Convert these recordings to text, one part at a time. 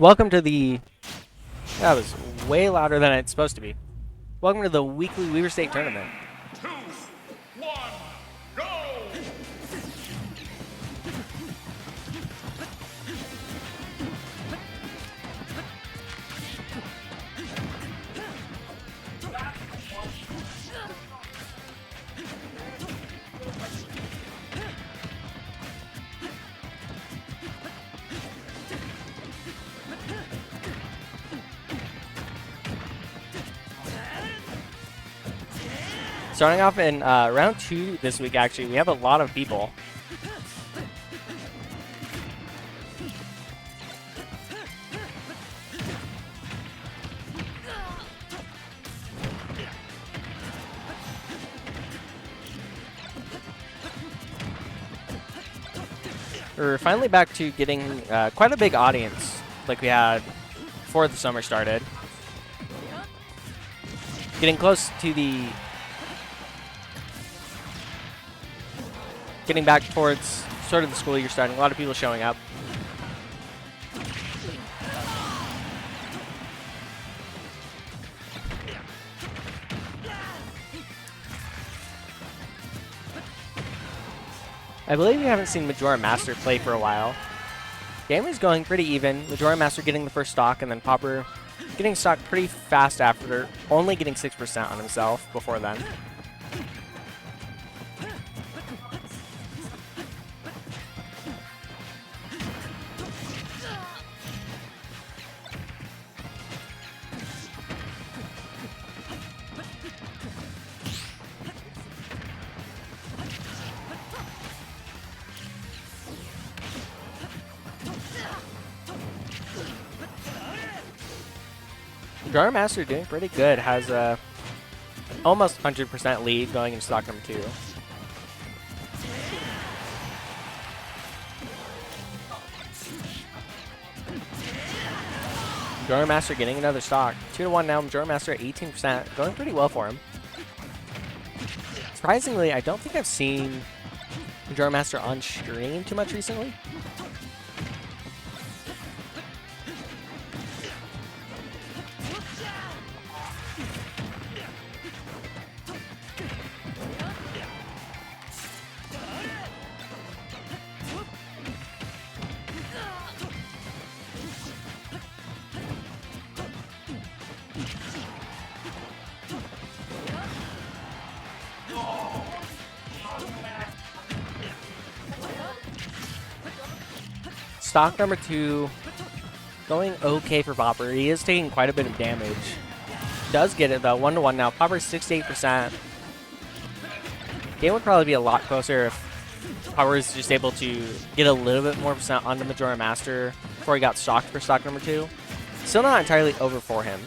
Welcome to the... That was way louder than it's supposed to be. Welcome to the weekly Weaver State Tournament. 2, 1, go! Starting off in round 2 this week, actually, we have a lot of people. We're finally back to getting quite a big audience like we had before the summer started. Getting close to the... Getting back towards sort of the school year starting. A lot of people showing up. I believe we haven't seen Majora Master play for a while. Game is going pretty even. Majora Master getting the first stock, and then Popper getting stock pretty fast after, only getting 6% on himself before then. Majora Master doing pretty good. Has a almost 100% lead going into stock number 2. Majora Master getting another stock. 2-1 now. Majora Master at 18%. Going pretty well for him. Surprisingly, I don't think I've seen Majora Master on stream too much recently. Stock number 2 going okay for Popper. He is taking quite a bit of damage. Does get it though, 1-1 now. Popper's 68%. Game would probably be a lot closer if Popper was just able to get a little bit more percent onto Majora Master before he got stocked for stock number 2. Still not entirely over for him.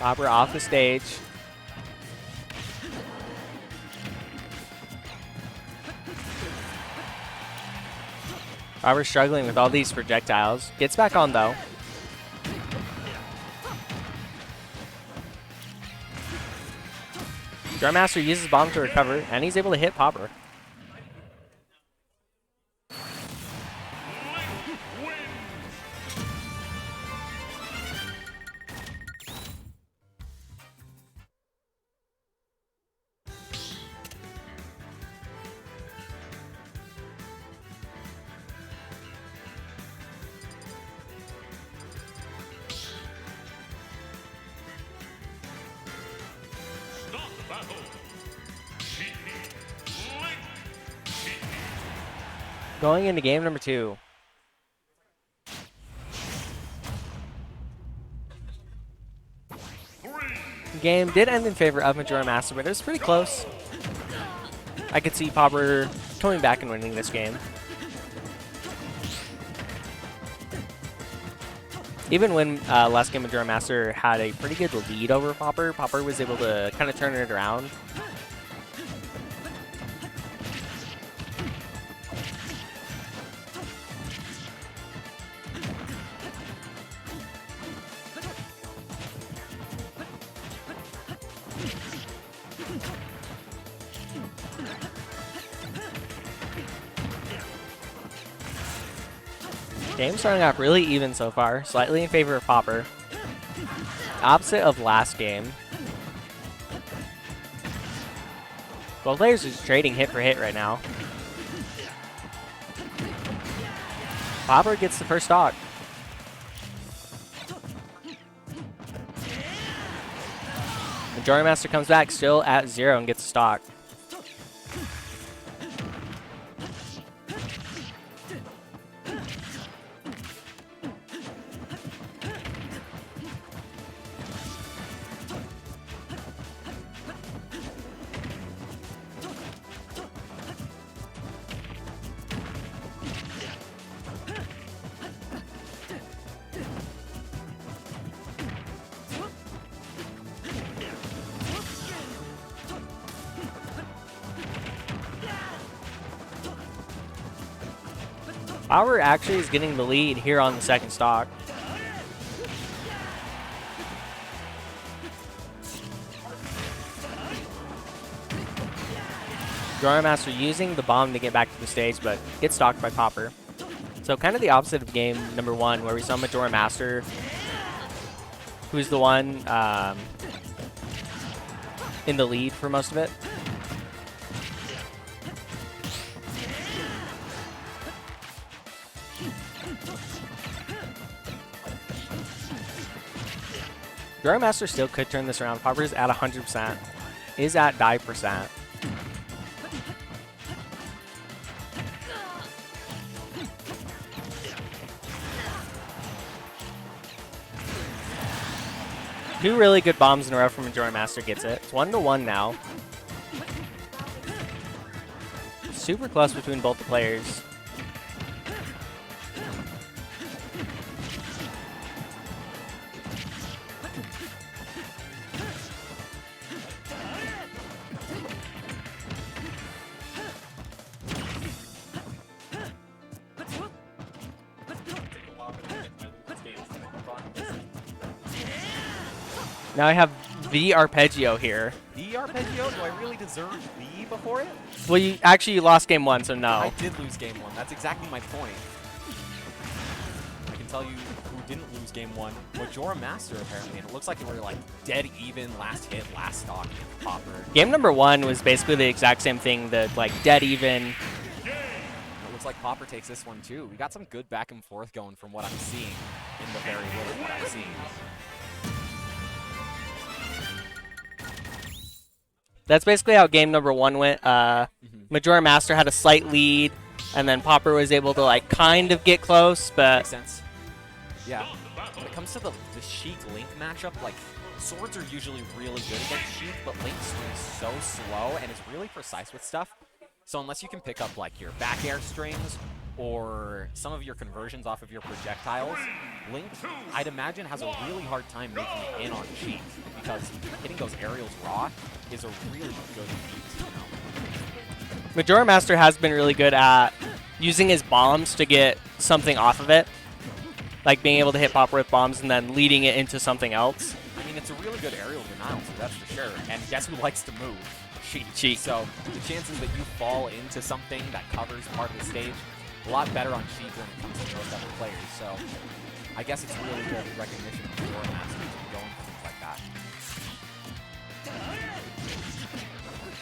Popper off the stage. Popper struggling with all these projectiles. Gets back on though. Majora Master uses bomb to recover, and he's able to hit Popper. Going into game number 2. Game did end in favor of Majora Master, but it was pretty close. I could see Popper coming back and winning this game. Even when last game Majora Master had a pretty good lead over Popper, Popper was able to kind of turn it around. Game's starting off really even so far, slightly in favor of Popper. Opposite of last game. Both players are just trading hit for hit right now. Popper gets the first stock. Majora Master comes back still at 0 and gets a stock. Power actually is getting the lead here on the second stock. Majora Master using the bomb to get back to the stage, but gets stocked by Popper. So kind of the opposite of game number 1, where we saw Majora Master, who's the one in the lead for most of it. Majora Master still could turn this around. Popper's at 100%. Is at die percent. Two really good bombs in a row from Majora Master gets it. It's 1-1 now. Super close between both the players. Now I have the arpeggio here. The arpeggio? Do I really deserve the before it? Well, you lost game 1, so no. I did lose game 1. That's exactly my point. I can tell you who didn't lose game 1. Majora Master, apparently. And it looks like they were like dead even, last hit, last stock, Popper. Game number 1 was basically the exact same thing, like dead even. It looks like Popper takes this one too. We got some good back and forth going from what I'm seeing in the very little what I'm seeing. That's basically how game number 1 went. Majora Master had a slight lead, and then Popper was able to like kind of get close, but Makes sense. Yeah. When it comes to the Sheik Link matchup, like swords are usually really good against Sheik, but Link swings so slow and is really precise with stuff. So unless you can pick up like your back air strings or some of your conversions off of your projectiles, Link, I'd imagine, has a really hard time making it in on Sheik, because hitting those aerials raw is a really good feat, you know? Majora Master has been really good at using his bombs to get something off of it. Like being able to hit Popper with bombs and then leading it into something else. I mean, it's a really good aerial denial, so that's for sure. And guess who likes to move? Sheik. So the chances that you fall into something that covers part of the stage, a lot better on Sheik than it comes to most other players. So I guess it's really good recognition of Majora Master to be going for things like that.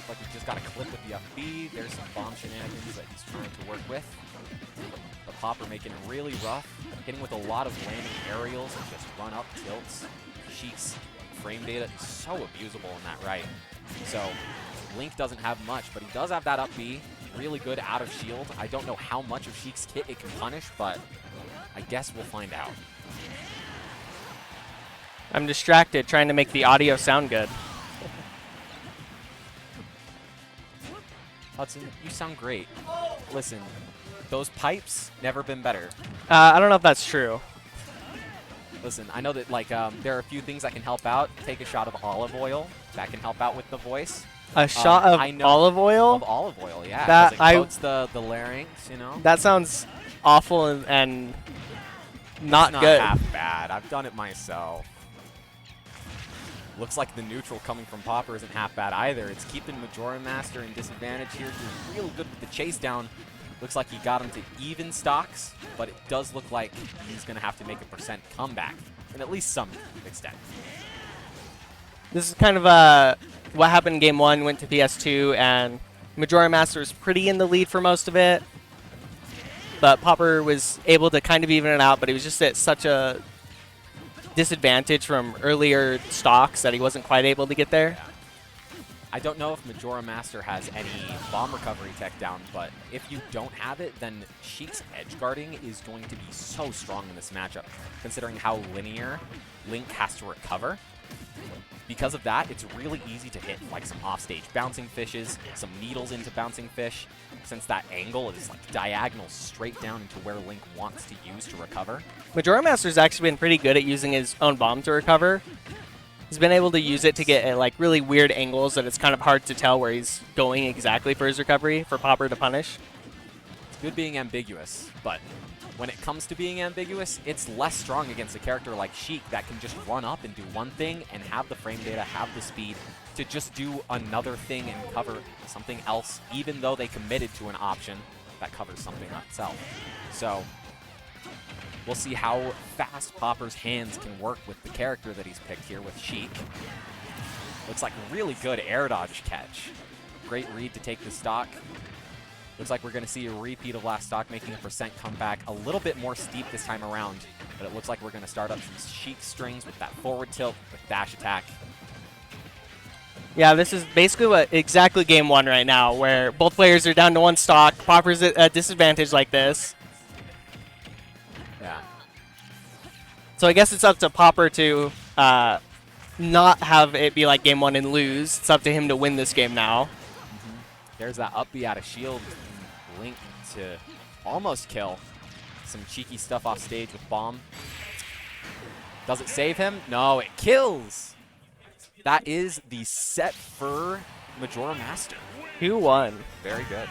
Like he just got a clip with the FB. There's some bomb shenanigans that he's trying to work with. The Popper making it really rough, hitting with a lot of landing aerials and just run up tilts. Sheik's frame data is so abusable in that right. So Link doesn't have much, but he does have that up B. Really good out of shield. I don't know how much of Sheik's kit it can punish, but I guess we'll find out. I'm distracted trying to make the audio sound good. Hudson, you sound great. Listen, those pipes, never been better. I don't know if that's true. Listen, I know that like there are a few things that can help out. Take a shot of olive oil. That can help out with the voice. A shot of olive oil? Of olive oil, yeah. That it coats the larynx, you know? That sounds awful and not good. It's not half bad. I've done it myself. Looks like the neutral coming from Popper isn't half bad either. It's keeping Majora Master in disadvantage here. Doing real good with the chase down. Looks like he got him to even stocks, but it does look like he's going to have to make a percent comeback in at least some extent. This is kind of what happened in Game 1, went to PS2, and Majora Master was pretty in the lead for most of it. But Popper was able to kind of even it out, but he was just at such a disadvantage from earlier stocks that he wasn't quite able to get there. I don't know if Majora Master has any bomb recovery tech down, but if you don't have it, then Sheik's edge guarding is going to be so strong in this matchup, considering how linear Link has to recover. Because of that, it's really easy to hit like some offstage bouncing fishes, some needles into bouncing fish, since that angle is like diagonal straight down into where Link wants to use to recover. Majora Master's actually been pretty good at using his own bomb to recover. He's been able to use it to get at like really weird angles that it's kind of hard to tell where he's going exactly for his recovery for Popper to punish. It's good being ambiguous, but when it comes to being ambiguous, it's less strong against a character like Sheik that can just run up and do one thing and have the frame data, have the speed to just do another thing and cover something else, even though they committed to an option that covers something itself. So we'll see how fast Popper's hands can work with the character that he's picked here with Sheik. Looks like a really good air dodge catch. Great read to take the stock. Looks like we're going to see a repeat of last stock, making a percent comeback a little bit more steep this time around. But it looks like we're going to start up some Sheik strings with that forward tilt with dash attack. Yeah, this is basically what exactly Game 1 right now, where both players are down to one stock. Popper's at a disadvantage like this. Yeah. So I guess it's up to Popper to not have it be like Game 1 and lose. It's up to him to win this game now. There's that up B out of shield. Link to almost kill. Some cheeky stuff off stage with bomb. Does it save him? No, it kills. That is the set for Majora Master. Who won? Very good.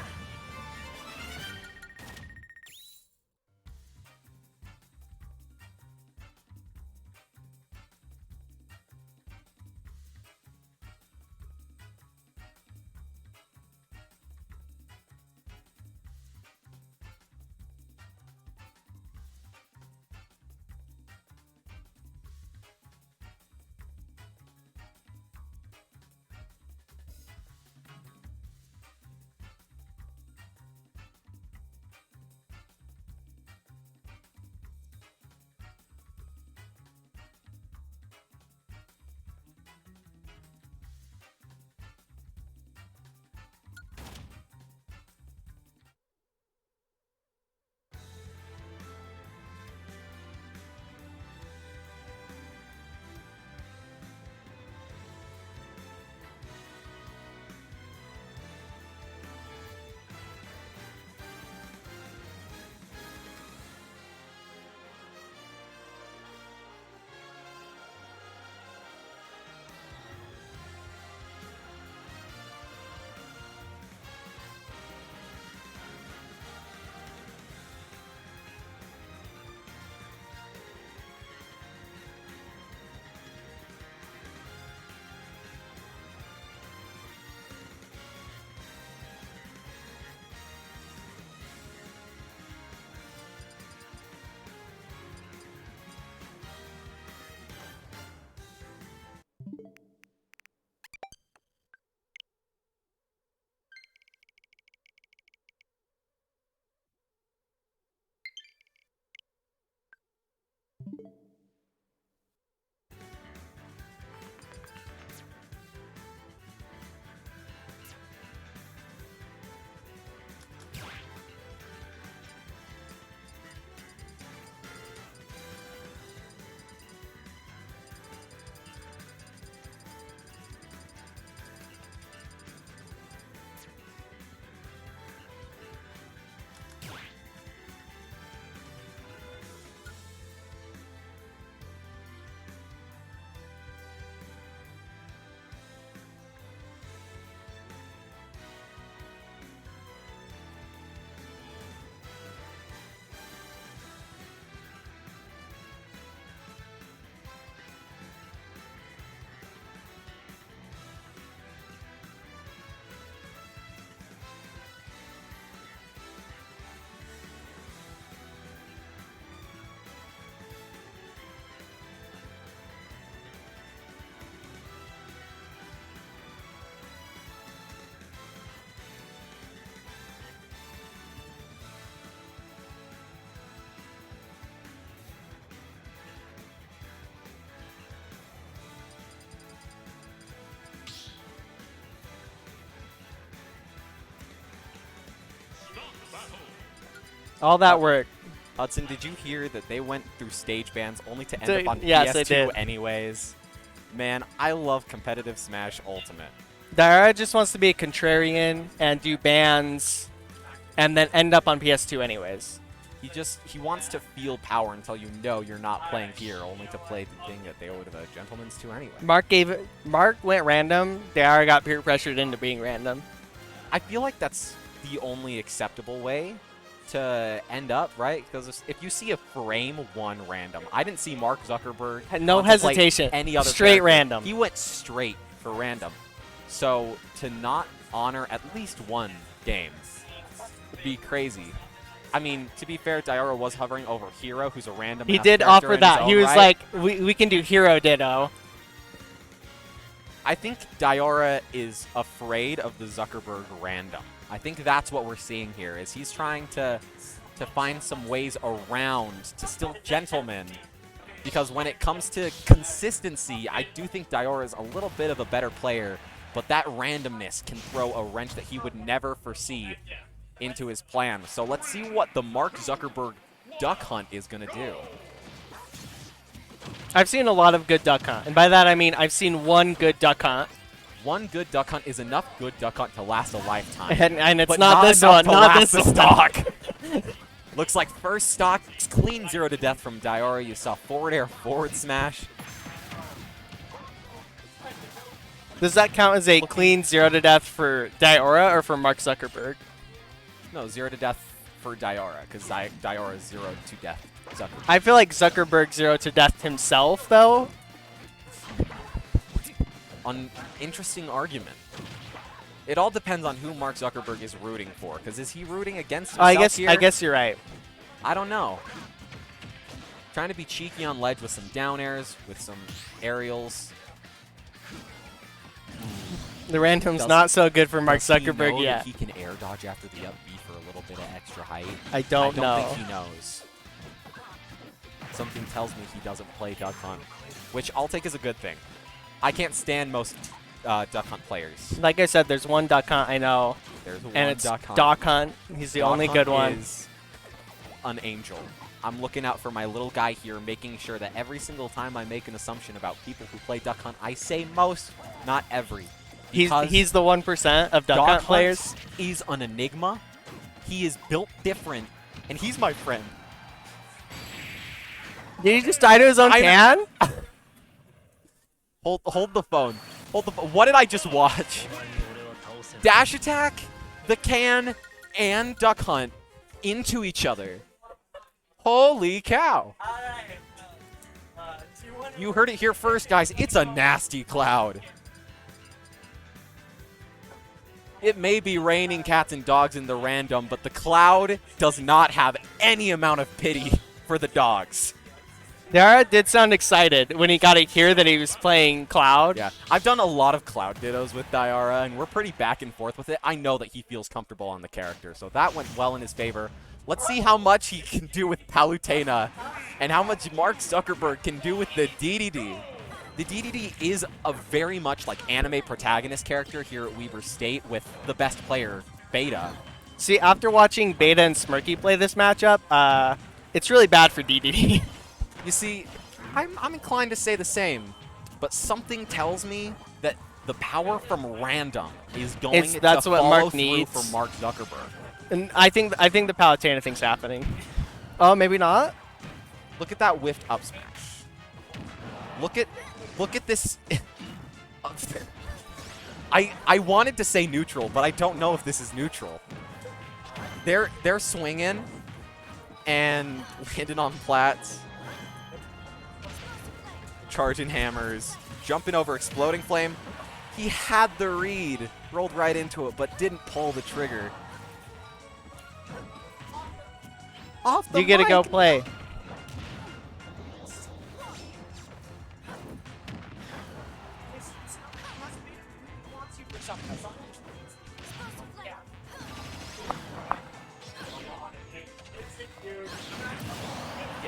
All that work. Hudson, did you hear that they went through stage bans only to end Dude, up on yes, they PS2 did. anyways? Man, I love competitive Smash Ultimate. Dara just wants to be a contrarian and do bans and then end up on PS2 anyways. He wants to feel power until you know you're not playing here, only to play the thing that they owe to the gentleman's to anyway. Mark went random. Dara got peer pressured into being random. I feel like that's the only acceptable way to end up, right? Because if you see a frame 1 random, I didn't see Mark Zuckerberg No contemplate hesitation. any other Straight character. random. He went straight for random. So to not honor at least one game would be crazy. I mean, to be fair, Diora was hovering over Hero, who's a random. He did offer that. He was right. like, we can do Hero Ditto. I think Diora is afraid of the Zuckerberg random. I think that's what we're seeing here, is he's trying to find some ways around to still gentleman. Because when it comes to consistency, I do think Diora is a little bit of a better player, but that randomness can throw a wrench that he would never foresee into his plan. So let's see what the Mark Zuckerberg duck hunt is going to do. I've seen a lot of good duck hunt, and by that I mean I've seen one good duck hunt. One good duck hunt is enough good duck hunt to last a lifetime. And it's but not this enough one, to not last this the one. stock. Looks like first stock, clean 0 to death from Diora. You saw forward air, forward smash. Does that count as a clean 0 to death for Diora or for Mark Zuckerberg? No, 0 to death for Diora, because Diora is 0 to death. Zuckerberg. I feel like Zuckerberg 0 to death himself, though. An interesting argument. It all depends on who Mark Zuckerberg is rooting for, because is he rooting against himself here? I guess you're right. I don't know. Trying to be cheeky on ledge with some down airs, with some aerials. The random's not so good for Mark Does he know Zuckerberg that yet. he can air dodge after the up B for a little bit of extra height? I don't know. think he knows. Something tells me he doesn't play Duck Hunt, which I'll take as a good thing. I can't stand most Duck Hunt players. Like I said, there's one duck hunt I know, There's one and it's Duck Hunt. Duck Hunt. He's the Duck only Hunt good one. Is an angel. I'm looking out for my little guy here, making sure that every single time I make an assumption about people who play Duck Hunt, I say most, not every. He's the 1% of Duck Hunt players. He's an enigma. He is built different, and he's my friend. Did he just die to his own can? Hold the phone. Hold the phone. What did I just watch? Dash attack, the can, and Duck Hunt into each other. Holy cow. You heard it here first, guys. It's a nasty cloud. It may be raining cats and dogs in the random, but the cloud does not have any amount of pity for the dogs. Dara did sound excited when he got to hear that he was playing Cloud. Yeah, I've done a lot of Cloud Dittos with Diora, and we're pretty back and forth with it. I know that he feels comfortable on the character, so that went well in his favor. Let's see how much he can do with Palutena and how much Mark Zuckerberg can do with the DDD. The DDD is a very much like anime protagonist character here at Weber State with the best player, Beta. See, after watching Beta and Smirky play this matchup, it's really bad for DDD. You see, I'm inclined to say the same, but something tells me that the power from random is going to that's what follow Mark through needs. for Mark Zuckerberg. And I think the Palutena thing's happening. Oh, maybe not? Look at that whiffed up smash. Look at this. I wanted to say neutral, but I don't know if this is neutral. They're swinging and landing on plats. Charging hammers, jumping over exploding flame. He had the read, rolled right into it, but didn't pull the trigger. Off the You get to go mic. play.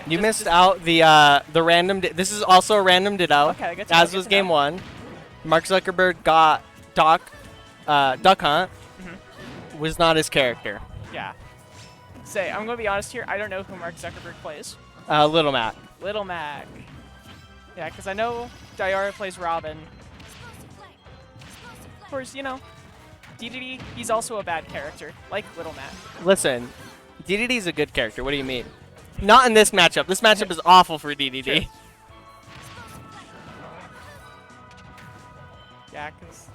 You missed out the random. This is also a random ditto. Okay, I get to know, as was game one. Mark Zuckerberg got Duck Hunt. Was not his character. Yeah. Say, I'm gonna be honest here. I don't know who Mark Zuckerberg plays. Little Mac. Little Mac. Yeah, because I know Diora plays Robin. Of course, you know, DDD, he's also a bad character, like Little Mac. Listen, DDD's a good character. What do you mean? Not in this matchup. This matchup is awful for DDD. True. Yeah, because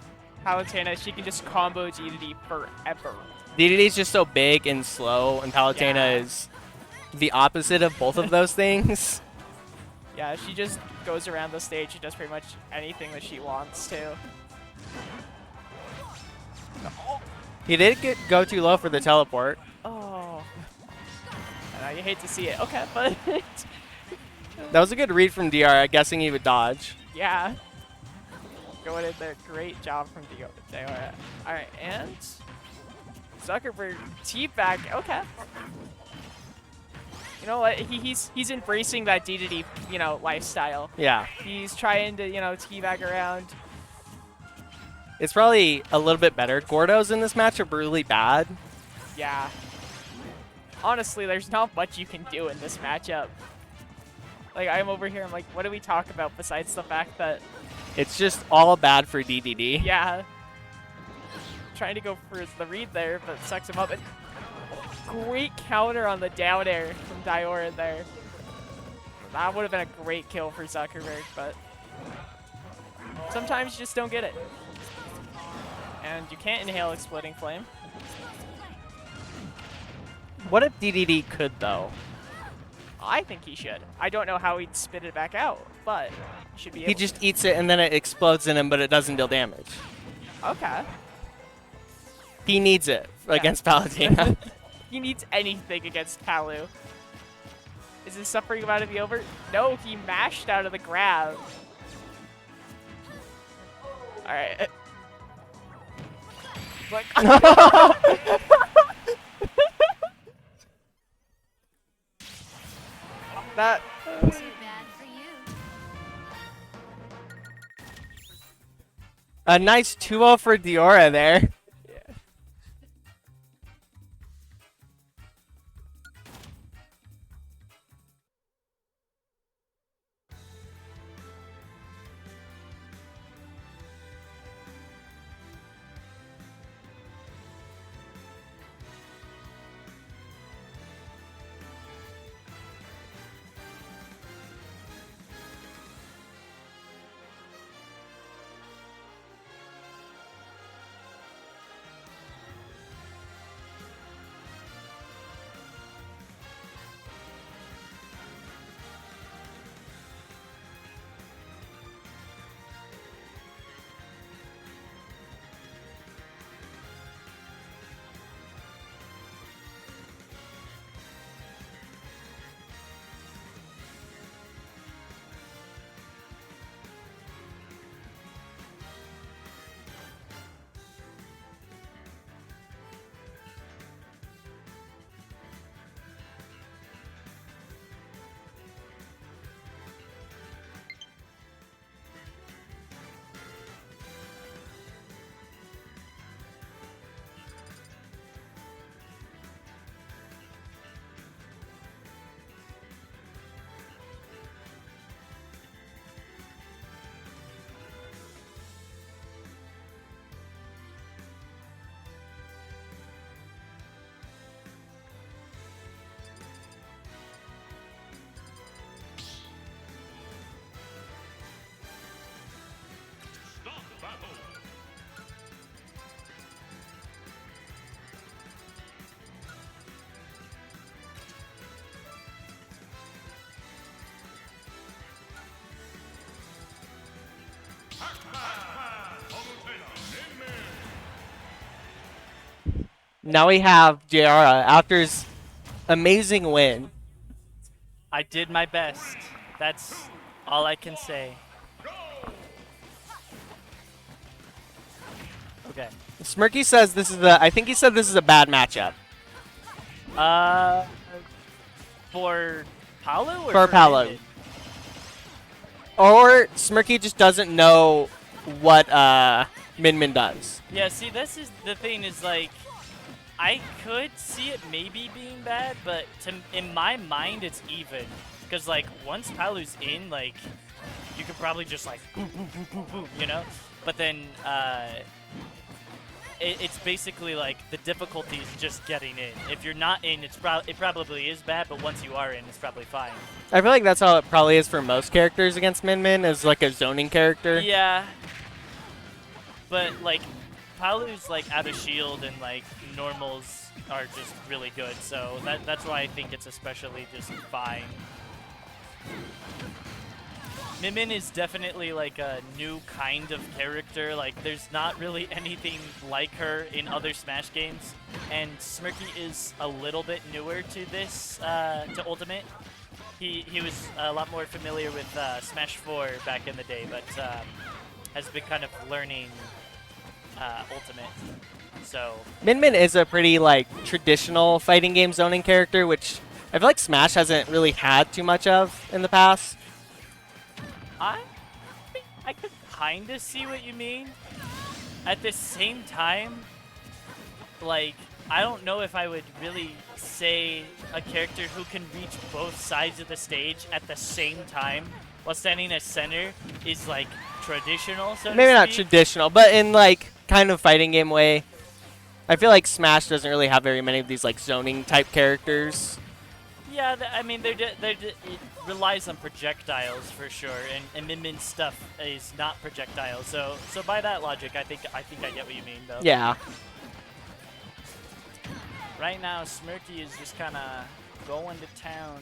Palutena, she can just combo DDD forever. DDD's just so big and slow, and Palutena Yeah. is the opposite of both of those things. Yeah, she just goes around the stage and does pretty much anything that she wants to. He did go too low for the teleport. Oh. I know, you hate to see it. Okay, but That was a good read from DR. I'm guessing he would dodge. yeah. Going in there. Great job from Diora. Alright, and Zuckerberg teabag. Okay. You know what? He's embracing that DDD, you know, lifestyle. Yeah. He's trying to, you know, teabag around. It's probably a little bit better. Gordos in this match are really bad. Yeah. Honestly, there's not much you can do in this matchup. Like, I'm over here, I'm like, what do we talk about besides the fact that, It's just all bad for DDD. yeah, trying to go for the read there, but sucks him up. And great counter on the down air from Diora there. That would have been a great kill for Zuckerberg, but sometimes you just don't get it. And you can't inhale Exploding Flame. What if DDD could, though? I think he should. I don't know how he'd spit it back out, but he should be able He just eats it and then it explodes in him, but it doesn't deal damage. to. Okay. He needs it against Palutena. He needs anything against Palu. Is his suffering about to be over? No, he mashed out of the grab. Alright. Like, that. Too bad for you. A nice 2-0 for Diora there. Yeah. Stop battle. Now we have Diora after his amazing win. I did my best. That's all I can say. Okay. Smirky says this is I think he said this is a bad matchup. For Paolo or For Paolo. Min Min? Or Smirky just doesn't know what Min Min does. Yeah, see, this is the thing is like, I could see it maybe being bad, but in my mind, it's even. Because, like, once Palu's in, like, you could probably just, like, boom, boom, boom, boom, boom, you know? But then, it's basically, like, the difficulty is just getting in. If you're not in, it probably is bad, but once you are in, it's probably fine. I feel like that's how it probably is for most characters against Min Min, as like a zoning character. Yeah. But, like, Palu's, like, out of shield and, like, normals are just really good, so that's why I think it's especially just fine. Min Min is definitely, like, a new kind of character. Like, there's not really anything like her in other Smash games, and Smirky is a little bit newer to this, to Ultimate. He was a lot more familiar with Smash 4 back in the day, but has been kind of learning Ultimate. So Min Min is a pretty like traditional fighting game zoning character, which I feel like Smash hasn't really had too much of in the past. I could kind of see what you mean. At the same time, like, I don't know if I would really say a character who can reach both sides of the stage at the same time while standing as center is, like, traditional, so to Maybe not speak. traditional, but in like kind of fighting game way. I feel like Smash doesn't really have very many of these like zoning type characters. Yeah, I mean, it relies on projectiles for sure, and Min Min's stuff is not projectiles. So by that logic, I think I get what you mean, though. Yeah. Right now, Smirky is just kind of going to town,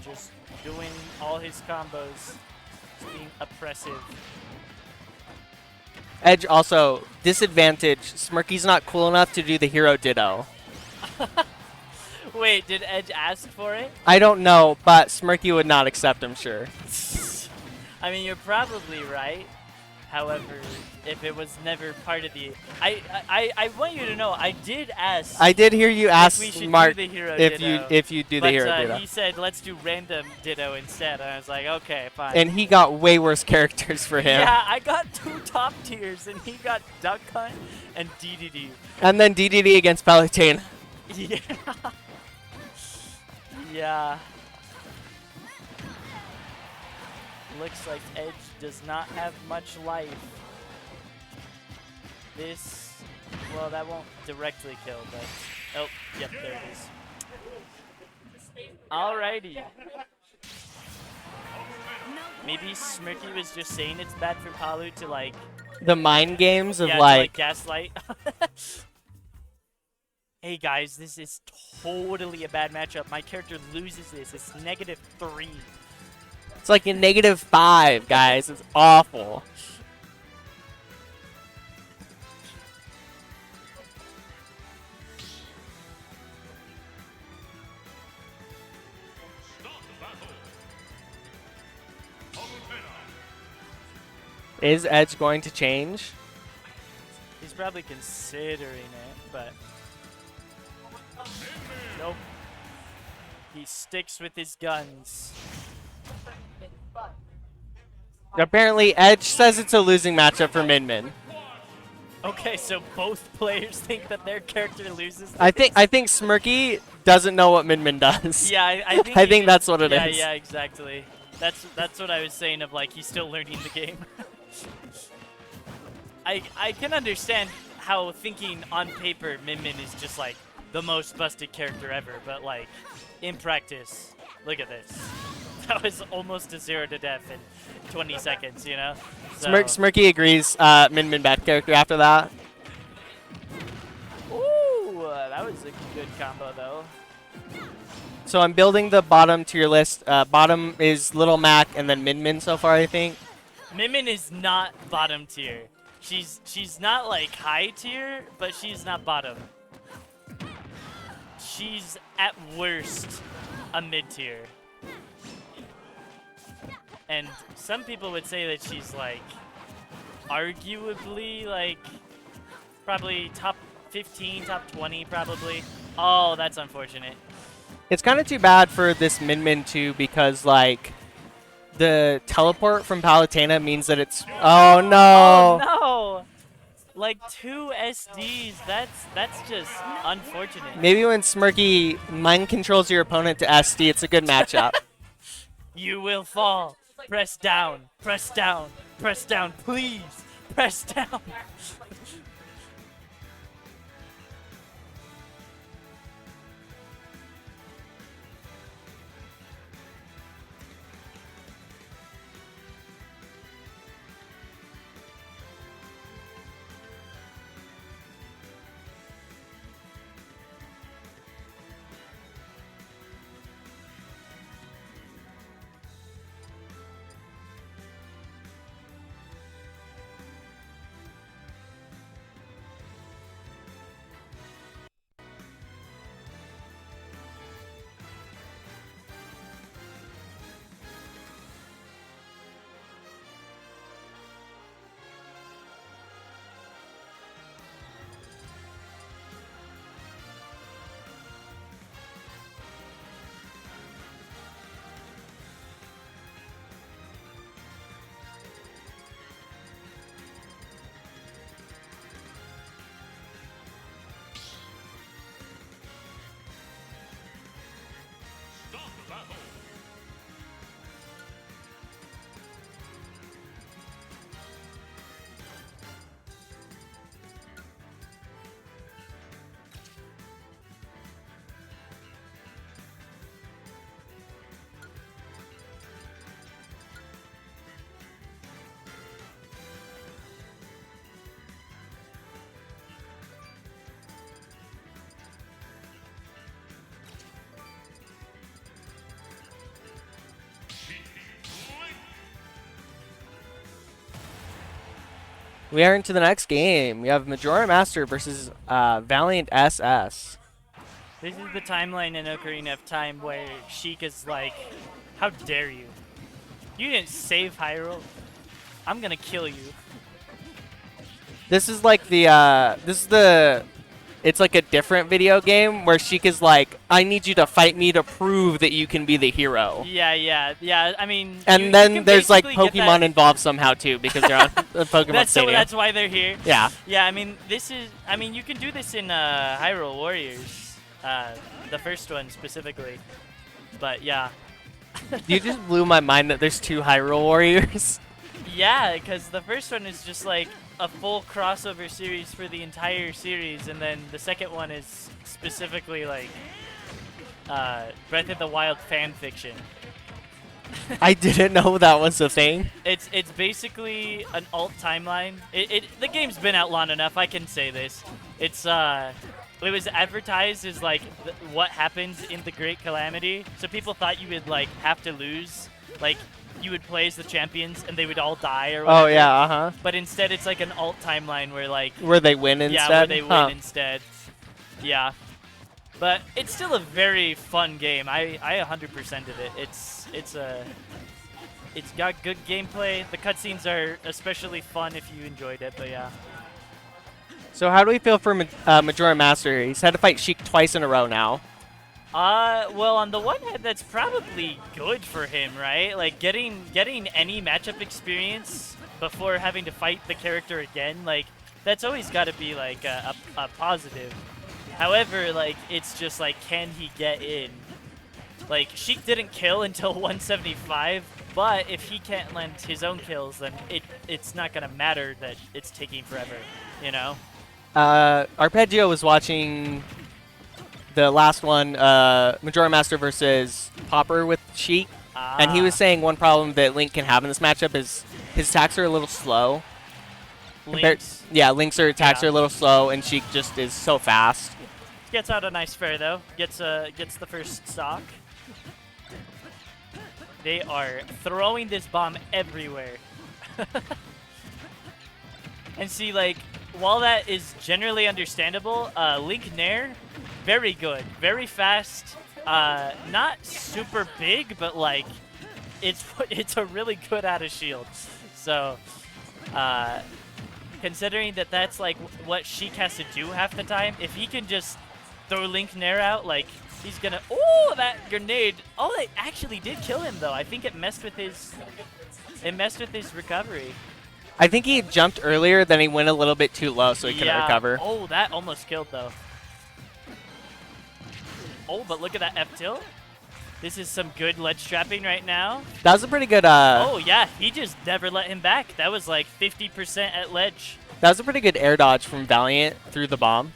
just doing all his combos, just being oppressive. Edge also disadvantage. Smirky's not cool enough to do the hero ditto. Wait, did Edge ask for it? I don't know, but Smirky would not accept, I'm sure. I mean, you're probably right. However, if it was never part of the... I want you to know, I did ask... I did hear you ask we should Mark do the hero if ditto, you do the hero but ditto. he said, let's do random ditto instead. And I was like, okay, fine. And he got way worse characters for him. Yeah, I got 2 top tiers, and he got Duck Hunt and DDD. And then DDD against Palutena. Yeah. Yeah. Looks like Edge does not have much life. This, well, that won't directly kill, but, oh, yep, there it is. Alrighty. Maybe Smirky was just saying it's bad for Palu to, like, The mind games of yeah, like to, like, gaslight. Hey guys, this is totally a bad matchup. My character loses this. It's -3. it's like a -5, guys. It's awful. Start the battle. Palutena. Is Edge going to change? He's probably considering it, but nope. He sticks with his guns. Apparently, Edge says it's a losing matchup for Min Min. Okay, so both players think that their character loses. I think Smirky doesn't know what Min Min does. Yeah, I think. I he think just- that's what it is. Yeah, exactly. That's what I was saying of like he's still learning the game. I can understand how thinking on paper Min Min is just like the most busted character ever, but like in practice, look at this. That was almost a 0 to death in 20 seconds, you know? So, Smirky agrees. Min Min bad character after that. ooh, that was a good combo though. So I'm building the bottom tier list. Bottom is Little Mac and then Min Min so far, I think. Min Min is not bottom tier. She's not like high tier, but she's not bottom. She's at worst a mid tier. And some people would say that she's like arguably like probably top 15, top 20 probably. Oh, that's unfortunate. It's kind of too bad for this Min Min too because like the teleport from Palutena means that it's oh no. Oh no! Like 2 SDs. That's just unfortunate. Maybe when Smirky mind controls your opponent to SD, it's a good matchup. You will fall. Press down. Press down. Press down. Please. Press down. Start the battle. We are into the next game. We have Majora Master versus Valiant SS. This is the timeline in Ocarina of Time where Sheik is like, how dare you? You didn't save Hyrule. I'm gonna kill you. This is like it's like a different video game where Sheik is like, I need you to fight me to prove that you can be the hero. Yeah. I mean, And you then can there's like basically get Pokemon that- involved somehow too because they're on the Pokemon Stadium. That's why they're here. Yeah. Yeah, I mean, you can do this in Hyrule Warriors, the first one specifically. But yeah. You just blew my mind that there's 2 Hyrule Warriors. Yeah, because the first one is just like a full crossover series for the entire series, and then the second one is specifically like Breath of the Wild fan fiction. I didn't know that was a thing. It's basically an alt timeline. The game's been out long enough. I can say this. It was advertised as like what happens in the Great Calamity. So people thought you would like have to lose, like you would play as the champions and they would all die or whatever. Oh yeah, But instead, it's like an alt timeline where like where they win instead. yeah, where they win Huh. instead. Yeah. But it's still a very fun game. I 100%ed it. It's got good gameplay. The cutscenes are especially fun if you enjoyed it. But yeah. So how do we feel for Majora Master? He's had to fight Sheik twice in a row now. Well, on the one hand, that's probably good for him, right? Like getting any matchup experience before having to fight the character again, like that's always got to be like a positive. However, like it's just like, can he get in? Like Sheik didn't kill until 175, but if he can't land his own kills, then it's not gonna matter that it's taking forever, you know? Arpeggio was watching the last one, Majora Master versus Popper with Sheik, and he was saying one problem that Link can have in this matchup is his attacks are a little slow. Link's Yeah, Link's attacks Yeah. are a little slow, and Sheik just is so fast. gets out a nice fair though. Gets the first stock. They are throwing this bomb everywhere. And see, like, while that is generally understandable, Link Nair, very good, very fast. Not super big, but like, it's a really good out of shield. So, considering that that's like what Sheik has to do half the time, if he can just throw Link Nair out, like he's gonna. Oh, that grenade! Oh, it actually did kill him though. I think it messed with his. It messed with his recovery. I think he jumped earlier, then he went a little bit too low, so he couldn't recover. Oh, that almost killed, though. Oh, but look at that F tilt. This is some good ledge trapping right now. That was a pretty good. Oh, yeah. He just never let him back. That was like 50% at ledge. That was a pretty good air dodge from Valiant through the bomb.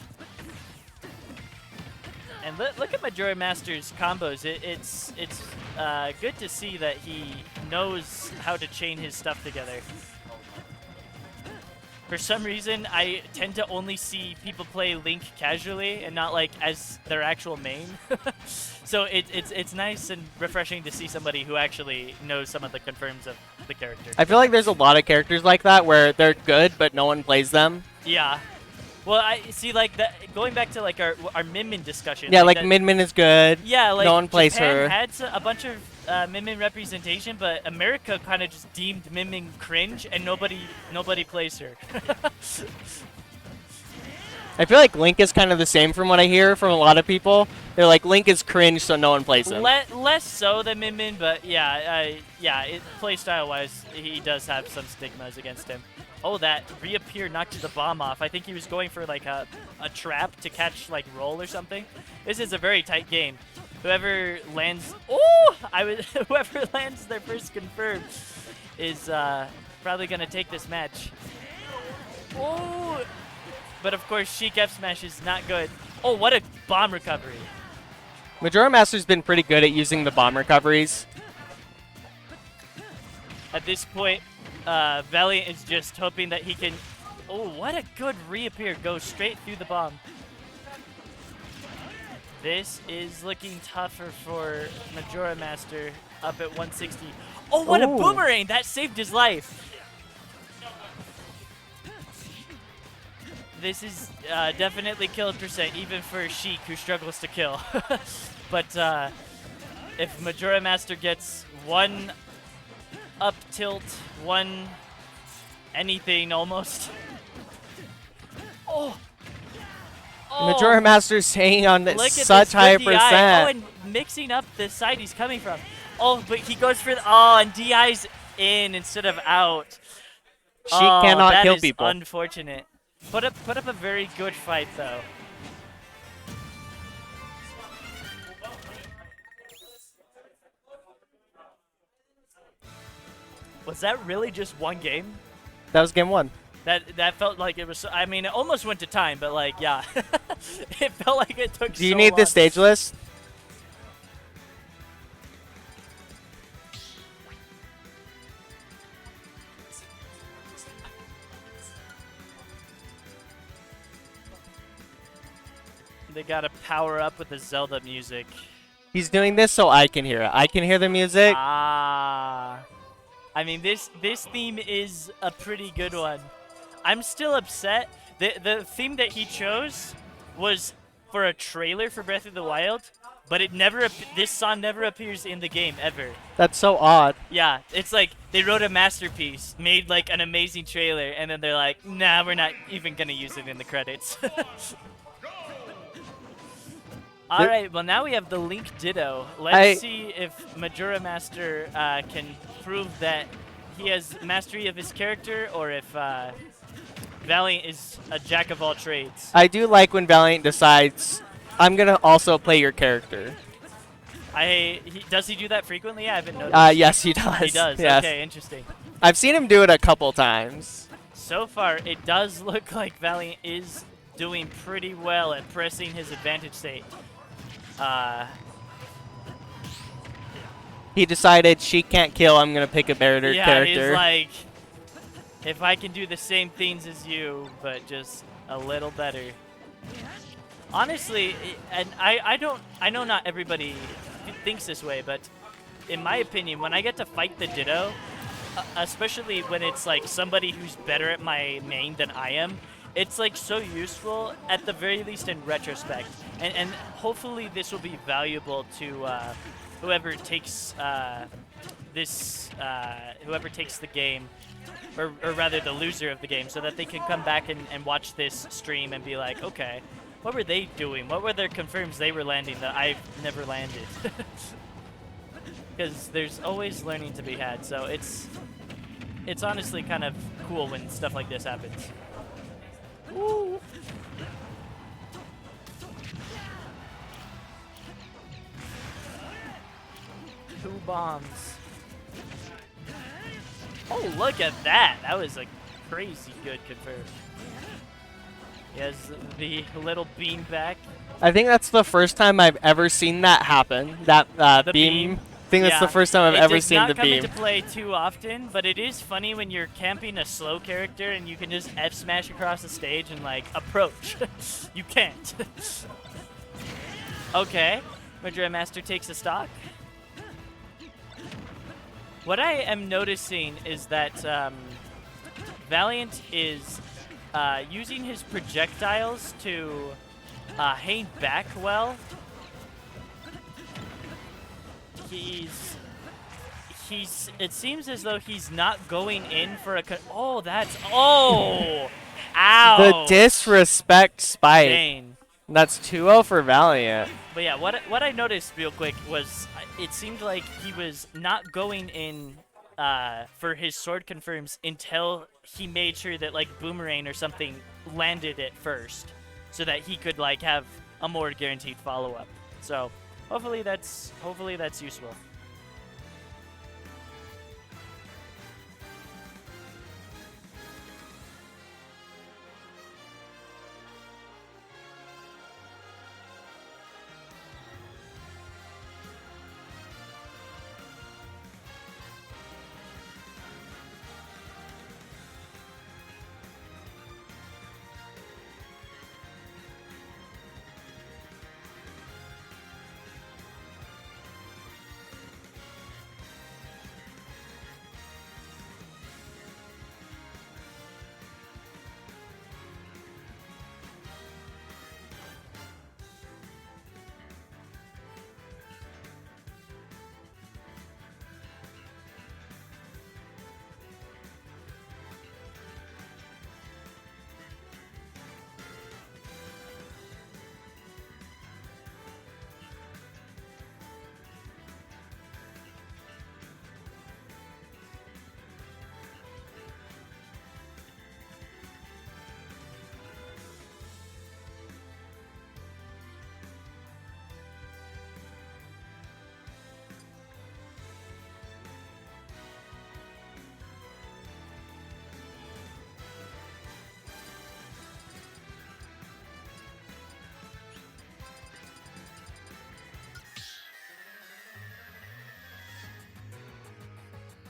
And look at Majora Master's combos. It's good to see that he knows how to chain his stuff together. For some reason, I tend to only see people play Link casually and not like as their actual main. So it's nice and refreshing to see somebody who actually knows some of the confirms of the character. I feel like there's a lot of characters like that where they're good, but no one plays them. Yeah. Well, I see, like, going back to, like, our Min Min discussion. Yeah, like that, Min Min is good. Yeah, like, no one plays Japan her. had a bunch of Min Min representation, but America kind of just deemed Min Min cringe, and nobody plays her. I feel like Link is kind of the same from what I hear from a lot of people. They're like, Link is cringe, so no one plays him. Less so than Min Min, but yeah, playstyle-wise, he does have some stigmas against him. Oh, that reappear knocked the bomb off. I think he was going for like a trap to catch like roll or something. This is a very tight game. Whoever lands, whoever lands their first confirm is probably gonna take this match. Oh, but of course, Sheik F smash is not good. Oh, what a bomb recovery! Majora Master's been pretty good at using the bomb recoveries. At this point, Valiant is just hoping that he can... Oh, what a good reappear. Go straight through the bomb. This is looking tougher for Majora Master up at 160. Oh, what a boomerang! That saved his life. This is definitely kill percent, even for Sheik, who struggles to kill. But if Majora Master gets one up tilt, one anything almost. Oh! Majora Master's hanging on Look at such this high good percent. DI. Oh, and mixing up the side he's coming from. Oh, but he goes for the... Oh, and DI's in instead of out. She cannot kill That people. is unfortunate. Put up a very good fight, though. Was that really just one game? That was game one. That felt like it was... I mean, it almost went to time, but, like, yeah. It felt like it took so Do you need long. the stage list? They gotta power up with the Zelda music. He's doing this so I can hear it. I can hear the music. Ah. I mean, this theme is a pretty good one. I'm still upset. The theme that he chose was for a trailer for Breath of the Wild, but it never this song never appears in the game ever. That's so odd. Yeah, it's like they wrote a masterpiece, made like an amazing trailer, and then they're like, nah, we're not even gonna use it in the credits. All right, well now we have the Link Ditto. Let's see if Majora Master can prove that he has mastery of his character, or if Valiant is a jack of all trades. I do like when Valiant decides, I'm going to also play your character. Does he do that frequently? I haven't noticed. Yes, he does. He does, yes. okay, interesting. I've seen him do it a couple times. So far, it does look like Valiant is doing pretty well at pressing his advantage state. He decided she can't kill, I'm going to pick a better yeah, character. he's like, if I can do the same things as you, but just a little better. Honestly, and I know not everybody thinks this way, but in my opinion, when I get to fight the Ditto, especially when it's like somebody who's better at my main than I am, it's like so useful, at the very least in retrospect. And hopefully this will be valuable to whoever takes whoever takes the game, or rather the loser of the game, so that they can come back and watch this stream and be like, okay, what were they doing? What were their confirms they were landing that I've never landed? Because there's always learning to be had, so it's it's honestly kind of cool when stuff like this happens. Ooh. Two bombs. Oh, look at that. That was a crazy good confirm. He has the little beam back. I think that's the first time I've ever seen that happen. That The beam. beam. I think that's the first time I've ever seen the It does not come beam. into play too often, but it is funny when you're camping a slow character and you can just F smash across the stage and like approach. You can't. Okay, Madrid Master takes a stock. What I am noticing is that Valiant is using his projectiles to hang back well. It seems as though he's not going in for a oh, ow. The disrespect spike. Dang. That's 2-0 for Valiant. But yeah, what I noticed real quick was it seemed like he was not going in for his sword confirms until he made sure that like Boomerang or something landed it first, so that he could like have a more guaranteed follow-up. So hopefully that's useful.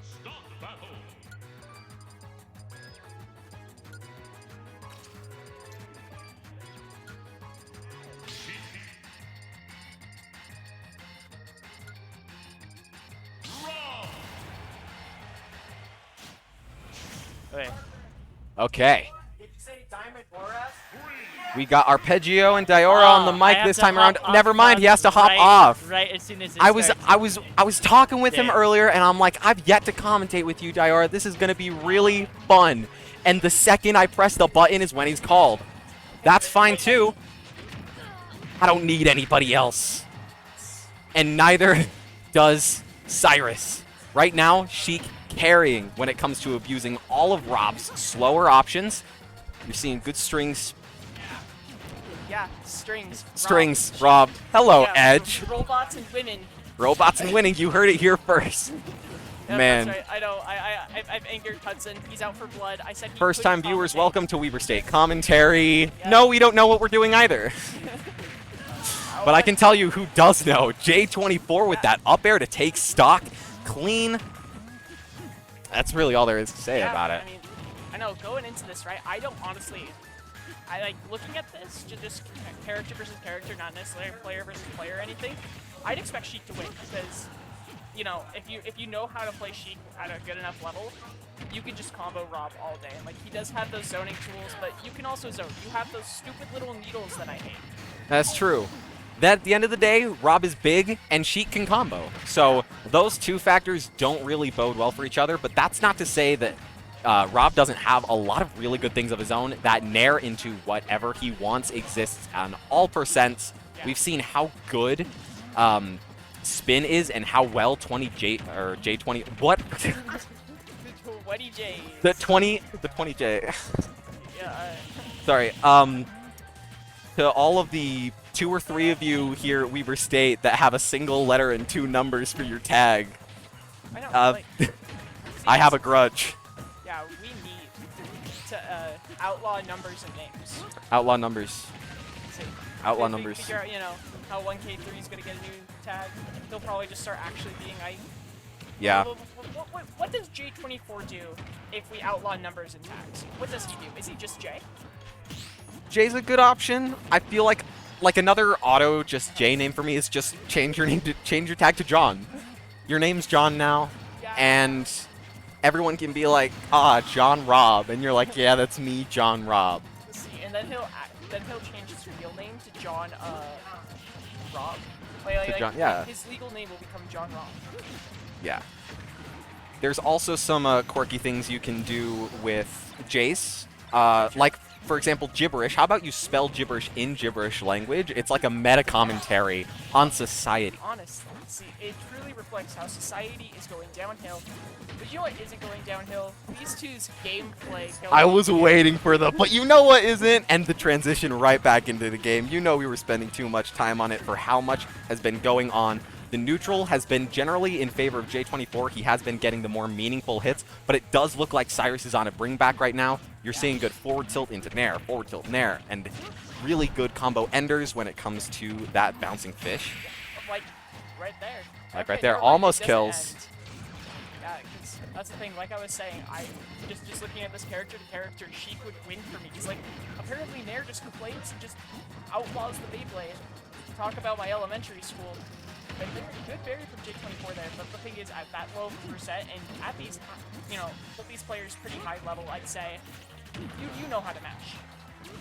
Start battle. Okay. Okay. We got Arpeggio and Diora on the I mic have this to time hop around. off Never mind, he has to hop right- off. Right as soon as it I was starts. talking with him Damn. earlier, and I'm like, I've yet to commentate with you, Diora. This is gonna be really fun. And the second I press the button is when he's called. That's fine too. I don't need anybody else. And neither does Cyrus. Right now, Sheik carrying when it comes to abusing all of Rob's slower options. You're seeing good strings. Yeah, strings. Strings, Rob. Hello, Yeah, Edge. Robots and women. Robots and winning. You heard it here first. Yeah, Man. That's right. I know. I've angered Hudson. He's out for blood. I said he First time couldn't viewers, commentate. welcome to Weber State Commentary. No, we don't know what we're doing either. But I can tell you who does know. J24 with that up air to take stock. Clean. That's really all there is to say Yeah, about it. I mean, I know going into this, right? I don't honestly. I like looking at this, just character versus character, not necessarily player versus player or anything. I'd expect Sheik to win because, you know, if you know how to play Sheik at a good enough level, you can just combo Rob all day. Like, he does have those zoning tools, but you can also zone. You have those stupid little needles that I hate. That's true. That at the end of the day, Rob is big and Sheik can combo. So those two factors don't really bode well for each other, but that's not to say that Rob doesn't have a lot of really good things of his own. That nair into whatever he wants exists on all percents. Yeah. We've seen how good Spin is and how well J20 what 20 J's. The 20J. Yeah. Sorry. To all of the 2 or 3 of you here at Weber State that have a single letter and 2 numbers for your tag, I know. Uh, like, I have a grudge. Yeah, we need to outlaw numbers and names. Outlaw numbers. See, Outlaw if we numbers. Figure out, you know, how 1K3 is gonna get a new tag. He'll probably just start actually being Ike. Yeah. What does J24 do if we outlaw numbers and tags? What does he do? Is he just J? Jay's a good option. I feel like another auto just J name for me is just change your tag to John. Your name's John now, Yeah. and everyone can be like, ah, John Robb, and you're like, yeah, that's me, John Robb. Let's see, and then he'll change his real name to John Rob. John- yeah. His legal name will become John Rob. Yeah. There's also some quirky things you can do with Jace. Like, for example, gibberish. How about you spell gibberish in gibberish language? It's like a meta commentary on society. Honestly, see, it truly reflects how society is going downhill. But you know what isn't going downhill? These two's gameplay. I was waiting for the, but you know what isn't? And the transition right back into the game. You know we were spending too much time on it for how much has been going on. The neutral has been generally in favor of J24. He has been getting the more meaningful hits, but it does look like Cyrus is on a bring back right now. You're seeing good forward tilt into Nair, forward tilt Nair, and really good combo enders when it comes to that bouncing fish. Like, right there. Like Okay, right there, never mind, it almost doesn't kills. end. Yeah, 'cause that's the thing. Like I was saying, I just looking at this character to character, Sheik would win for me. He's like, apparently Nair just complains and just outlaws the Beyblade. Talk about my elementary school. But good berry from J24 there, but the thing is, at that low percent and at these, you know, with these players pretty high level, I'd say, you know how to match.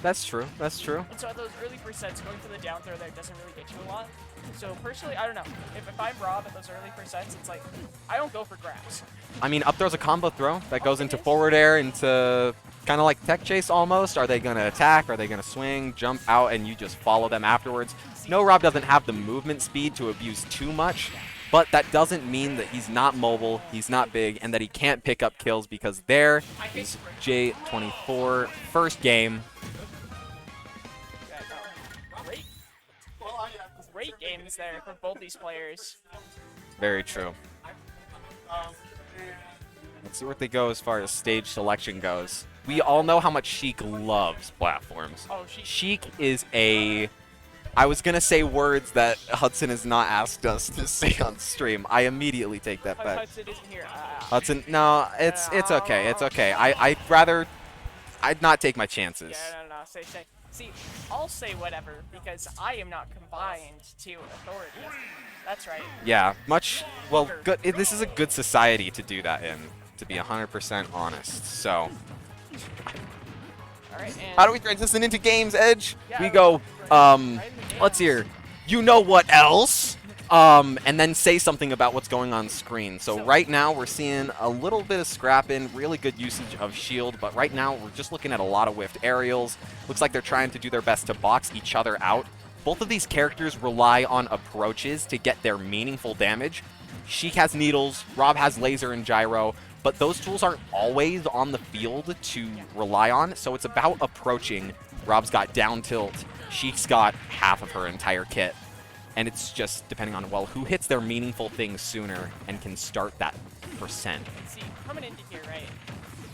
That's true. That's true. And so at those early percents, going for the down throw there doesn't really get you a lot. So personally, I don't know. If I'm Rob at those early percents, it's like, I don't go for grabs. I mean, up throw's a combo throw that goes into forward air, into kind of like tech chase almost. Are they going to attack? Are they going to swing, jump out, and you just follow them afterwards? No, Rob doesn't have the movement speed to abuse too much, but that doesn't mean that he's not mobile, he's not big, and that he can't pick up kills, because there is J24 first game. Great games there for both these players. Very true. Let's see where they go as far as stage selection goes. We all know how much Sheik loves platforms. Oh, Sheik is a... I was going to say words that Hudson has not asked us to say on stream. I immediately take that back. Hudson isn't here. Hudson, no, it's okay. It's okay. I'd not take my chances. Yeah, no. See, I'll say whatever because I am not combined to authority. That's right. Yeah, well, good. This is a good society to do that in, to be 100% honest. So, All right, and how do we transition into games, Edge? Yeah, We go, right in the let's games. hear, you know what else? And then say something about what's going on screen. So right now we're seeing a little bit of scrapping, really good usage of shield, but right now we're just looking at a lot of whiffed aerials. Looks like they're trying to do their best to box each other out. Both of these characters rely on approaches to get their meaningful damage. Sheik has needles, Rob has laser and gyro, but those tools aren't always on the field to rely on, so it's about approaching. Rob's got down tilt, Sheik's got half of her entire kit. And it's just depending on, well, who hits their meaningful things sooner and can start that percent. See, coming into here, right?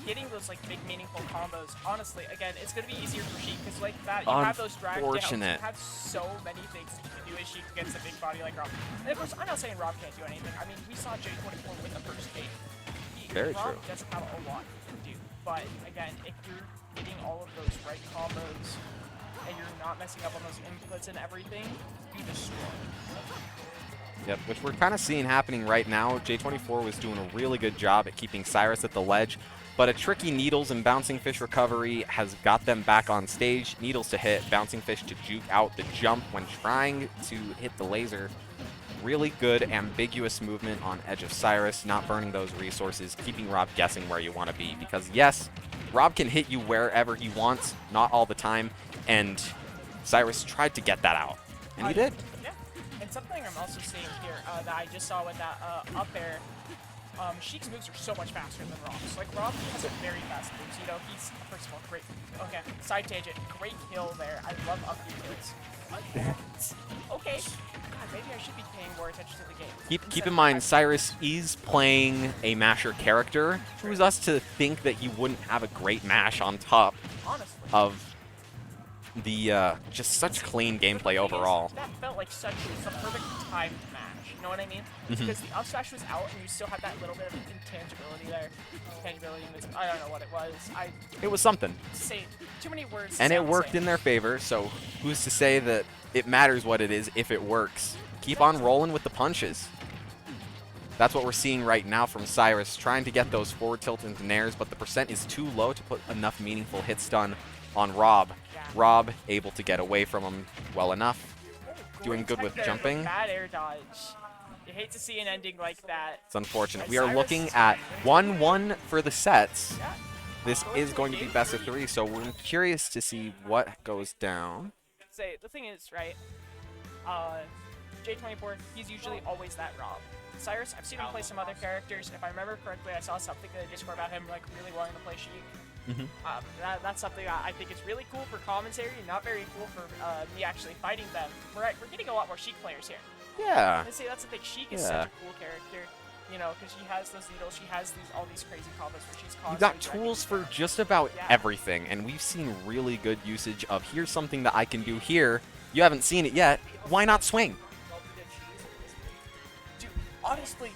Getting those like big meaningful combos. Honestly, again, it's gonna be easier for Sheik because like that, you have those drag downs. Unfortunate. You have so many things that you can do as Sheik against a big body like Rob. And of course, I'm not saying Rob can't do anything. I mean, we saw J24 win the first game. Very Rob true. doesn't have a lot to do. But again, if you're getting all of those right combos and you're not messing up on those inputs and everything, you destroy. Yep, which we're kind of seeing happening right now. J24 was doing a really good job at keeping Cyrus at the ledge, but a tricky Needles and Bouncing Fish recovery has got them back on stage. Needles to hit, Bouncing Fish to juke out the jump when trying to hit the laser. Really good ambiguous movement on edge of Cyrus, not burning those resources, keeping Rob guessing where you want to be. Because yes, Rob can hit you wherever he wants, not all the time, and Cyrus tried to get that out, and he did. Yeah, and something I'm also seeing here that I just saw with that up air Sheik's moves are so much faster than Rob's. Like, Rob has a very fast moves, you know, he's, first of all, great. Okay, side tangent, great kill there. I love up kills. Okay. God, maybe I should be paying more attention to the game. Keep in mind, Cyrus is playing a masher character. Who's us to think that he wouldn't have a great mash on top Honestly. of the just such clean gameplay overall. That felt like such a perfect timed match. You know what I mean? Because the up smash was out, and you still had that little bit of intangibility there. Intangibility. I don't know what it was. It was something. Say too many words. And it worked in their favor, so who's to say that it matters what it is if it works? Keep on rolling with the punches. That's what we're seeing right now from Cyrus, trying to get those forward tilt into nairs, but the percent is too low to put enough meaningful hits done on Rob. Yeah. Rob able to get away from him well enough. Doing good with There, jumping. Bad air dodge. You hate to see an ending like that. It's unfortunate. And We are Cyrus looking is at 1-1 for the sets. Yeah. This is going to be best of 3, so we're curious to see what goes down. Say the thing is, right? J24, he's usually always that Rob. Cyrus, I've seen him play some other characters. If I remember correctly, I saw something in the Discord about him like really wanting to play Sheik. That's something I think is really cool for commentary, not very cool for me actually fighting them. We're getting a lot more Sheik players here. Yeah. And see, that's the thing. Sheik is such a cool character, you know, because she has those needles, she has all these crazy combos where she's You've constantly got dragging tools you for down. just about Yeah. everything, and we've seen really good usage of here's something that I can do here. You haven't seen it yet. Why not swing? Dude, honestly,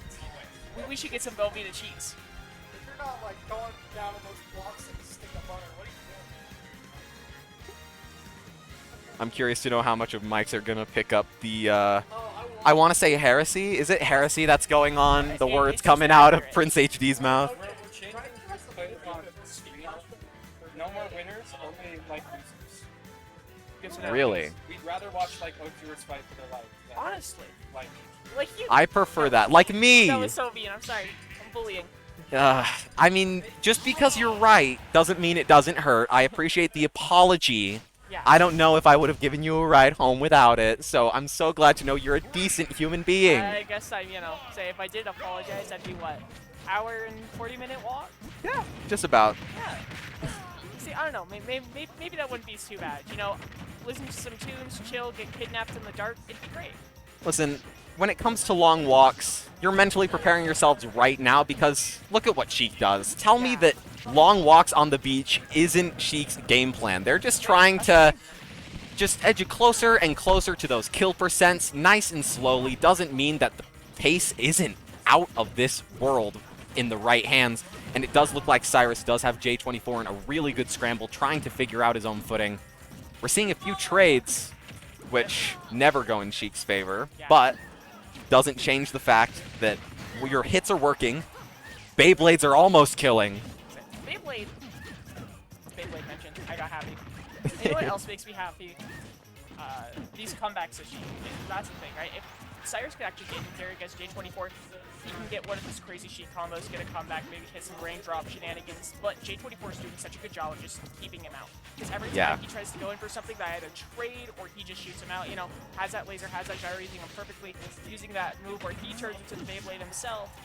we should get some Velveeta cheese. If you're not like going down on those blocks and stick of butter, what are you doing? I'm curious to know how much of Mike's are going to pick up the, I want to say heresy. Is it heresy that's going on? The words coming out of Prince HD's mouth. We're changing the title on stream. No more winners, only like losers. Good to know. Really? We'd rather watch like OGers fight for their life. than, Honestly. like Like you. I prefer that. Like me. That was so mean. I'm sorry. I'm bullying. I mean, just because you're right doesn't mean it doesn't hurt. I appreciate the apology. Yeah. I don't know if I would have given you a ride home without it, so I'm so glad to know you're a decent human being. I guess say if I did apologize, that'd be what? Hour and 40-minute walk? Yeah, just about. Yeah. See, I don't know. Maybe that wouldn't be too bad. You know, listen to some tunes, chill, get kidnapped in the dark. It'd be great. Listen, when it comes to long walks, you're mentally preparing yourselves right now because look at what Sheik does. Tell me that long walks on the beach isn't Sheik's game plan. They're just trying to just edge you closer and closer to those kill percents, nice and slowly. Doesn't mean that the pace isn't out of this world in the right hands. And it does look like Cyrus does have J24 in a really good scramble, trying to figure out his own footing. We're seeing a few trades, which never go in Sheik's favor, but doesn't change the fact that your hits are working. Beyblades are almost killing. Beyblade mentioned. I got happy. You know what else makes me happy? These comebacks that she that's the thing, right? If Cyrus could actually get in there against J24, he can get one of his crazy Sheik combos, get a comeback, maybe hit some raindrop shenanigans, but J24 is doing such a good job of just keeping him out. Because every time he tries to go in for something that either trade or he just shoots him out, you know, has that laser, has that gyro, using him perfectly, using that move where he turns into the Beyblade himself.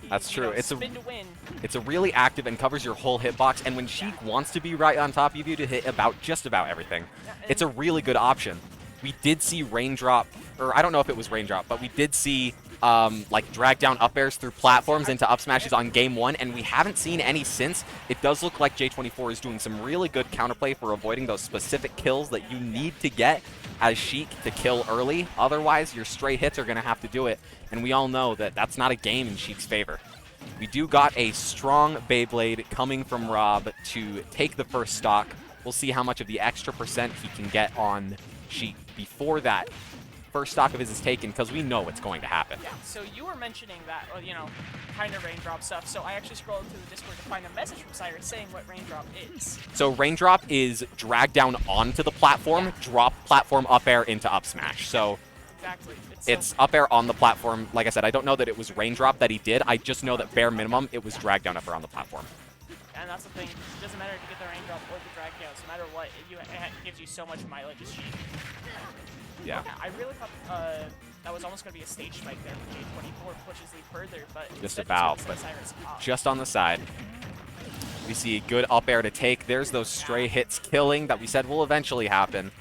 That's true. You know, It's spin to win. It's a really active and covers your whole hitbox, and when Sheik wants to be right on top of you to hit just about everything, it's a really good option. We did see raindrop, or I don't know if it was raindrop, but we did see like drag down up airs through platforms into up smashes on game 1, and we haven't seen any since. It does look like J24 is doing some really good counterplay for avoiding those specific kills that you need to get as Sheik to kill early. Otherwise, your stray hits are going to have to do it, and we all know that that's not a game in Sheik's favor. We do got a strong Beyblade coming from Rob to take the first stock. We'll see how much of the extra percent he can get on Sheik before that first stock of his is taken, because we know what's going to happen. Yeah, so you were mentioning that, you know, kind of raindrop stuff, so I actually scrolled into the Discord to find a message from Cyrus saying what raindrop is. So raindrop is drag down onto the platform, drop platform up air into up smash. So Exactly. it's up air on the platform. Like I said, I don't know that it was raindrop that he did. I just know that bare minimum, it was drag down up air on the platform. And that's the thing. It doesn't matter if you get the raindrop or the drag downs. No matter what, it gives you so much mileage as Sheik. Yeah. I really thought That was almost going to be a stage spike there for J24, pushes lead further, but Just instead about, just but Cyrus off. just on the side. We see a good up air to take. There's those stray hits killing that we said will eventually happen.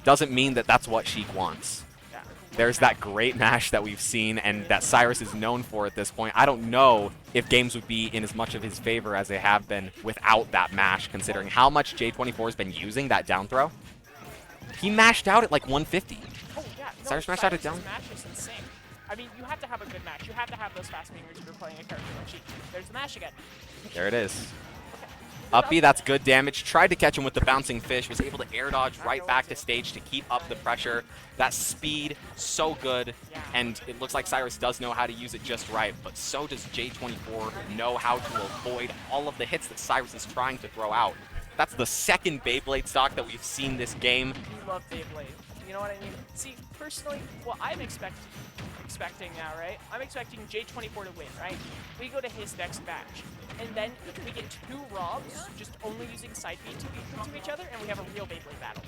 Doesn't mean that that's what Sheik wants. Yeah. There's that great mash that we've seen and that Cyrus is known for at this point. I don't know if games would be in as much of his favor as they have been without that mash, considering how much J24 has been using that down throw. He mashed out at like 150. Oh, yeah. No, Cyrus mashed out it Cyrus's down. mash is insane. I mean, you have to have a good mash. You have to have those fast fingers if you're playing a character like Sheik. There's the mash again. There it is. Up B, that's good damage. Tried to catch him with the bouncing fish. Was able to air dodge right back to stage to keep up the pressure. That speed, so good. And it looks like Cyrus does know how to use it just right, but so does J24 know how to avoid all of the hits that Cyrus is trying to throw out. That's the second Beyblade stock that we've seen this game. You love Beyblade. You know what I mean? See, personally, what I'm expecting now, right? I'm expecting J24 to win, right? We go to his next match, and then we get 2 Robs just only using side B to each other, and we have a real Beyblade battle.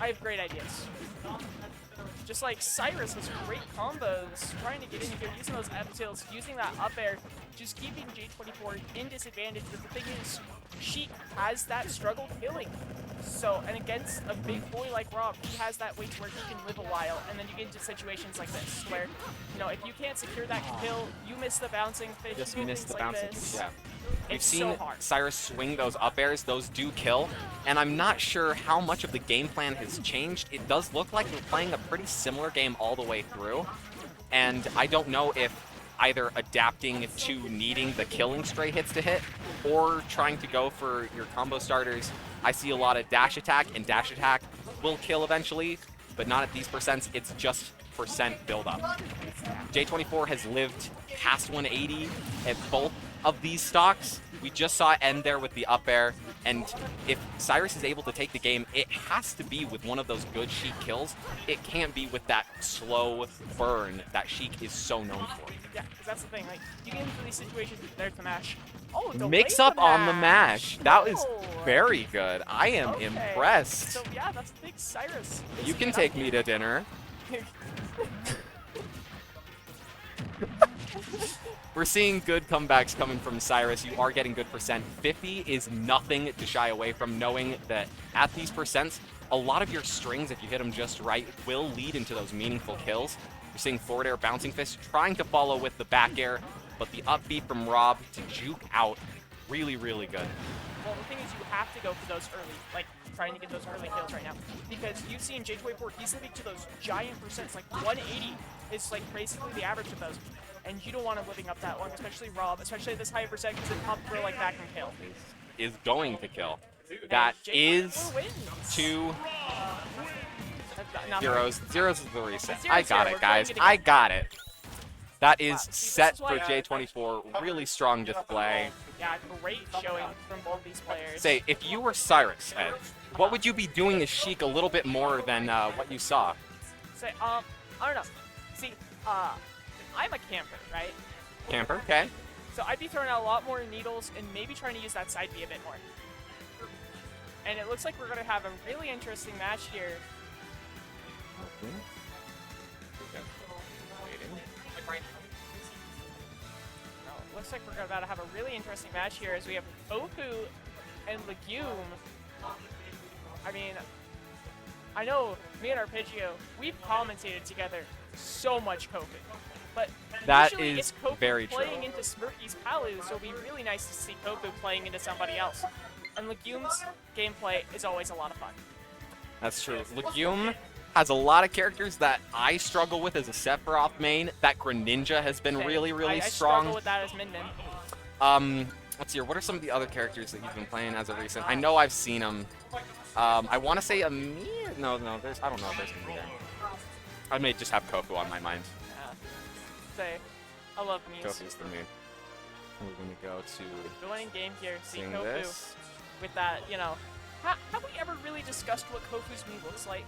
I have great ideas. Just like Cyrus has great combos, trying to get in here, using those F tilts, using that up air, just keeping J24 in disadvantage. But the thing is, Sheik has that struggle killing. So, and against a big boy like Rob, he has that way to where he can live a while, and then you get into situations like this, where, you know, if you can't secure that kill, you miss the bouncing fish, Just you do missed things the like bouncing. this. Yeah. We've It's seen so hard. Cyrus swing those up airs. Those do kill. And I'm not sure how much of the game plan has changed. It does look like we're playing a pretty similar game all the way through. And I don't know if either adapting to needing the killing stray hits to hit or trying to go for your combo starters. I see a lot of dash attack, and dash attack will kill eventually, but not at these percents. It's just percent buildup. J24 has lived past 180 at both of these stocks. We just saw it end there with the up air, and if Cyrus is able to take the game, it has to be with one of those good Sheik kills. It can't be with that slow burn that Sheik is so known for. Yeah, because that's the thing. Like, you get into these situations, there's the mash. Oh, Mix delay up on the mash. That was Oh. very good. I am Okay. impressed. So yeah, that's the thing, Cyrus. You can take me to dinner. We're seeing good comebacks coming from Cyrus. You are getting good percent. 50 is nothing to shy away from, knowing that at these percents, a lot of your strings, if you hit them just right, will lead into those meaningful kills. You're seeing forward air bouncing fist, trying to follow with the back air, but the up B from Rob to juke out, really, really good. Well, the thing is, you have to go for those early, like, trying to get those early kills right now. Because you've seen J24, he's living to those giant percents, like 180 is like basically the average of those. And you don't want him living up that long, especially Rob, especially at this high percent, because an up throw like that can kill. Is going to kill. That And is J24 wins. 2 Not zeros. Zeros is the reset. Zero, I got zero. it, guys. We're playing I it got it. That is Wow. See, this set is why for J24. Really strong display. Yeah, great showing from both these players. Say, if you were Cyrus, Ed, what would you be doing as Sheik a little bit more than what you saw? Say, I don't know. See, I'm a camper, right? Camper, okay. So I'd be throwing out a lot more needles and maybe trying to use that side B a bit more. And it looks like we're going to have a really interesting match here. Looks like we're about to have a really interesting match here as we have Oku and Legume. I mean, I know me and Arpeggio, we've commentated together so much Koku. But That usually is it's Koku very true. playing into Smirky's Palu, so it'll be really nice to see Koku playing into somebody else. And Legume's gameplay is always a lot of fun. That's true. Legume has a lot of characters that I struggle with as a Sephiroth main. That Greninja has been Okay, really, really I strong. struggle with that as Min Min. Let's see here. What are some of the other characters that you've been playing as of recent? I know I've seen them. I want to say Amir. No, there's. I don't know if there's Amir. I may just have Kofu on my mind. Yeah. Say, I love Muse. Kofu's the main. We're gonna go to The winning game here, see seeing Kofu this. with that, you know. Have we ever really discussed what Kofu's Mii looks like?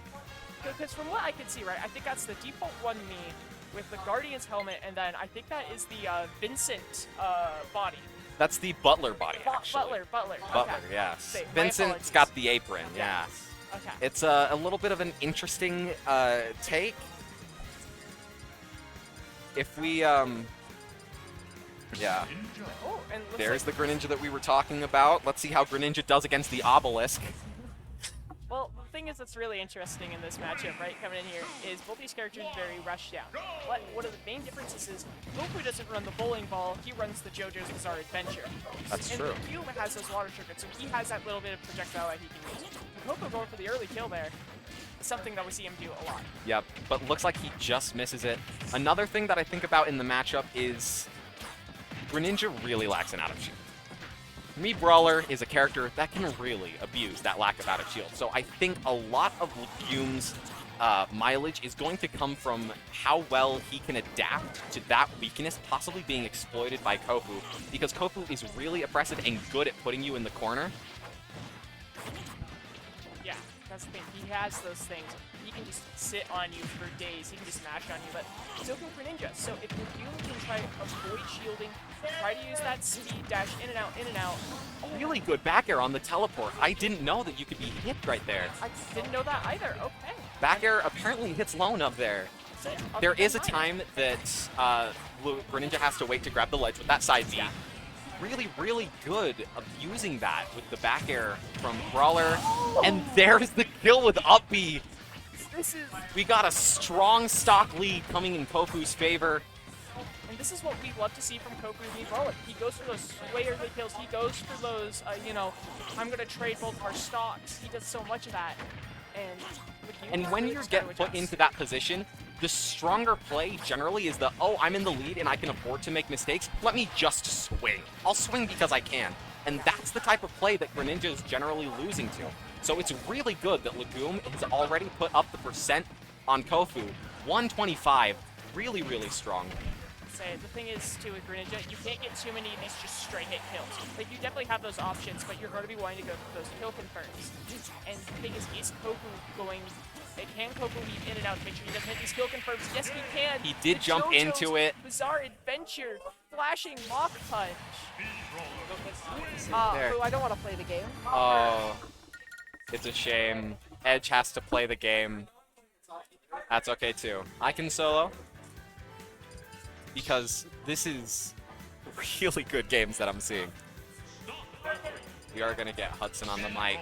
Because from what I can see, right, I think that's the default one Mii with the Guardian's helmet, and then I think that is the Vincent body. That's the Butler body, actually. Butler. Butler, Okay. yes. Say, my Vincent's apologies. got the apron, yeah. Okay. It's a little bit of an interesting take. if we, yeah. Oh, and looks There's like, the Greninja that we were talking about. Let's see how Greninja does against the Obelisk. well, the thing is that's really interesting in this matchup, right, coming in here, is both these characters are very rush down. But one of the main differences is Goku doesn't run the bowling ball, he runs the JoJo's Bizarre Adventure. That's and true. Yuma has those water circuits, so he has that little bit of projectile that he can use. Goku going for the early kill there is something that we see him do a lot. Yep, but looks like he just misses it. Another thing that I think about in the matchup is Greninja really lacks an out of shield. Me Brawler is a character that can really abuse that lack of out of shield. So I think a lot of Legume's mileage is going to come from how well he can adapt to that weakness possibly being exploited by Kofu, because Kofu is really oppressive and good at putting you in the corner. Yeah, that's the thing. He has those things. He can just sit on you for days. He can just smash on you, but so can Greninja. So if Legume can try to avoid shielding, try to use that speed dash in and out, in and out. Really good back air on the teleport. I didn't know that you could be hit right there. I didn't know that either. Okay. Back air apparently hits Lone up there. So, There is a time that Greninja has to wait to grab the ledge with that side B. Yeah. Really, really good abusing that with the back air from Brawler. And there's the kill with up B. This is, We got a strong stock lead coming in Kofu's favor. and this is what we love to see from Kofu and Brawler. He goes for those way early kills. He goes for those, you know, I'm going to trade both of our stocks. He does so much of that. And when you get put into that position, the stronger play generally is the, oh, I'm in the lead and I can afford to make mistakes. Let me just swing. I'll swing because I can. And that's the type of play that Greninja is generally losing to. So it's really good that Legume has already put up the percent on Kofu. 125. Really, really strong. Say the thing is too with Greninja, you can't get too many of these just straight hit kills. Like you definitely have those options, but you're going to be wanting to go for those kill confirms. And the thing is Kofu going? Can Kofu weave in and out to make sure he doesn't hit these kill confirms? Yes, he can. He did The jump JoJo's into it. Bizarre Adventure, flashing Mach Punch. There. I don't want to play the game. Oh, it's a shame. Edge has to play the game. That's okay too. I can solo. Because this is really good games that I'm seeing. We are going to get Hudson on the mic.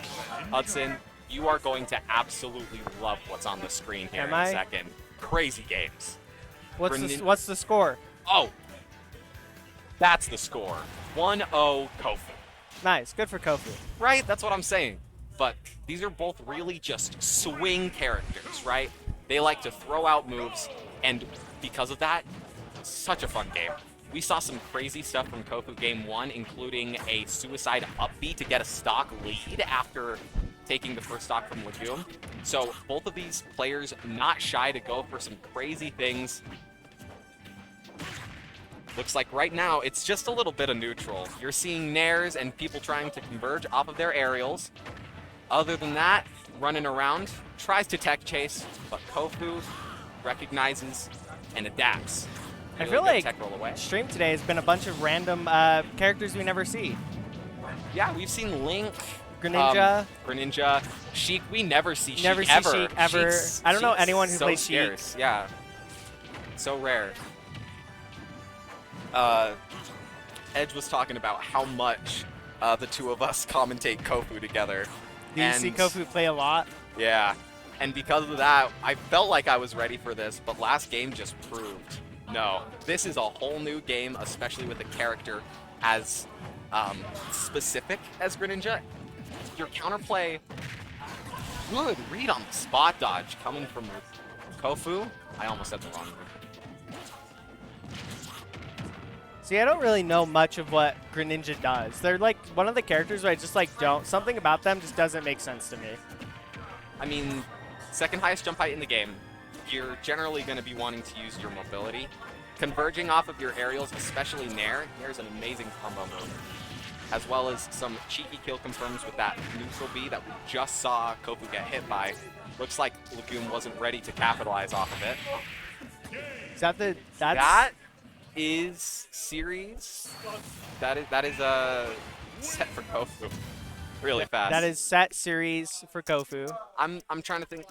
Hudson, you are going to absolutely love what's on the screen here Am in a I? second. Crazy games. What's the score? Oh, that's the score. 1-0 Kofu. Nice. Good for Kofu. Right? That's what I'm saying. But these are both really just swing characters, right? They like to throw out moves, and because of that, such a fun game. We saw some crazy stuff from Kofu Game 1, including a suicide up B to get a stock lead after taking the first stock from Legume. So both of these players not shy to go for some crazy things. Looks like right now it's just a little bit of neutral. You're seeing nairs and people trying to converge off of their aerials. Other than that, running around, tries to tech chase, but Kofu recognizes and adapts. I Really feel good like tech roll away. stream today has been a bunch of random characters we never see. Yeah, we've seen Link, Greninja. Sheik. We never see Sheik Never see ever. Sheik ever. I don't know Sheik's anyone who so plays Sheik. scarce. Yeah, so rare. Edge was talking about how much the two of us commentate Kofu together. Do you see Kofu play a lot? Yeah, and because of that, I felt like I was ready for this, but last game just proved, no. This is a whole new game, especially with a character as specific as Greninja. Your counterplay, good read on the spot dodge coming from Kofu. I almost said the wrong word. See, I don't really know much of what Greninja does. They're like one of the characters where I just like don't. Something about them just doesn't make sense to me. I mean, second highest jump height in the game. You're generally going to be wanting to use your mobility. Converging off of your aerials, especially Nair. Nair's an amazing combo move. As well as some cheeky kill confirms with that neutral B that we just saw Kofu get hit by. Looks like Legume wasn't ready to capitalize off of it. Is that the That is series. That is a set for Kofu. Really fast. That is set series for Kofu. I'm trying to think.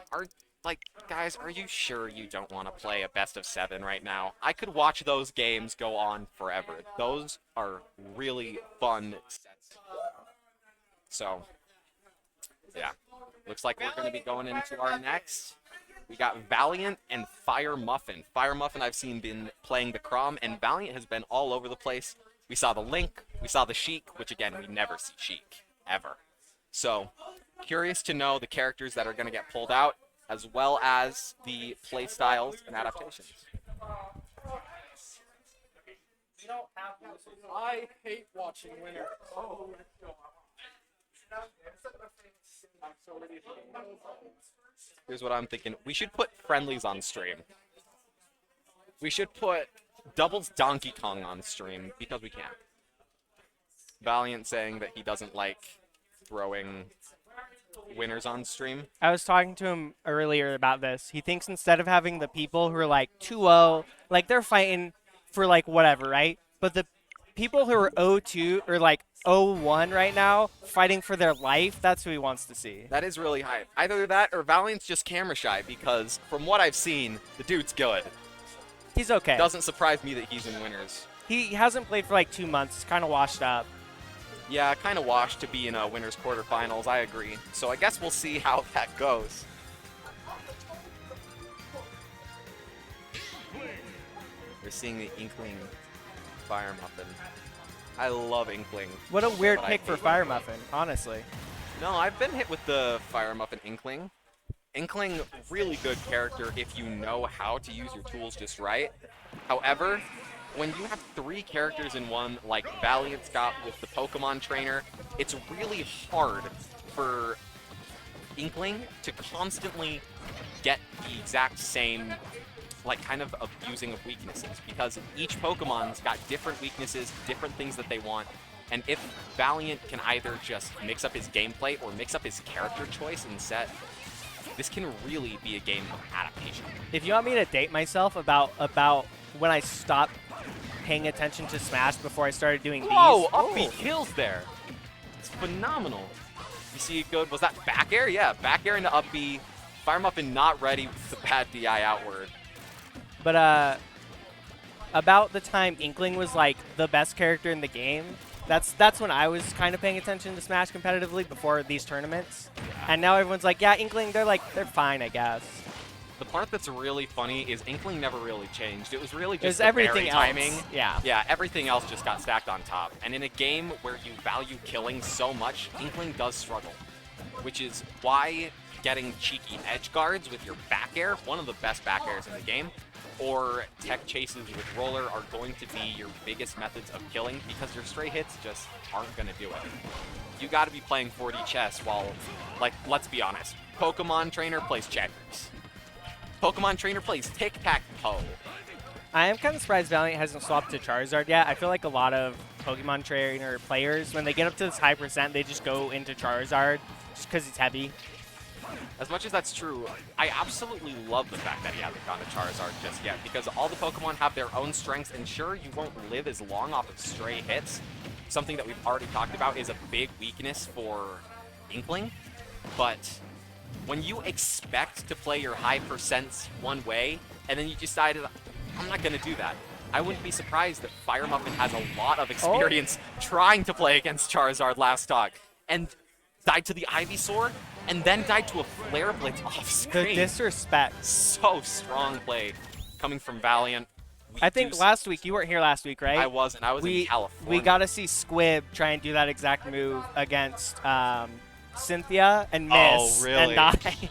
like, guys, are you sure you don't want to play a best of 7 right now? I could watch those games go on forever. Those are really fun sets. So, yeah. Looks like we're going to be going into our next. We got Valiant and Fire Muffin. Fire Muffin I've seen been playing the Crom, and Valiant has been all over the place. We saw the Link, we saw the Sheik, which again, we never see Sheik, ever. So, curious to know the characters that are going to get pulled out, as well as the play styles and adaptations. I hate watching winners. Oh. Here's what I'm thinking. We should put friendlies on stream. We should put doubles Donkey Kong on stream, because we can. Valiant saying that he doesn't like throwing winners on stream. I was talking to him earlier about this. He thinks instead of having the people who are like 2-0, like they're fighting for like whatever, right? But the people who are 0-2 or like 0-1 right now, fighting for their life, that's who he wants to see. That is really hype. Either that or Valiant's just camera shy, because from what I've seen, the dude's good. He's okay. Doesn't surprise me that he's in winners. He hasn't played for like 2 months, kind of washed up. Yeah, kind of washed to be in a winners quarterfinals, I agree. So I guess we'll see how that goes. We're seeing the Inkling Fire Muffin. I love Inkling. What a weird but I pick for hate Fire Muffin, honestly. No, I've been hit with the Fire Muffin Inkling. Inkling, really good character if you know how to use your tools just right. However, when you have 3 characters in one, like Valiant's got with the Pokemon Trainer, it's really hard for Inkling to constantly get the exact same, like, kind of abusing of weaknesses, because each Pokemon's got different weaknesses, different things that they want, and if Valiant can either just mix up his gameplay or mix up his character choice in set, this can really be a game of adaptation. If you want me to date myself about when I stopped paying attention to Smash before I started doing Whoa, these. upbeat kills there. It's phenomenal. You see good, was that back air? Yeah, back air into up B. Fire Muffin not ready with the bad DI outward. But about the time Inkling was like the best character in the game, that's when I was kind of paying attention to Smash competitively before these tournaments. And now everyone's like, yeah, Inkling, they're fine, I guess. The part that's really funny is Inkling never really changed. It was really It was just the everything berry else. timing. Yeah. Yeah, everything else just got stacked on top. And in a game where you value killing so much, Inkling does struggle. Which is why getting cheeky edge guards with your back air, one of the best back airs in the game, or tech chases with roller are going to be your biggest methods of killing, because your stray hits just aren't going to do it. You got to be playing 4D chess while, like, let's be honest, Pokemon Trainer plays checkers. Pokemon Trainer plays tic-tac-toe. I am kind of surprised Valiant hasn't swapped to Charizard yet. I feel like a lot of Pokemon Trainer players, when they get up to this high percent, they just go into Charizard just because it's heavy. As much as that's true, I absolutely love the fact that he hasn't gone to Charizard just yet, because all the Pokemon have their own strengths, and sure, you won't live as long off of stray hits. Something that we've already talked about is a big weakness for Inkling, but when you expect to play your high percents one way, and then you decided, I'm not going to do that, I wouldn't be surprised that Fire Muffin has a lot of experience trying to play against Charizard last talk, and died to the Ivysaur, and then died to a Flare Blitz off screen. The disrespect. So strong play coming from Valiant. I think last week, you weren't here last week, right? I wasn't. I was in California. We got to see Squib try and do that exact move against Cynthia and miss. Oh, really? And die.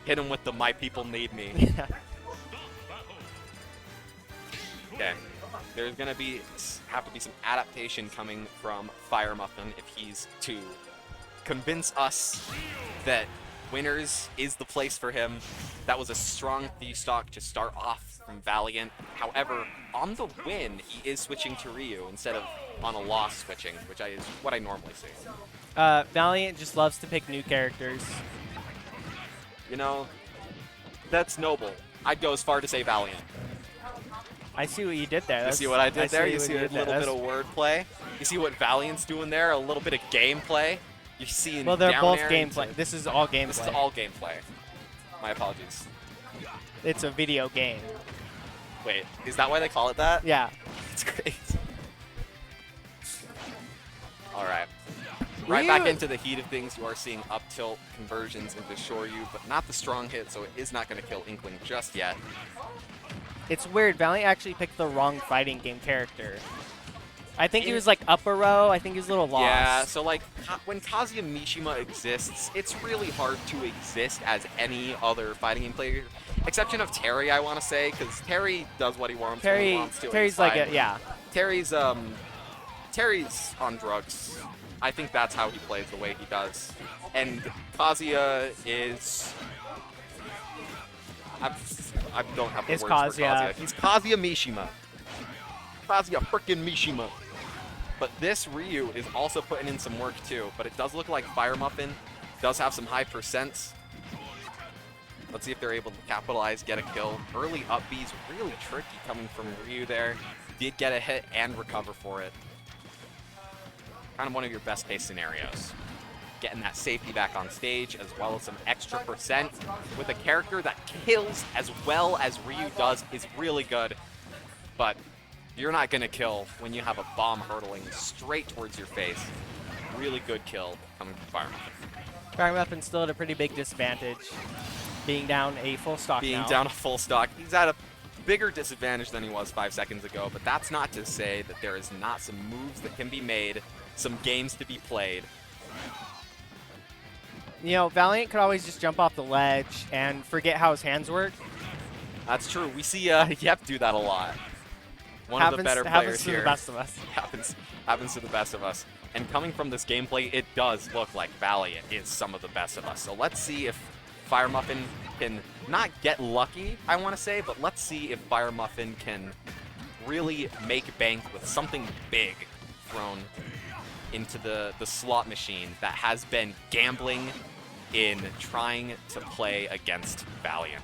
Hit him with the "My people need me." Yeah. Okay. There's gonna have to be some adaptation coming from Fire Muffin if he's to convince us that winners is the place for him. That was a strong stock to start off from Valiant. However, on the win, he is switching to Ryu instead of on a loss switching, which is what I normally see. Valiant just loves to pick new characters. You know, that's noble. I'd go as far to say Valiant. I see what you did there. You see what I did there? You what see a did there. little bit of wordplay? You see what Valiant's doing there? A little bit of gameplay? You see Well, they're down both air gameplay. into- This is all gameplay. This is all gameplay. My apologies. It's a video game. Wait, is that why they call it that? Yeah. It's great. All right. Right back into the heat of things. You are seeing up tilt conversions into Shoryu, but not the strong hit, so it is not going to kill Inkling just yet. It's weird. Valiant actually picked the wrong fighting game character. I think he was like upper row. I think he's a little lost. Yeah, so like when Kazuya Mishima exists, it's really hard to exist as any other fighting game player. Exception of Terry, I want to say, because Terry does what he wants when he wants to. and Terry's he's like fine. yeah. Terry's on drugs. I think that's how he plays the way he does. And Kazuya is... I don't have the It's words for Kazuya. Kazuya. He's Kazuya Mishima. Kazuya frickin' Mishima. But this Ryu is also putting in some work too. But it does look like Fire Muffin does have some high percents. Let's see if they're able to capitalize, get a kill. Early up B's really tricky coming from Ryu there. Did get a hit and recover for it. Kind of one of your best case scenarios. Getting that safety back on stage as well as some extra percent with a character that kills as well as Ryu does is really good. But you're not going to kill when you have a bomb hurtling straight towards your face. Really good kill coming from Fire Muffin. Fire Muffin still at a pretty big disadvantage, being down a full stock Being now. down a full stock. He's at a bigger disadvantage than he was 5 seconds ago, but that's not to say that there is not some moves that can be made, some games to be played. You know, Valiant could always just jump off the ledge and forget how his hands work. That's true. We see Yep do that a lot. One of the better players here. Happens to the best of us. Happens to the best of us. And coming from this gameplay, it does look like Valiant is some of the best of us. So let's see if Fire Muffin can not get lucky, I want to say, but let's see if Fire Muffin can really make bank with something big thrown into the slot machine that has been gambling in trying to play against Valiant.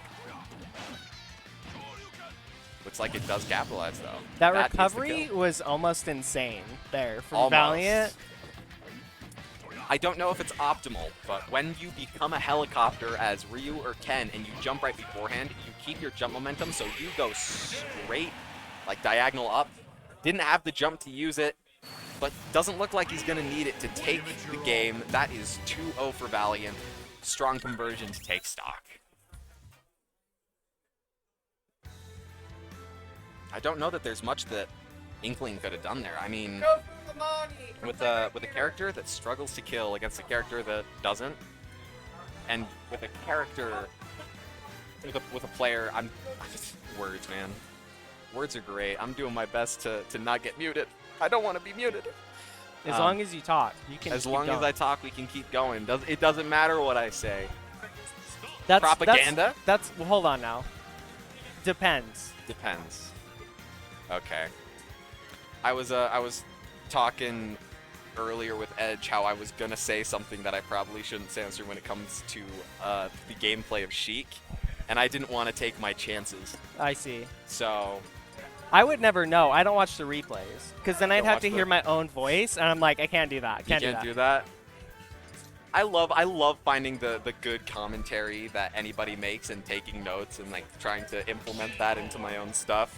Looks like it does capitalize, though. That is the recovery kill. was almost insane there from Almost. Valiant. I don't know if it's optimal, but when you become a helicopter as Ryu or Ken and you jump right beforehand, you keep your jump momentum, so you go straight, like diagonal up. Didn't have the jump to use it, but doesn't look like he's going to need it to take the game. That is 2-0 for Valiant. Strong conversion to take stock. I don't know that there's much that Inkling could have done there. I mean, Go for the money. with a character that struggles to kill against a character that doesn't, and with a character, with a player, words, man. Words are great. I'm doing my best to not get muted. I don't want to be muted. As long as you talk, you can. As keep long as going. I talk, we can keep going. It doesn't matter what I say. That's propaganda? That's well, hold on now. Depends. Depends. Okay. I was talking earlier with Edge how I was gonna say something that I probably shouldn't censor when it comes to the gameplay of Sheik, and I didn't want to take my chances. I see. So I would never know. I don't watch the replays because then I'd Don't have watch to the- hear my own voice, and I'm like, I can't do that. you can't do that. I love finding the good commentary that anybody makes and taking notes and like trying to implement that into my own stuff.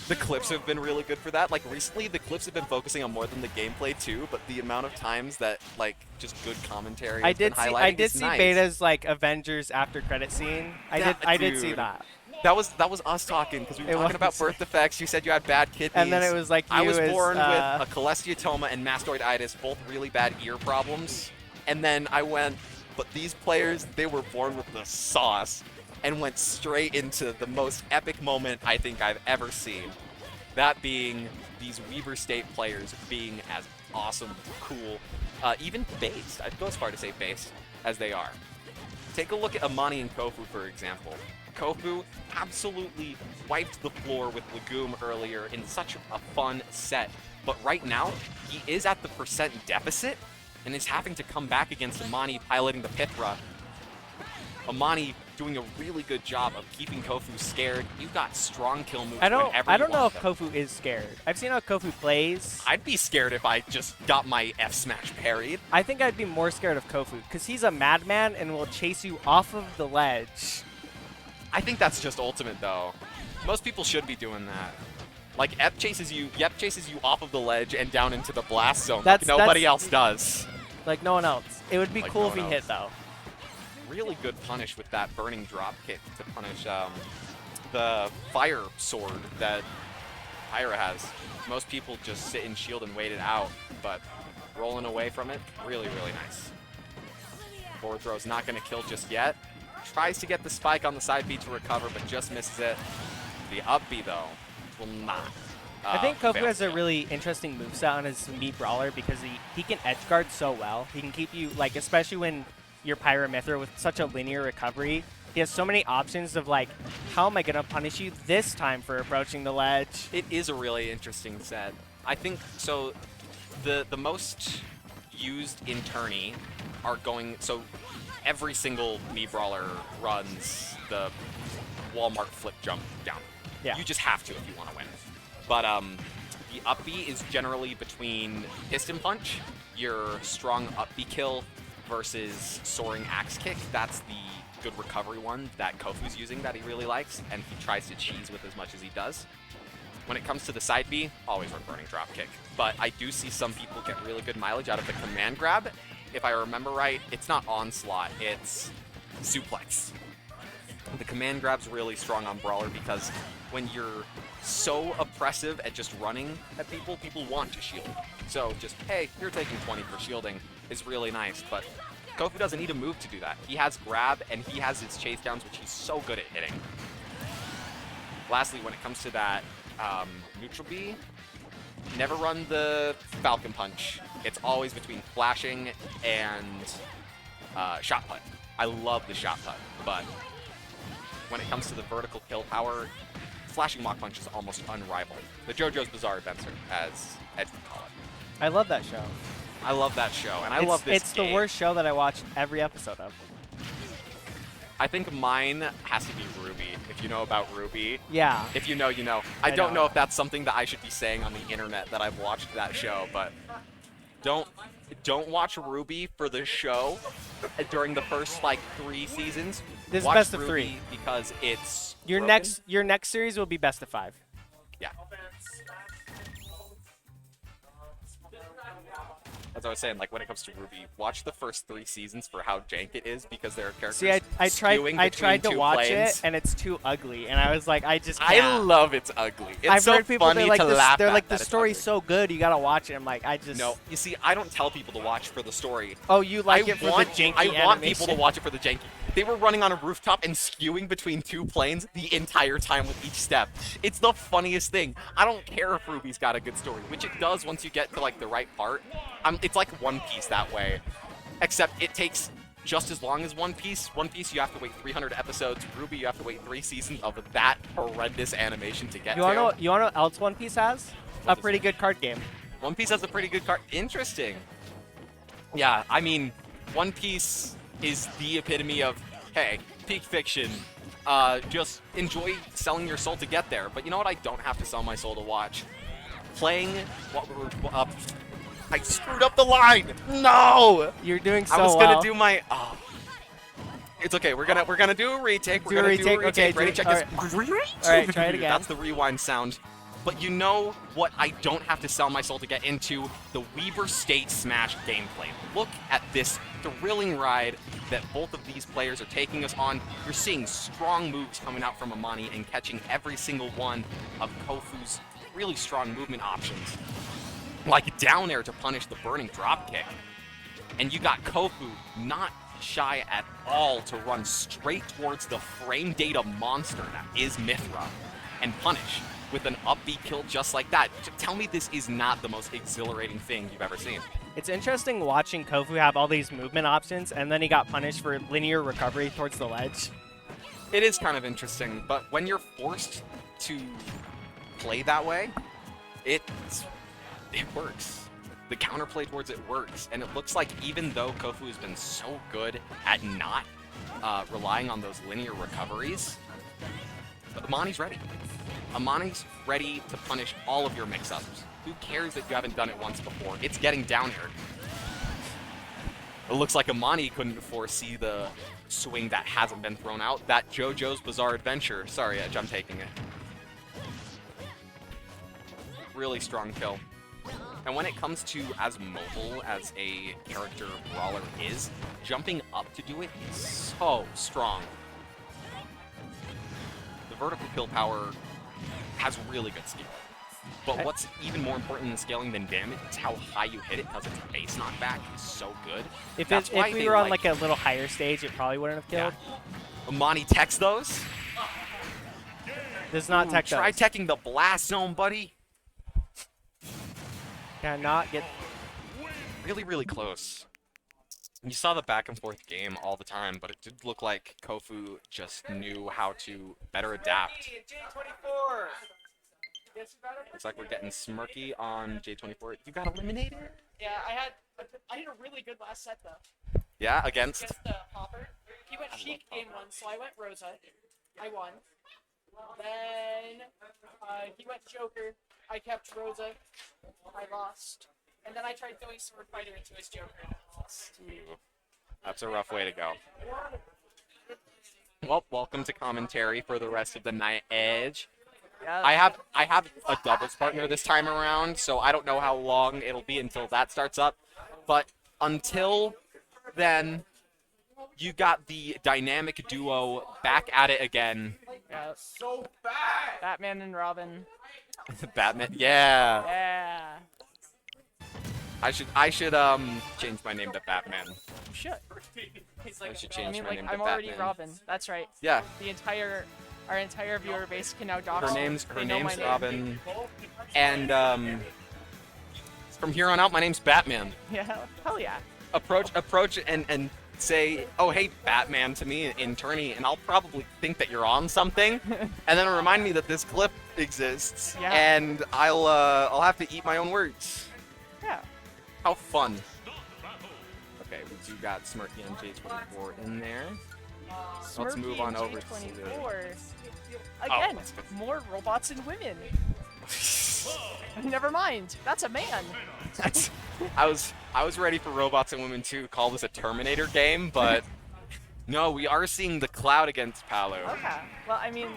The clips have been really good for that. Like recently, the clips have been focusing on more than the gameplay too, but the amount of times that like just good commentary. I has been did see. highlighting I did is see nice. Beta's like Avengers after credit scene. I did see dude. that. That was us talking because we were It talking about was. birth defects. You said you had bad kidneys. And then it was like I you was as, born with a cholesteatoma and mastoiditis, both really bad ear problems. And then I went, but these players, they were born with the sauce and went straight into the most epic moment I think I've ever seen. That being these Weaver State players being as awesome, cool, even based. I'd go as far to say based as they are. Take a look at Amani and Kofu, for example. Kofu absolutely wiped the floor with Legume earlier in such a fun set. But right now, he is at the percent deficit and is having to come back against Amani piloting the Pithra. Amani doing a really good job of keeping Kofu scared. You got strong kill moves I don't whenever you know if want them. Kofu is scared. I've seen how Kofu plays. I'd be scared if I just got my F smash parried. I think I'd be more scared of Kofu because he's a madman and will chase you off of the ledge. I think that's just ultimate though. Most people should be doing that. Like Yep chases you off of the ledge and down into the blast zone. Like nobody else does. Like no one else. It would be Like cool no if he one hit else. though. Really good punish with that burning drop kick to punish the fire sword that Pyra has. Most people just sit in shield and wait it out, but rolling away from it, really, really nice. Forward throw's not going to kill just yet. Tries to get the spike on the side B to recover, but just misses it. The up B, though, will not. I think Kofu fail. has a really interesting moveset on his Meat Brawler because he can edge guard so well. He can keep you, like, especially when you're Pyra Mythra with such a linear recovery. He has so many options of, like, how am I going to punish you this time for approaching the ledge? It is a really interesting set. I think, so the most used in tourney are going, so every single Mii Brawler runs the Walmart flip jump down. Yeah. You just have to if you want to win. But the up B is generally between Piston Punch, your strong up B kill, versus Soaring Axe Kick. That's the good recovery one that Kofu's using that he really likes, and he tries to cheese with as much as he does. When it comes to the side B, always run Burning Drop Kick. But I do see some people get really good mileage out of the command grab. If I remember right, it's not Onslaught, it's Suplex. The command grab's really strong on Brawler because when you're so oppressive at just running at people, people want to shield. So just, hey, you're taking 20 for shielding is really nice, but Kofu doesn't need a move to do that. He has grab and he has his chase downs, which he's so good at hitting. Lastly, when it comes to that neutral B, never run the Falcon Punch. It's always between flashing and shot put. I love the shot put, but when it comes to the vertical kill power, flashing Mach Punch is almost unrivaled. The JoJo's Bizarre Adventure, as Edge would call it. I love that show. I love that show, and I love this It's game. the worst show that I watched every episode of. I think mine has to be Ruby, if you know about Ruby. Yeah. If you know, you know. I I don't know. know if that's something that I should be saying on the internet that I've watched that show, but don't watch Ruby for the show during the first like 3 seasons. This is watch best of Ruby 3. because it's Your broken. next series will be best of 5. Yeah. As I was saying, like when it comes to Ruby, watch the first 3 seasons for how jank it is because there are characters See, I skewing tried to between 2 watch planes. it and it's too ugly, and I was like, I just I can't. love it's ugly. It's I've so heard people funny they're like to this, laugh they're at like the that it's story's ugly. so good, you gotta watch it. I'm like, I just No, you see, I don't tell people to watch for the story. Oh, you like it for the janky I want people to animation. watch it for the janky. They were running on a rooftop and skewing between 2 planes the entire time with each step. It's the funniest thing. I don't care if Ruby's got a good story, which it does once you get to like the right part. It's like One Piece that way, except it takes just as long as One Piece. One Piece, you have to wait 300 episodes. Ruby, you have to wait 3 seasons of that horrendous animation to get You wanna to. know what else One Piece has? A pretty good card game. One Piece has a pretty good card. Interesting. Yeah, I mean, One Piece is the epitome of, hey, peak fiction. Just enjoy selling your soul to get there. But you know what? I don't have to sell my soul to watch. Playing. I screwed up the line. No. You're doing so I was well. gonna do my. Oh. It's okay. We're gonna do a retake. We're Do a gonna do a retake? retake. Okay, Ready? do- Check all this. All right, try it again. That's the rewind sound. But you know what I don't have to sell my soul to get into? The Weber State Smash gameplay. Look at this thrilling ride that both of these players are taking us on. You're seeing strong moves coming out from Amani and catching every single one of Kofu's really strong movement options. Like down air to punish the burning drop kick. And you got Kofu not shy at all to run straight towards the frame data monster that is Mythra and punish with an up B kill just like that. Tell me this is not the most exhilarating thing you've ever seen. It's interesting watching Kofu have all these movement options, and then he got punished for linear recovery towards the ledge. It is kind of interesting, but when you're forced to play that way, it works. The counterplay towards it works, and it looks like even though Kofu has been so good at not relying on those linear recoveries, but Amani's ready. Amani's ready to punish all of your mix-ups. Who cares that you haven't done it once before? It's getting down here. It looks like Amani couldn't foresee the swing that hasn't been thrown out. That JoJo's Bizarre Adventure. Sorry, Edge, I'm taking it. Really strong kill. And when it comes to as mobile as a character brawler is, jumping up to do it is so strong. The vertical kill power has really good skill. But what's even more important in scaling than damage is how high you hit it, because its base knockback is so good. If we were on like a little higher stage, it probably wouldn't have killed. Yeah. Amani techs those. Does not tech Try those. teching the blast zone, buddy. Cannot get. Really, really close. You saw the back and forth game all the time, but it did look like Kofu just knew how to better adapt. J24. Looks like we're getting Smirky on J24. You got eliminated? Yeah, I did a really good last set though. Yeah, against? Hopper. He went Sheik game 1, so I went Rosa. I won. Then he went Joker. I kept Rosa. I lost. And then I tried throwing Sword Fighter into his Joker and I lost. That's a rough way to go. Well, welcome to commentary for the rest of the night, Edge. Yeah. I have a doubles partner this time around, so I don't know how long it'll be until that starts up. But until then, you got the dynamic duo back at it again. Yeah. So bad. Batman and Robin. Batman, yeah. Yeah. I should change my name to Batman. You should. He's like, I should change my name to I'm already Batman. Robin. That's right. Yeah. Our entire viewer base can now dox Her me. name's They know my name. Robin, and from here on out, my name's Batman. Yeah. Hell yeah. Approach and say, "Oh, hey, Batman," to me in tourney, and I'll probably think that you're on something, and then remind me that this clip exists, Yeah. and I'll have to eat my own words. Yeah. How fun. Okay, we do got Smirky and J24 in there. Let's move on over to J24. Again, let's go. more robots and women. Never mind. That's a man. I was ready for robots and women to call this a Terminator game, but no, we are seeing the Cloud against Palu. Okay. Well, I mean,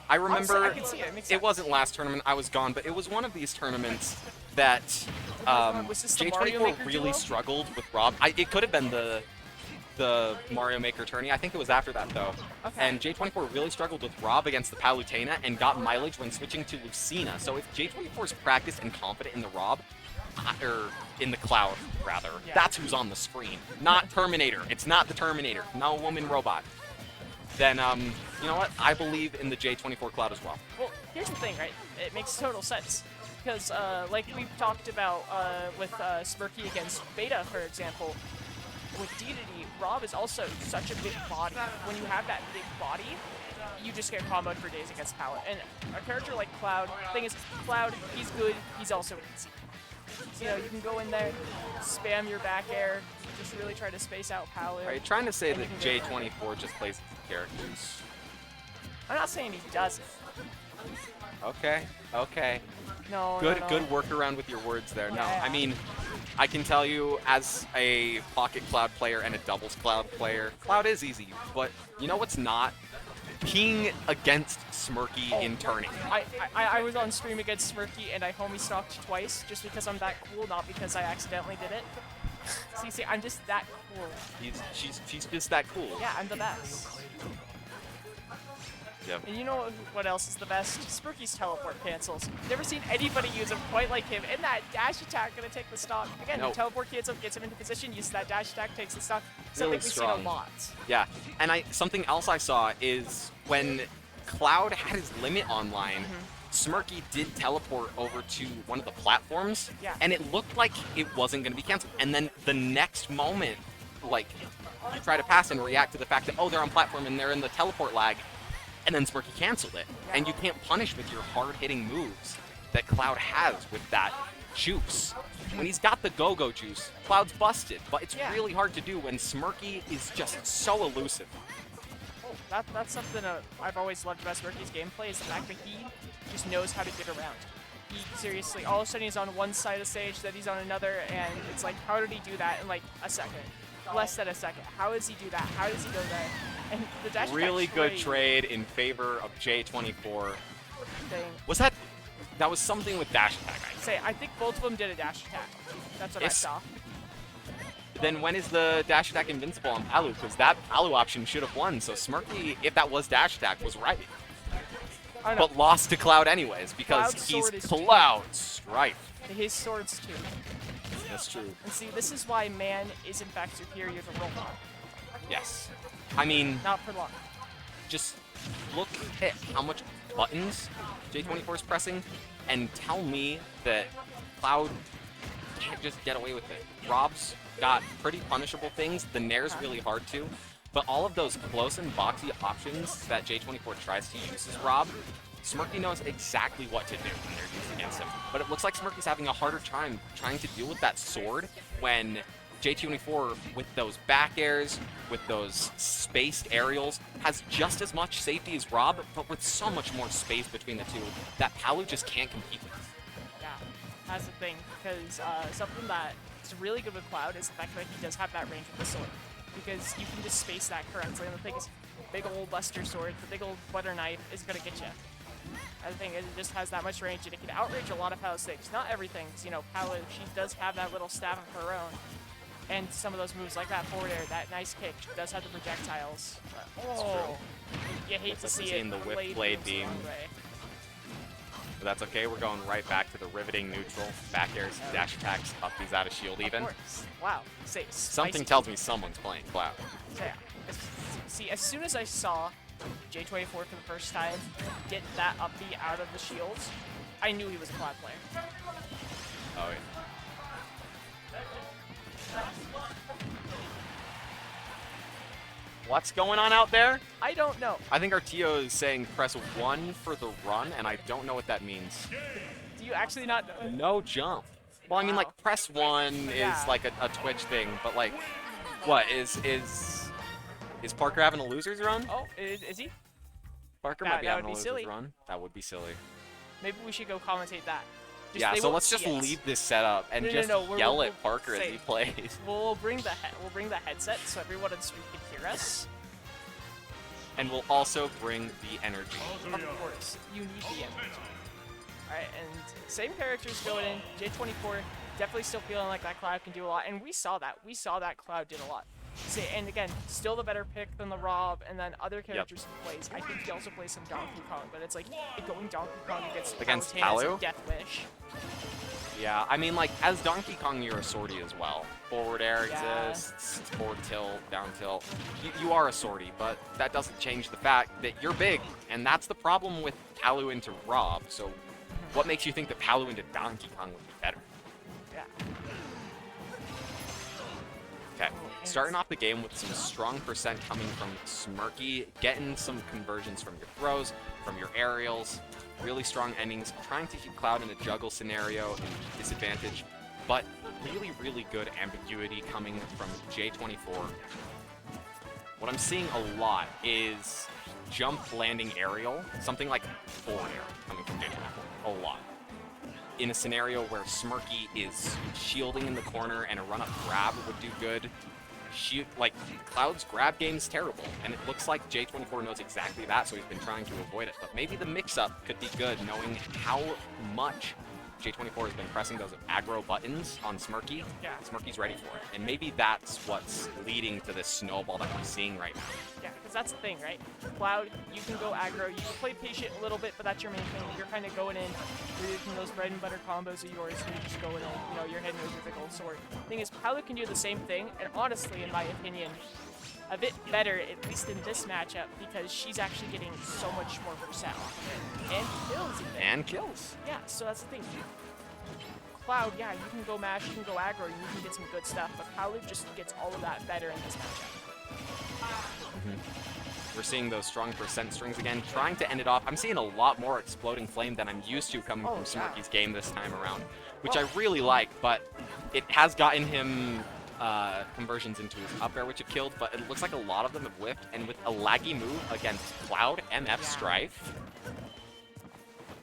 I remember I can see it. It makes it sense. wasn't last tournament, I was gone, but it was one of these tournaments that Was this the Mario J24 Maker really duo? struggled with Rob. It could have been the Mario Maker tourney. I think it was after that though. Okay. And J24 really struggled with Rob against the Palutena and got mileage when switching to Lucina. So if J24 is practiced and confident in the Rob, or in the Cloud rather, Yeah. that's who's on the screen. Not Terminator. It's not the Terminator. No woman robot. Then you know what? I believe in the J24 Cloud as well. Well, here's the thing, right? It makes total sense. Because, like we've talked about with Smirky against Beta, for example, with DDD, Rob is also such a big body. When you have that big body, you just get comboed for days against Power. And a character like Cloud, thing is, Cloud, he's good, he's also easy. You know, you can go in there, spam your back air, just really try to space out Palu. Are you trying to say And that you can go J24 just plays characters? I'm not saying he doesn't. Okay, okay. No, Good, no, no. good workaround with your words there. No, Yeah. I mean, I can tell you as a Pocket Cloud player and a Doubles Cloud player, Cloud is easy, but you know what's not? Peeing against Smirky in tourney. I was on stream against Smirky and I homie stalked twice just because I'm that cool, not because I accidentally did it. See, I'm just that cool. She's just that cool. Yeah, I'm the best. Yep. And you know what else is the best? Smirky's teleport cancels. Never seen anybody use him quite like him. And that dash attack gonna take the stock. Again, No. teleport cancel, gets him into position, uses that dash attack, takes the stock. Something Really we've strong. seen a lot. Yeah, and something else I saw is when Cloud had his limit online, Smirky did teleport over to one of the platforms, Yeah. and it looked like it wasn't going to be canceled. And then the next moment, like, you try to pass and react to the fact that, oh, they're on platform and they're in the teleport lag, and then Smirky canceled it. And you can't punish with your hard-hitting moves that Cloud has with that juice. When he's got the go-go juice, Cloud's busted. But it's Yeah. really hard to do when Smirky is just so elusive. That's something I've always loved about Smirky's gameplay is the fact that he just knows how to get around. He seriously, all of a sudden he's on one side of the stage, then he's on another, and it's like, how did he do that in like a second? Less than a second. How does he do that? How does he go there? And the dash attack Really good trade in favor of J24. thing. Was that was something with dash attack, I think. I think both of them did a dash attack. That's what I Yes. saw. Then when is the dash attack invincible on Palu? Because that Palu option should have won. So Smirky, if that was dash attack, was right. I don't know. But lost to Cloud anyways because Cloud's he's sword is Cloud Strife. His swords too. That's true. And see, this is why man is in fact superior to Roll. Yes. I mean, Not for long. just look at how much buttons J24 is pressing and tell me that Cloud can't just get away with it. Rob's got pretty punishable things. The Nair's really hard to. But all of those close and boxy options that J24 tries to use as Rob, Smirky knows exactly what to do when they're used against him. But it looks like Smirky's having a harder time trying to deal with that sword when J24, with those back airs, with those spaced aerials, has just as much safety as Rob, but with so much more space between the two that Palu just can't compete with. Yeah, that's the thing. Because something that is really good with Cloud is the fact that he does have that range with the sword. Because you can just space that correctly. And the thing is, big old Buster Sword, the big old butter knife is going to get you. And the thing is, it just has that much range, and it can outrage a lot of Palu's things. Not everything, 'cause, you know, Palu, she does have that little staff of her own. And some of those moves, like that forward air, that nice kick, she does have the projectiles. But, you hate to That's see like it. seeing the whip blade blade moves the beam. wrong way. But that's okay, we're going right back to the riveting neutral, back airs, dash attacks, up these out of shield even. Of course. Wow. Say, Something spicy. tells me someone's playing Cloud. Yeah. See, as soon as I saw J24 for the first time get that up B out of the shields, I knew he was a Cloud player. Oh, yeah. What's going on out there? I don't know. I think our TO is saying press 1 for the run, and I don't know what that means. Do you actually not know? No jump. Well, I mean, like, Wow. press 1 Yeah. is like a Twitch thing, but like, what, is Parker having a loser's run? Oh, is he? Parker that- might be that having a would be loser's silly. run. That would be silly. Maybe we should go commentate that. Yeah, they so won't let's just see us. leave this setup and No, no, just no, we're- yell we'll- at Parker as say- he plays. We'll bring the headset so everyone on stream can hear us. And we'll also bring the energy. Of course, you need the energy. Alright, and same characters going in. J24 definitely still feeling like that Cloud can do a lot, and we saw that. We saw that Cloud did a lot. See, and again, still the better pick than the Rob, and then other characters he plays. I think he also plays some Donkey Kong, but it's like going Donkey Kong against Palu? is a death wish. Yeah, I mean, like, as Donkey Kong, you're a sortie as well. Forward air Yeah. exists, forward tilt, down tilt. You are a sortie, but that doesn't change the fact that you're big, and that's the problem with Palu into Rob. So what makes you think that Palu into Donkey Kong would be better? Yeah. Okay, starting off the game with some strong percent coming from Smirky, getting some conversions from your throws, from your aerials, really strong endings, trying to keep Cloud in a juggle scenario in disadvantage, but really, really good ambiguity coming from J24. What I'm seeing a lot is jump landing aerial, something like forward air coming from J24, a lot. In a scenario where Smirky is shielding in the corner and a run-up grab would do good, Cloud's grab game is terrible, and it looks like J24 knows exactly that, so he's been trying to avoid it. But maybe the mix-up could be good, knowing how much J24 has been pressing those aggro buttons on Smirky. Yeah. Smirky's ready for it, and maybe that's what's leading to this snowball that we're seeing right now. Yeah, because that's the thing, right? Cloud, you can go aggro, you can play patient a little bit, but that's your main thing. You're kind of going in, you're using those bread and butter combos of yours, and you're just going in, you know, you're hitting with your big old sword. Thing is, Palu can do the same thing, and honestly, in my opinion, a bit better, at least in this matchup, because she's actually getting so much more versatile. And kills even. And kills. Yeah, so that's the thing. Cloud, yeah, you can go mash, you can go aggro, you can get some good stuff, but Palu just gets all of that better in this matchup. We're seeing those strong percent strings again, trying to end it off. I'm seeing a lot more Exploding Flame than I'm used to coming from Smirky's game this time around, which I really like, but it has gotten him conversions into his up air, which have killed, but it looks like a lot of them have whiffed, and with a laggy move against Cloud MF Strife,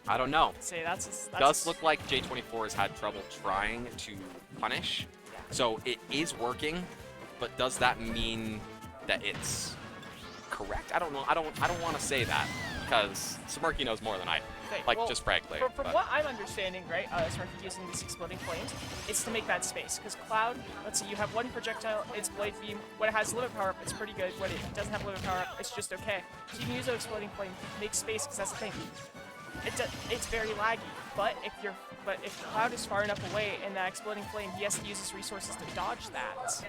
I don't know. Say that's Does look like J24 has had trouble trying to punish, so it is working, but does that mean that it's correct? I don't know. I don't want to say that because Smirky knows more than I do. Okay, Like well, just frankly. From what I'm understanding, right, Smirky using these Exploding Flames, it's to make that space. Because Cloud, let's see, you have one projectile, it's Blade Beam. When it has limit power up, it's pretty good. When it doesn't have limit power up, it's just okay. So you can use an Exploding Flame, make space, because that's the thing. It's very laggy, but if Cloud is far enough away and that Exploding Flame, he has to use his resources to dodge that.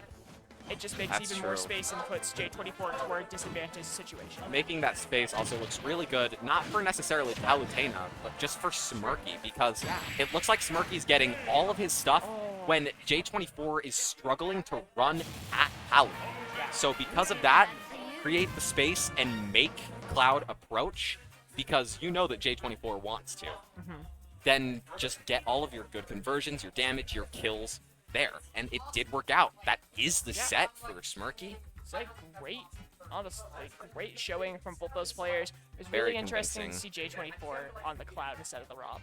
It just makes That's even more true. space and puts J24 toward a disadvantaged situation. Making that space also looks really good, not for necessarily Palutena, but just for Smirky, because it looks like Smirky's getting all of his stuff when J24 is struggling to run at Palu. So because of that, create the space and make Cloud approach, because you know that J24 wants to. Then just get all of your good conversions, your damage, your kills there. And it did work out. That is the set for Smirky. It's like great, honestly, great showing from both those players. It's Very really interesting to see convincing. J24 on the Cloud instead of the Rob.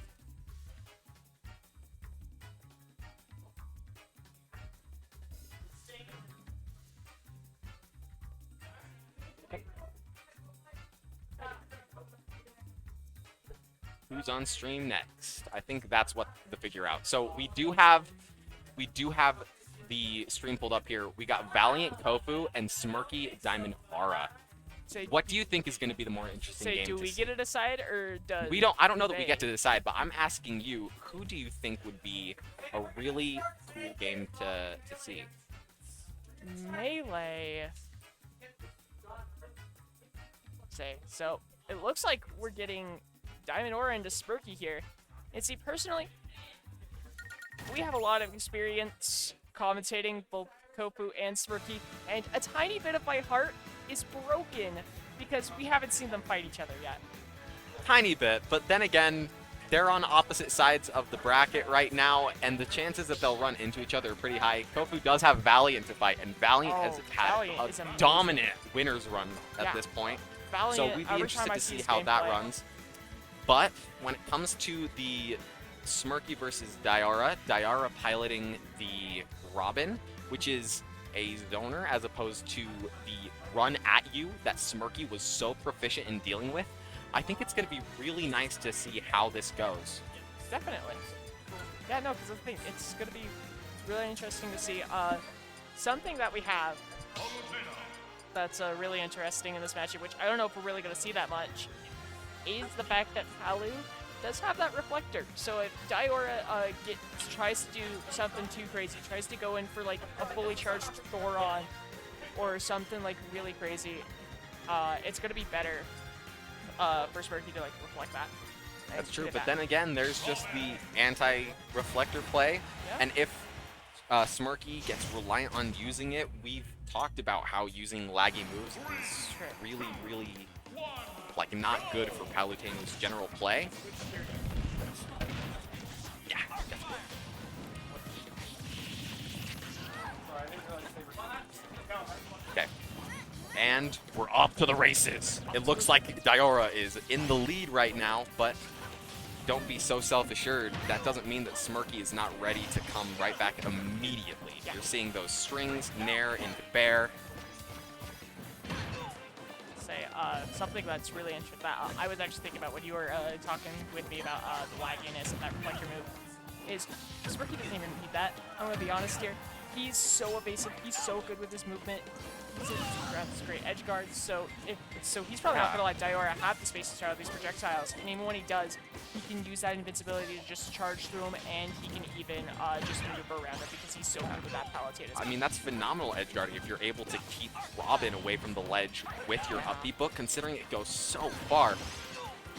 Who's on stream next? I think that's what to figure out. So we do have the stream pulled up here. We got Valiant Kofu and Smirky Diamond Aura. Say, What do you think is going to be the more interesting say game? do to we see? get to decide, or does I don't know that we they? get to decide, but I'm asking you, who do you think would be a really cool game to see? Melee? Say, so it looks like we're getting Diamond Aura into Smirky here. And see, personally, we have a lot of experience commentating both Kofu and Smirky, and a tiny bit of my heart is broken because we haven't seen them fight each other yet. Tiny bit, but then again, they're on opposite sides of the bracket right now, and the chances that they'll run into each other are pretty high. Kofu does have Valiant to fight, and Valiant has had Valiant is a amazing. dominant winners run at Yeah. this point. Valiant, So we'd be every interested time I to see see his how that gameplay- runs. But when it comes to the Smirky versus Diara, Diara piloting the Robin, which is a zoner as opposed to the run at you that Smirky was so proficient in dealing with, I think it's going to be really nice to see how this goes. Definitely. Yeah, no, because the thing, it's going to be really interesting to see. Something that we have that's really interesting in this matchup, which I don't know if we're really going to see that much, is the fact that Palu does have that reflector. So if Diora tries to do something too crazy, tries to go in for like a fully charged Thoron or something like really crazy, it's going to be better for Smirky to like reflect that. and That's true, hit but back. then again, there's just the anti-reflector play, Yeah. and if Smirky gets reliant on using it, we've talked about how using laggy moves is Sure. really, really like not good for Palutenu's general play. Yeah, definitely. Okay. And we're off to the races. It looks like Diora is in the lead right now, but don't be so self-assured. That doesn't mean that Smirky is not ready to come right back immediately. Yeah. You're seeing those strings, Nair into Bear. Say something that's really interesting that I was actually thinking about when you were talking with me about the lagginess of that reflector move is Smirky doesn't even need that. I'm gonna be honest here. He's so evasive. He's so good with his movement. He's a great edge guard. So he's probably not gonna let Diora have the space to start out these projectiles. And even when he does, he can use that invincibility to just charge through them, and he can even just maneuver around it because he's so good with that Palutena. I mean, that's phenomenal edge guarding if you're able to keep Robin away from the ledge with your upbeat book, considering it goes so far.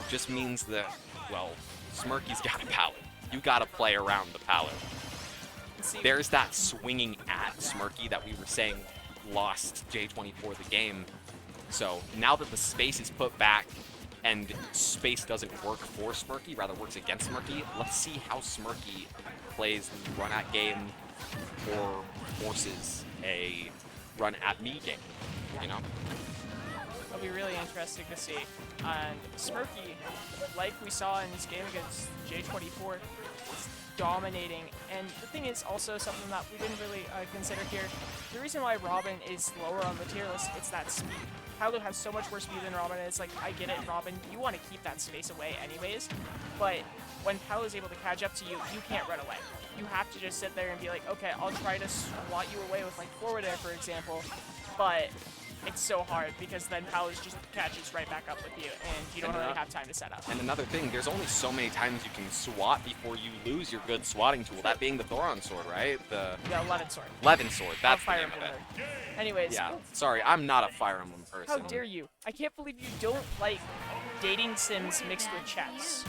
Just means that, well, Smirky's got a pallet. You gotta play around the pallet. There's that swinging at Smirky that we were saying lost J24 the game. So now that the space is put back and space doesn't work for Smirky, rather works against Smirky, let's see how Smirky plays the run at game or forces a run at me game, you know? It'll be really interesting to see. And Smirky, like we saw in this game against J24, is dominating. And the thing is also something that we didn't really consider here. The reason why Robin is lower on the tier list, it's that speed. Palu has so much more speed than Robin, and it's like, I get it, Robin, you want to keep that space away anyways, but when Palu is able to catch up to you, you can't run away. You have to just sit there and be like, okay, I'll try to swat you away with like forward air, for example, but it's so hard because then Palu just catches right back up with you, and you don't really have time to set up. And another thing, there's only so many times you can swat before you lose your good swatting tool, that being the Thoron sword, right? The Levin sword. Levin sword, that's the Fire name of Emblem it. nerd. Anyways, Yeah, sorry, I'm not a Fire Emblem person. how dare you? I can't believe you don't like dating sims mixed with chess.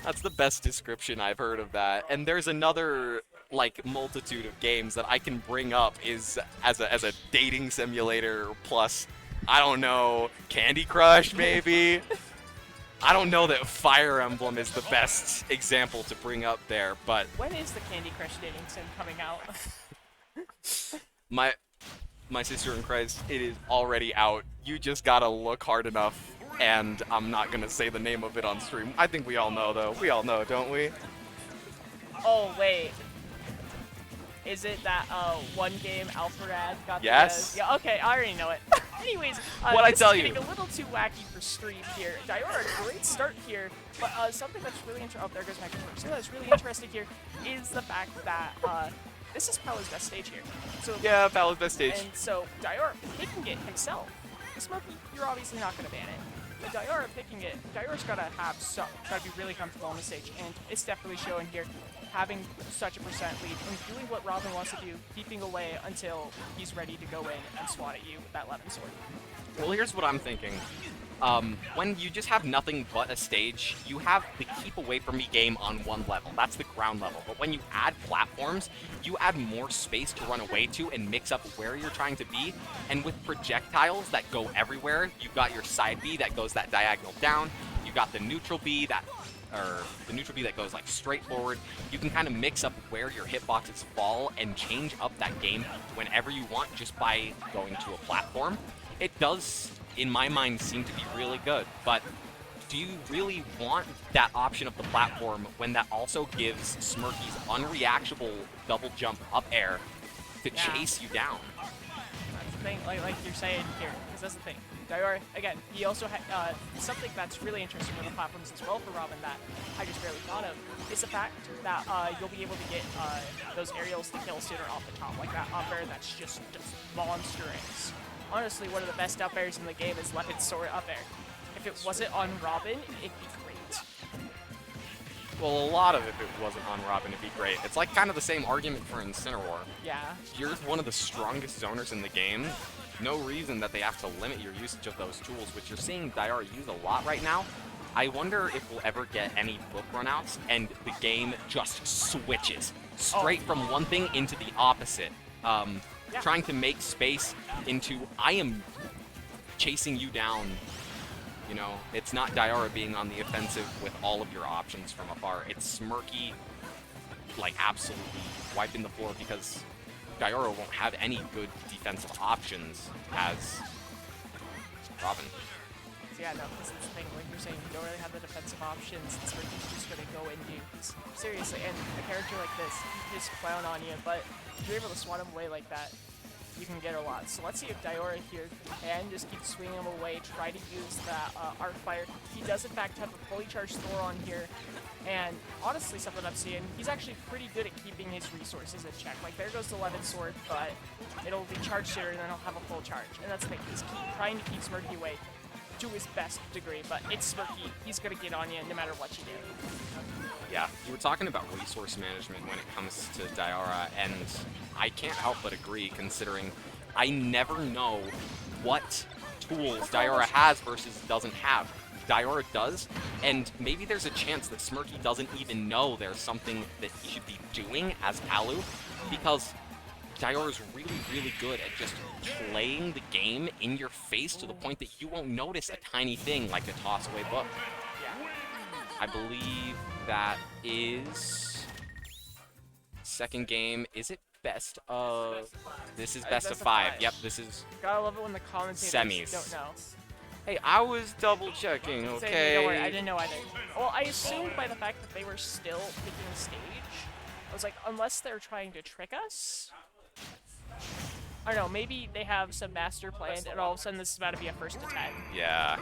That's the best description I've heard of that. And there's another like multitude of games that I can bring up is as a dating simulator plus, I don't know, Candy Crush maybe. I don't know that Fire Emblem is the best example to bring up there, but When is the Candy Crush dating sim coming out? my sister in Christ, it is already out. You just gotta look hard enough, and I'm not gonna say the name of it on stream. I think we all know though. We all know, don't we? Oh wait. Is it that one game Alpharad got Yes. the, yeah, okay, I already know it. Anyways, What'd I tell this is you? getting a little too wacky for stream here. Diora, great start here, but something that's really interesting, oh, there goes my controller. Something that's really interesting here is the fact that this is Palu's best stage here. So Yeah, Palu's best stage. And so Diora picking it himself. Smirky, you're obviously not gonna ban it. But Diora picking it, Diora's gotta gotta be really comfortable on the stage, and it's definitely showing here, having such a percent lead and doing what Robin wants to do, keeping away until he's ready to go in and swat at you with that Levin sword. Well, here's what I'm thinking. When you just have nothing but a stage, you have the keep away from me game on one level. That's the ground level. But when you add platforms, you add more space to run away to and mix up where you're trying to be. And with projectiles that go everywhere, you've got your side B that goes that diagonal down. You got the neutral B that goes like straight forward. You can kind of mix up where your hitboxes fall and change up that game whenever you want just by going to a platform. It does, in my mind, seem to be really good, but do you really want that option of the platform when that also gives Smirky's unreactable double jump up air to chase you down? That's the thing, like you're saying here, because that's the thing. Diora, again, he also had something that's really interesting with the platforms as well for Robin that I just barely thought of, is the fact that you'll be able to get those aerials to kill sooner off the top, like that up air that's just monstrous. Honestly, one of the best up airs in the game is Leopard Sword up air. If it wasn't on Robin, it'd be great. Well, a lot of it, if it wasn't on Robin, it'd be great. It's like kind of the same argument for Incineroar. Yeah. You're one of the strongest zoners in the game. No reason that they have to limit your usage of those tools, which you're seeing Diora use a lot right now. I wonder if we'll ever get any book runouts and the game just switches straight from one thing into the opposite. Yeah. Trying to make space into, I am chasing you down. You know, it's not Diora being on the offensive with all of your options from afar. It's Smirky, like, absolutely wiping the floor because Diora won't have any good defensive options as Robin. So yeah, no, this is the thing, like you're saying, you don't really have the defensive options, and Smirky's just gonna go into you. Seriously, and a character like this, he can just clown on you, but if you're able to swat him away like that, you can get a lot. So let's see if Diora here can just keep swinging him away, try to use that Arc Fire. He does in fact have a fully charged Thoron here, and honestly something I'm seeing, he's actually pretty good at keeping his resources in check. Like there goes the Levin Sword, but it'll be charged sooner and then he'll have a full charge. And that's the thing, he's trying to keep Smirky away to his best degree, but it's Smirky, he's gonna get on you no matter what you do. Yeah, you were talking about resource management when it comes to Diora, and I can't help but agree, considering I never know what tools Diora has versus doesn't have. Diora does, and maybe there's a chance that Smirky doesn't even know there's something that he should be doing as Palu, because Dior is really, really good at just playing the game in your face to the point that you won't notice a tiny thing like a toss-away book. Yeah. I believe that is second game. Is it best of? This is best of 5. Yep, this is. Gotta love it when the commentators Semis. don't know. Hey, I was double checking. Say, Okay. don't worry, I didn't know either. Well, I assumed by the fact that they were still picking the stage, I was like, unless they're trying to trick us. I don't know, maybe they have some master plan and all of a sudden this is about to be a first to 10. Yeah.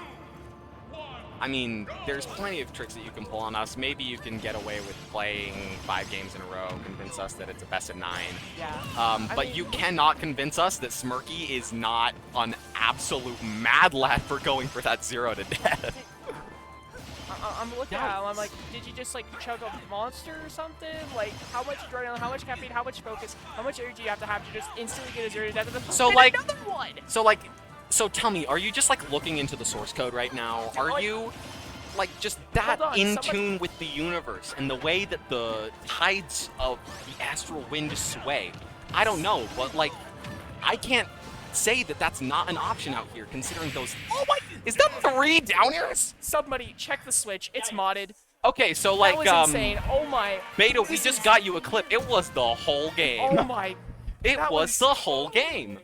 I mean, there's plenty of tricks that you can pull on us. Maybe you can get away with playing 5 games in a row, convince us that it's a best of 9. Yeah. But you cannot convince us that Smirky is not an absolute mad lad for going for that 0 to death. I'm looking at him, I'm like, did you just like chug a monster or something? Like, how much adrenaline, how much caffeine, how much focus, how much energy you have to just instantly get a 0 to death? So, and like- another one! So tell me, are you just like looking into the source code right now? Are Like- you like just that Hold on, in somebody- tune with the universe and the way that the tides of the astral wind sway? I don't know, but like, I can't say that that's not an option out here considering those. Oh my! Is that 3 down airs? Somebody check the Switch, it's modded. Okay, so That like was insane. Oh my. Beta, we This just is- got you a clip. It was the whole game. Oh my. It that was was- the whole game.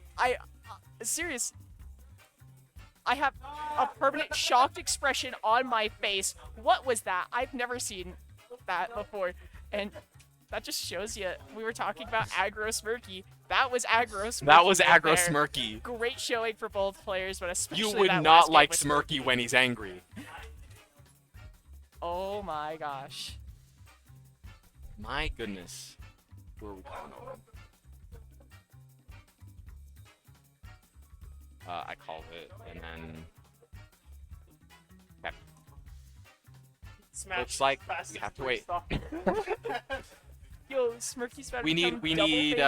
Serious. I have a permanent shocked expression on my face. What was that? I've never seen that before. And that just shows you, we were talking about aggro Smirky. That was aggro Smirky. That was right aggro there. Smirky. Great showing for both players, but especially You would that not last game like with Smirky when he's angry. Oh my gosh. My goodness. Where are we going over? I called it, and then okay. Smash Looks like fast we as have to free wait. stuff. Yo, Smirky's about to We become need- double famous on Yeet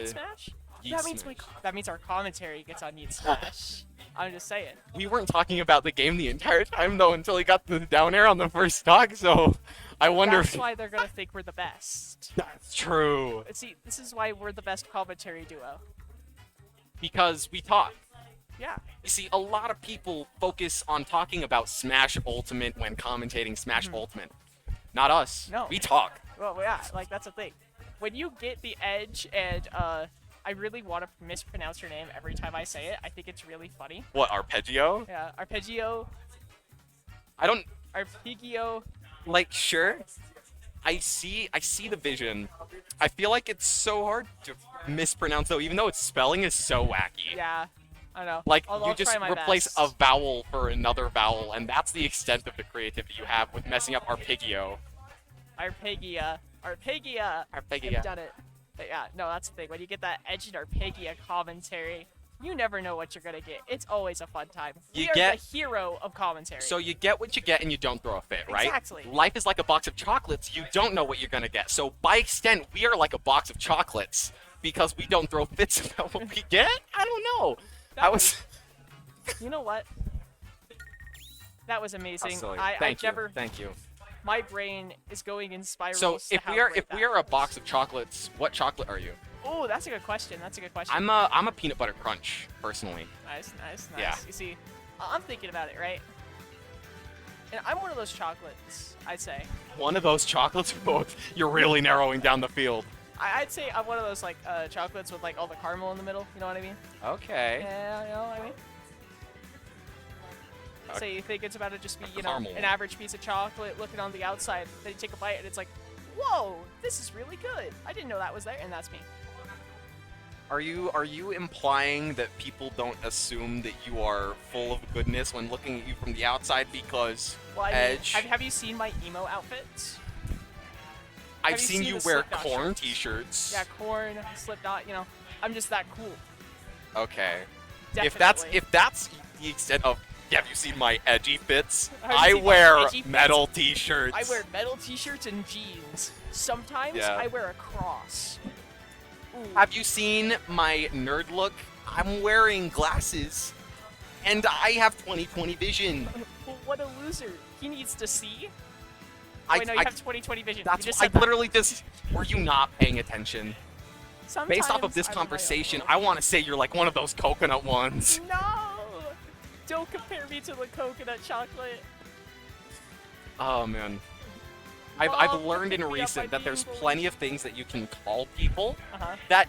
uh, Smash? Yeet That means Smash. that means our commentary gets on Yeet Smash. I'm just saying. We weren't talking about the game the entire time though until he got the down air on the first talk, so I wonder That's if why they're gonna think we're the best. that's true. But see, this is why we're the best commentary duo. Because we talk. Yeah. You see, a lot of people focus on talking about Smash Ultimate when commentating Smash Ultimate. Not us. No. We talk. Well, yeah, like that's the thing. When you get the edge and I really want to mispronounce your name every time I say it. I think it's really funny. What, arpeggio? Yeah, arpeggio, I don't arpeggio. like sure. I see the vision. I feel like it's so hard to mispronounce though, even though its spelling is so wacky. Yeah, I know. Like I'll you just try my replace best. a vowel for another vowel, and that's the extent of the creativity you have with messing up arpeggio. Arpeggia. Arpeggia. Arpeggia. I've done it. But yeah, no, that's the thing. When you get that edge and arpeggia commentary, you never know what you're gonna get. It's always a fun time. You We are get- the hero of commentary. So you get what you get and you don't throw a fit, right? Exactly. Life is like a box of chocolates. You don't know what you're gonna get. So by extent, we are like a box of chocolates because we don't throw fits about what we get. I don't know. That was. You know what? That was amazing. Thank you. Never. Thank you. My brain is going in spirals. So to if how we are great if we that are a was. box of chocolates, what chocolate are you? Oh, that's a good question. That's a good question. I'm a peanut butter crunch personally. Nice, nice, nice. Yeah. You see, I'm thinking about it, right? And I'm one of those chocolates, I'd say. One of those chocolates, both. You're really narrowing down the field. I'd say I'm one of those like chocolates with like all the caramel in the middle. You know what I mean? Okay. Yeah, you know what I mean. So you think it's about to just be, you know, Caramel. an average piece of chocolate looking on the outside. Then you take a bite and it's like, whoa, this is really good. I didn't know that was there, and that's me. Are you implying that people don't assume that you are full of goodness when looking at you from the outside because Well, I mean, Edge? have you seen my emo outfits? I've have you seen seen you the wear Slipknot corn shirts? t-shirts. Yeah, corn, Slipknot. You know, I'm just that cool. Okay. Definitely. If that's the extent of have you seen my edgy fits? Have you I seen my wear edgy fits? metal t-shirts. I wear metal t-shirts and jeans. Sometimes Yeah. I wear a cross. Ooh. Have you seen my nerd look? I'm wearing glasses. And I have 20/20 vision. Well, what a loser. He needs to see. I- Wait, no, you I- have 20/20 vision. That's you just I said that. literally just. Were you not paying attention? Based off of Sometimes this I'm conversation, I want to say you're like one of those coconut ones. No! Don't compare me to the coconut chocolate. Oh man. Mom, I've learned pick in me up, recent I'm that there's being plenty of things that you can call people Uh-huh. that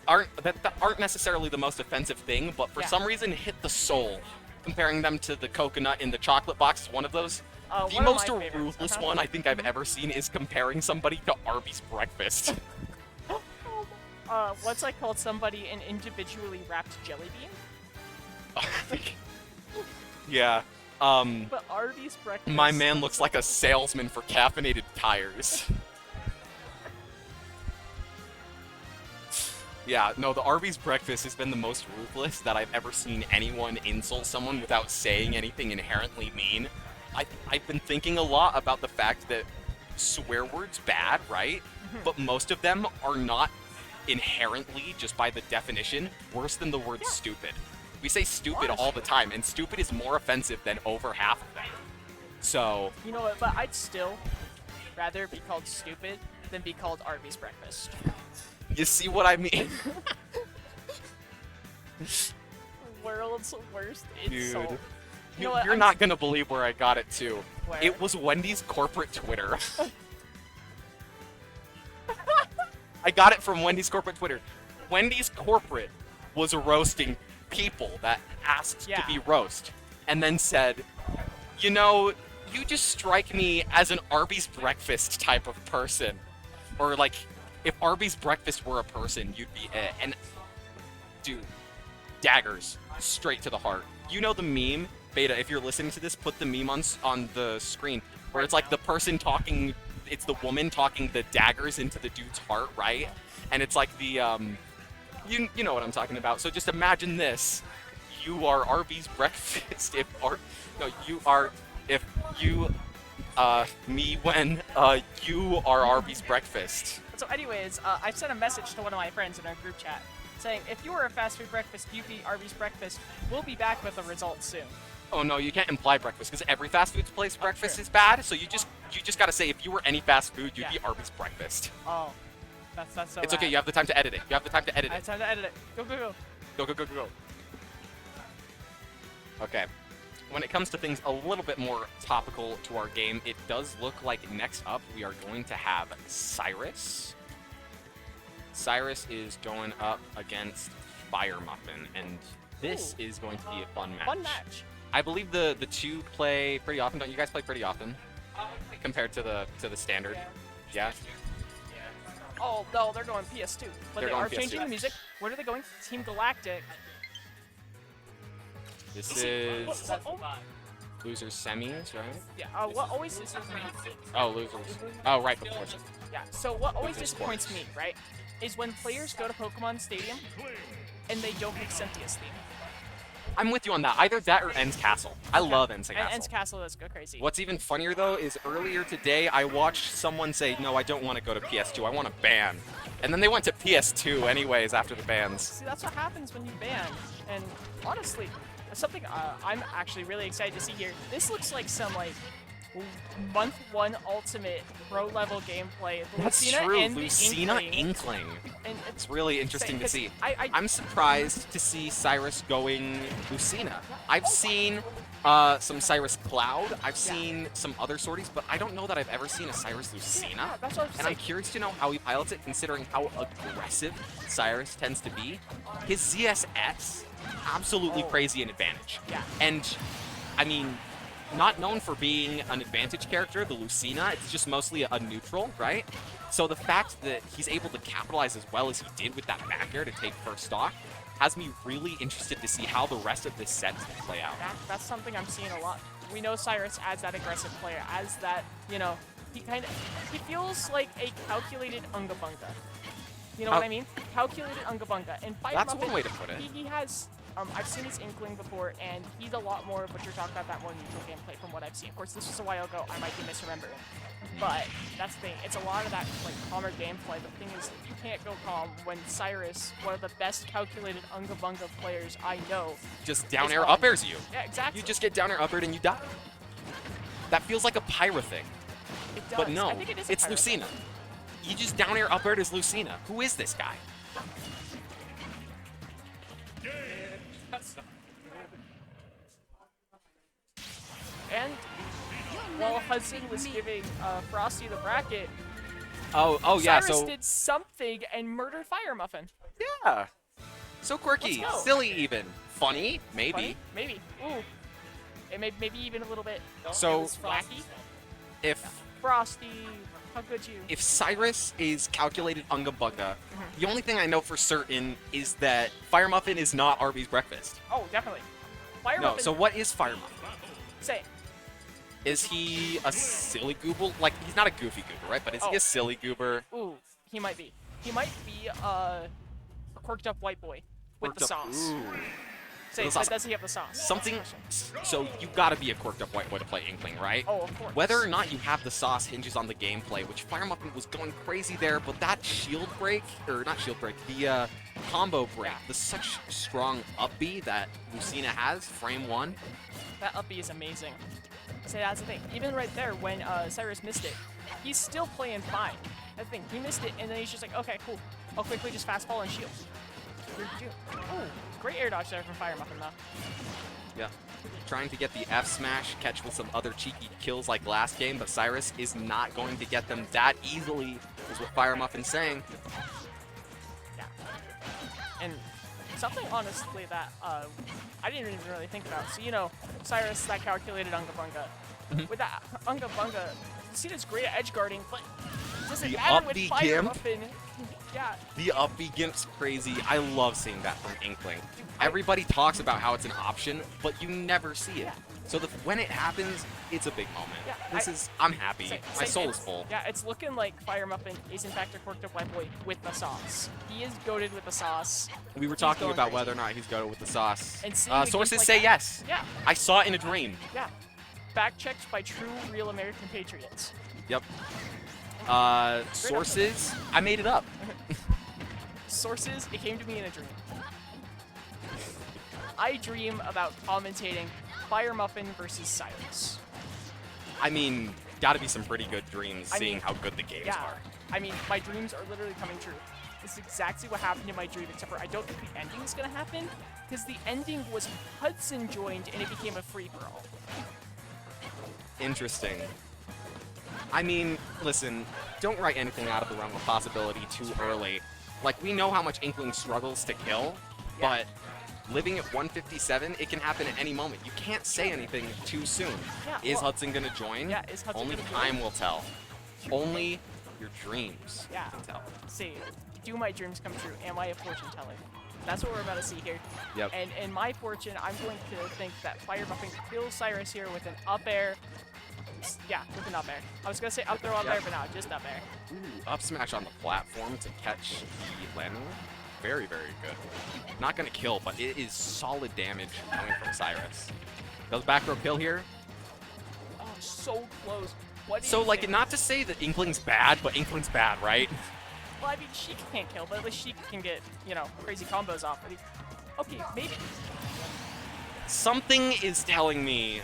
aren't necessarily the most offensive thing, but for Yeah. some reason hit the soul. Comparing them to the coconut in the chocolate box is one of those. The One of most my favorites, ruthless uh-huh. one I think I've ever seen is comparing somebody to Arby's breakfast. Once I called somebody an individually wrapped jelly bean, Yeah. but Arby's breakfast. My man looks like a salesman for caffeinated tires. Yeah, no, the Arby's breakfast has been the most ruthless that I've ever seen anyone insult someone without saying anything inherently mean. I've been thinking a lot about the fact that swear words bad, right? But most of them are not inherently, just by the definition, worse than the word stupid. We say stupid all the time, and stupid is more offensive than over half of them. So, You know what? But I'd still rather be called stupid than be called Arby's breakfast. you see what I mean? World's worst insult. Dude. You know what? You're I'm not gonna believe where I got it too. Where? It was Wendy's corporate Twitter. I got it from Wendy's corporate Twitter. Wendy's corporate was roasting people that asked Yeah. to be roast, and then said, you know, you just strike me as an Arby's breakfast type of person. Or like, if Arby's breakfast were a person, you'd be it. And dude, daggers straight to the heart. You know the meme, Beta, if you're listening to this, put the meme on the screen where it's like the person talking, it's the woman talking the daggers into the dude's heart, right? And it's like the you know what I'm talking about. So just imagine this. You are Arby's breakfast me when you are Arby's breakfast. So anyways, I've sent a message to one of my friends in our group chat saying, if you were a fast food breakfast, you be Arby's breakfast. We'll be back with the results soon. Oh no, you can't imply breakfast because every fast food place breakfast is bad. So you just gotta say if you were any fast food, you'd be Arby's breakfast. Oh, that's so It's okay. bad. You have the time to edit it. You have the time to edit I have it. time to edit it. Go, go, go. Go go go go go. Okay. When it comes to things a little bit more topical to our game, it does look like next up we are going to have Cyrus. Cyrus is going up against Fire Muffin, and this is going to be a fun match. Fun match. I believe the two play pretty often. Don't you guys play pretty often compared to the standard? Yeah. Oh no, they're going PS2, but They're they going are changing PS2. the music. Where are they going? Team Galactic. This is Oh, losers semis, right? yeah. What always Oh, losers. Oh, right before. Yeah. So what always Losers disappoints me, right, is when players go to Pokemon Stadium and they don't get Cynthia's theme. I'm with you on that. Either that or Ends Castle. I love Ends And Castle. Ends Castle does go crazy. What's even funnier though is earlier today I watched someone say, "No, I don't want to go to PS2. I want to ban." And then they went to PS2 anyways after the bans. See, that's what happens when you ban. And honestly, something I'm actually really excited to see here. This looks like some month 1 ultimate pro level gameplay. The That's Lucina true. and the Lucina Inkling. Inkling. And It's really interesting to because see. I'm I'm surprised to see Cyrus going Lucina. I've seen some Cyrus Cloud. I've seen some other sorties, but I don't know that I've ever seen a Cyrus Lucina. Yeah, that's what I'm And I'm saying. curious to know how he pilots it, considering how aggressive Cyrus tends to be. His ZSS, absolutely crazy in advantage. Yeah. And, I mean, not known for being an advantage character, the Lucina, it's just mostly a neutral, right? So the fact that he's able to capitalize as well as he did with that back air to take first stock has me really interested to see how the rest of this set will play out. That's something I'm seeing a lot. We know Cyrus as that aggressive player, as that, you know, he feels like a calculated Unga Bunga. You know what I mean? Calculated Unga Bunga. And Fire That's Muffin, one way to put it. He has, I've seen his Inkling before, and he's a lot more of what you're talking about, that more neutral gameplay from what I've seen. Of course, this was a while ago. I might be misremembering. But that's the thing. It's a lot of that calmer gameplay. The thing is, you can't go calm when Cyrus, one of the best calculated Unga Bunga players I know. Just down It's air fun. up airs you. Yeah, exactly. You just get down air up aired and you die. That feels like a Pyra thing. It does. But no, I think it is a it's pirate. Lucina. You just down air up aired as Lucina. Who is this guy? And while Hudson was giving Frosty the bracket, Oh yeah. Cyrus So did something and murdered Fire Muffin. yeah. So quirky, Let's go. silly, even funny, maybe. Funny? Maybe. Ooh. And maybe even a little bit So wacky. if Frosty, how could you? if Cyrus is calculated Unga Bunga, the only thing I know for certain is that Fire Muffin is not Arby's breakfast. Oh, definitely. Fire No. Muffin. So what is Fire Muffin? Say it. Is he a silly goober? Like, he's not a goofy goober, right? But is he Oh. a silly goober? Ooh, he might be. He might be a quirked up white boy with the Quirked up- sauce. Ooh. Say, The sauce. does he have the sauce? Something. So you gotta be a quirked up white boy to play Inkling, right? Oh, of course. Whether or not you have the sauce hinges on the gameplay, which Fire Muffin was going crazy there, but that shield break, or not shield break, the combo break, Yeah. the such strong up B that Lucina has, frame 1. That up B is amazing. Say that's the thing. Even right there, when Cyrus missed it, he's still playing fine. That's the thing. He missed it, and then he's just like, okay, cool. I'll quickly just fast fall and shield. Oh, great air dodge there from Fire Muffin, though. Yeah. Trying to get the F smash, catch with some other cheeky kills like last game, but Cyrus is not going to get them that easily, is what Fire Muffin's saying. Yeah. And something, honestly, that I didn't even really think about. So, you know, Cyrus, that calculated Unga Bunga. With that Unga Bunga, Lucina's great at edge guarding, but doesn't The matter up with B Fire gimp? Muffin. Yeah. The up B gimp's crazy. I love seeing that from Inkling. Everybody talks about how it's an option, but you never see it. So when it happens, it's a big moment. Yeah, I'm happy. Say- My say soul it's- is full. Yeah, it's looking like Fire Muffin is in fact a quirked up white boy with the sauce. He is goaded with the sauce. We were He's talking going about crazy. whether or not he's going with the sauce. And seeing a Sources gift like say that- yes. Yeah, I saw it in a dream. yeah. Fact checked by true, real American patriots. Yep. Sources, I made it up. Sources, it came to me in a dream. I dream about commentating Fire Muffin versus Cyrus. I mean, gotta be some pretty good dreams I seeing mean, how good the games Yeah, are. I mean, my dreams are literally coming true. This is exactly what happened in my dream, except for I don't think the ending is gonna happen, because the ending was Hudson joined and it became a free-for-all. Interesting. I mean, listen, don't write anything out of the realm of possibility too early. Like, we know how much Inkling struggles to kill, but living at 157, it can happen at any moment. You can't say anything too soon. Yeah, Is well- Hudson gonna join? Yeah, is Hudson Only gonna join? time will tell. Only your dreams Yeah. can tell. See, do my dreams come true? Am I a fortune teller? That's what we're about to see here. Yep. And in my fortune, I'm going to think that Fire Muffin kills Cyrus here with an up air. Yeah, with an up air. I was gonna say up throw up air, but no, just up air. Ooh, up smash on the platform to catch the landing. Very, very good. Not gonna kill, but it is solid damage coming from Cyrus. Does back row kill here? Oh, so close. What do So, you like, think? not to say that Inkling's bad, but Inkling's bad, right? Well, I mean, Sheik can't kill, but at least Sheik can get, you know, crazy combos off. I mean, okay, maybe. Something is telling me,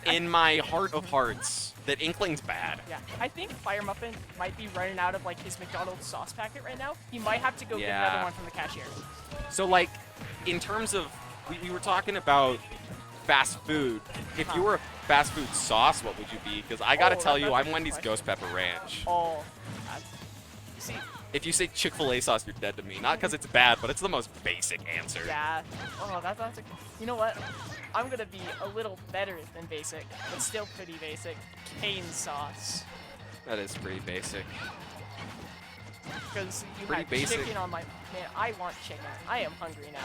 in my heart of hearts, that Inkling's bad. Yeah, I think Fire Muffin might be running out of like his McDonald's sauce packet right now. He might have to go get Yeah. another one from the cashier. So, like, in terms of, we were talking about fast food. If you were a fast food sauce, what would you be? Because I gotta Oh, tell you, that's a I'm good Wendy's question. Ghost Pepper Ranch. Oh, see, If you say Chick-fil-A sauce, you're dead to me. Not because it's bad, but it's the most basic answer. yeah. Oh, that's a, you know what? I'm gonna be a little better than basic, but still pretty basic. Cane sauce, That is pretty basic. because you Pretty had basic. chicken on my. Man, I want chicken. I am hungry now.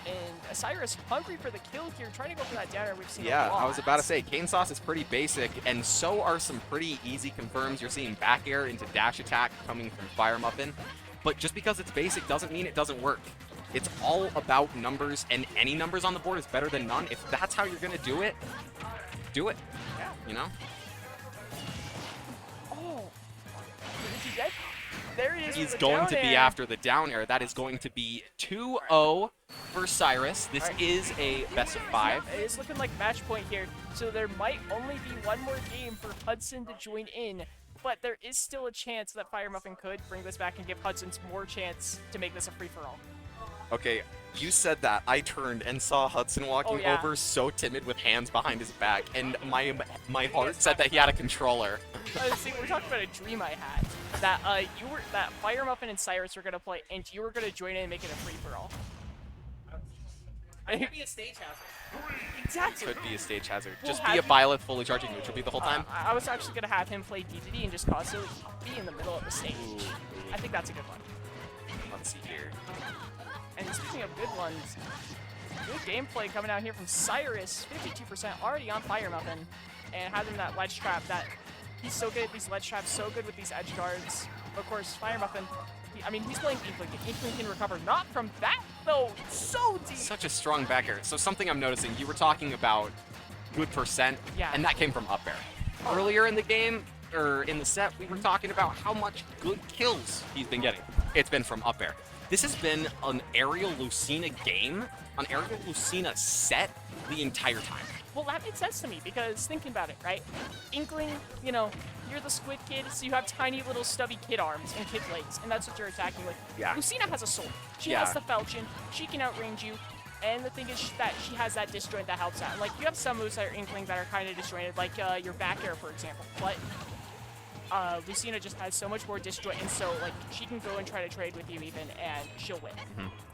And Cyrus hungry for the kill here, trying to go for that downer. We've seen. Yeah, a lot. I was about to say, cane sauce is pretty basic, and so are some pretty easy confirms. You're seeing back air into dash attack coming from Fire Muffin, but just because it's basic doesn't mean it doesn't work. It's all about numbers, and any numbers on the board is better than none. If that's how you're gonna do it, do it. Yeah. You know? Oh, is he dead? There he is. He's with the going down to be air. after the down air. That is going to be 2-0 for Cyrus. This Alright. is a best of 5. It is looking like match point here, so there might only be one more game for Hudson to join in. but there is still a chance that Fire Muffin could bring this back and give Hudson more chance to make this a free-for-all. Okay, you said that. I turned and saw Hudson walking yeah. over, so timid with hands behind his back, and my heart said that he had a controller. See, we're talking about a dream I had that that Fire Muffin and Cyrus were gonna play, and you were gonna join in and make it a free-for-all. It could be a stage hazard. Exactly. Could be a stage hazard. We'll Just be a have- Byleth fully charging neutral beat the whole time. I was actually gonna have him play DDD and just constantly be in the middle of the stage. Ooh. I think that's a good one. Let's see here. And speaking of good ones, good gameplay coming out here from Cyrus, 52% already on Fire Muffin, and having that ledge trap that he's so good at these ledge traps, so good with these edge guards. Of course, Fire Muffin, I mean, he's playing Inkling. Inkling can recover not from that, though, so deep. Such a strong back air. So something I'm noticing, you were talking about good percent, Yeah. and that came from up air. Earlier in the game, or in the set, we were talking about how much good kills he's been getting. It's been from up air. This has been an aerial Lucina game, an aerial Lucina set the entire time. Well, that makes sense to me because thinking about it, right? Inkling, you know, you're the squid kid, so you have tiny little stubby kid arms and kid legs, and that's what you're attacking with. Yeah. Lucina has a sword. She Yeah. has the falchion. She can outrange you. And the thing is that she has that disjoint that helps out. Like, you have some moves that are Inkling that are kind of disjointed, like your back air, for example. But Lucina just has so much more disjoint, and so, like, she can go and try to trade with you even, and she'll win.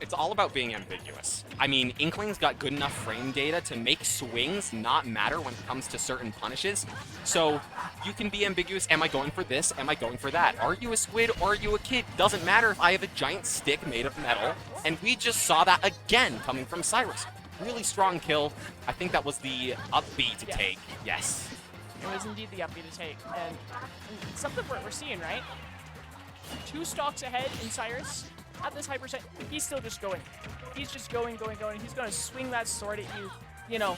It's all about being ambiguous. I mean, Inkling's got good enough frame data to make swings not matter when it comes to certain punishes. So you can be ambiguous. Am I going for this? Am I going for that? Are you a squid or are you a kid? Doesn't matter if I have a giant stick made of metal. And we just saw that again coming from Cyrus. Really strong kill. I think that was the upbeat to Yeah. take. Yes. It was indeed the upbeat to take. And something we're seeing, right? 2 stocks ahead in Cyrus. At this high percent, he's still just going. He's just going. He's going to swing that sword at you. You know,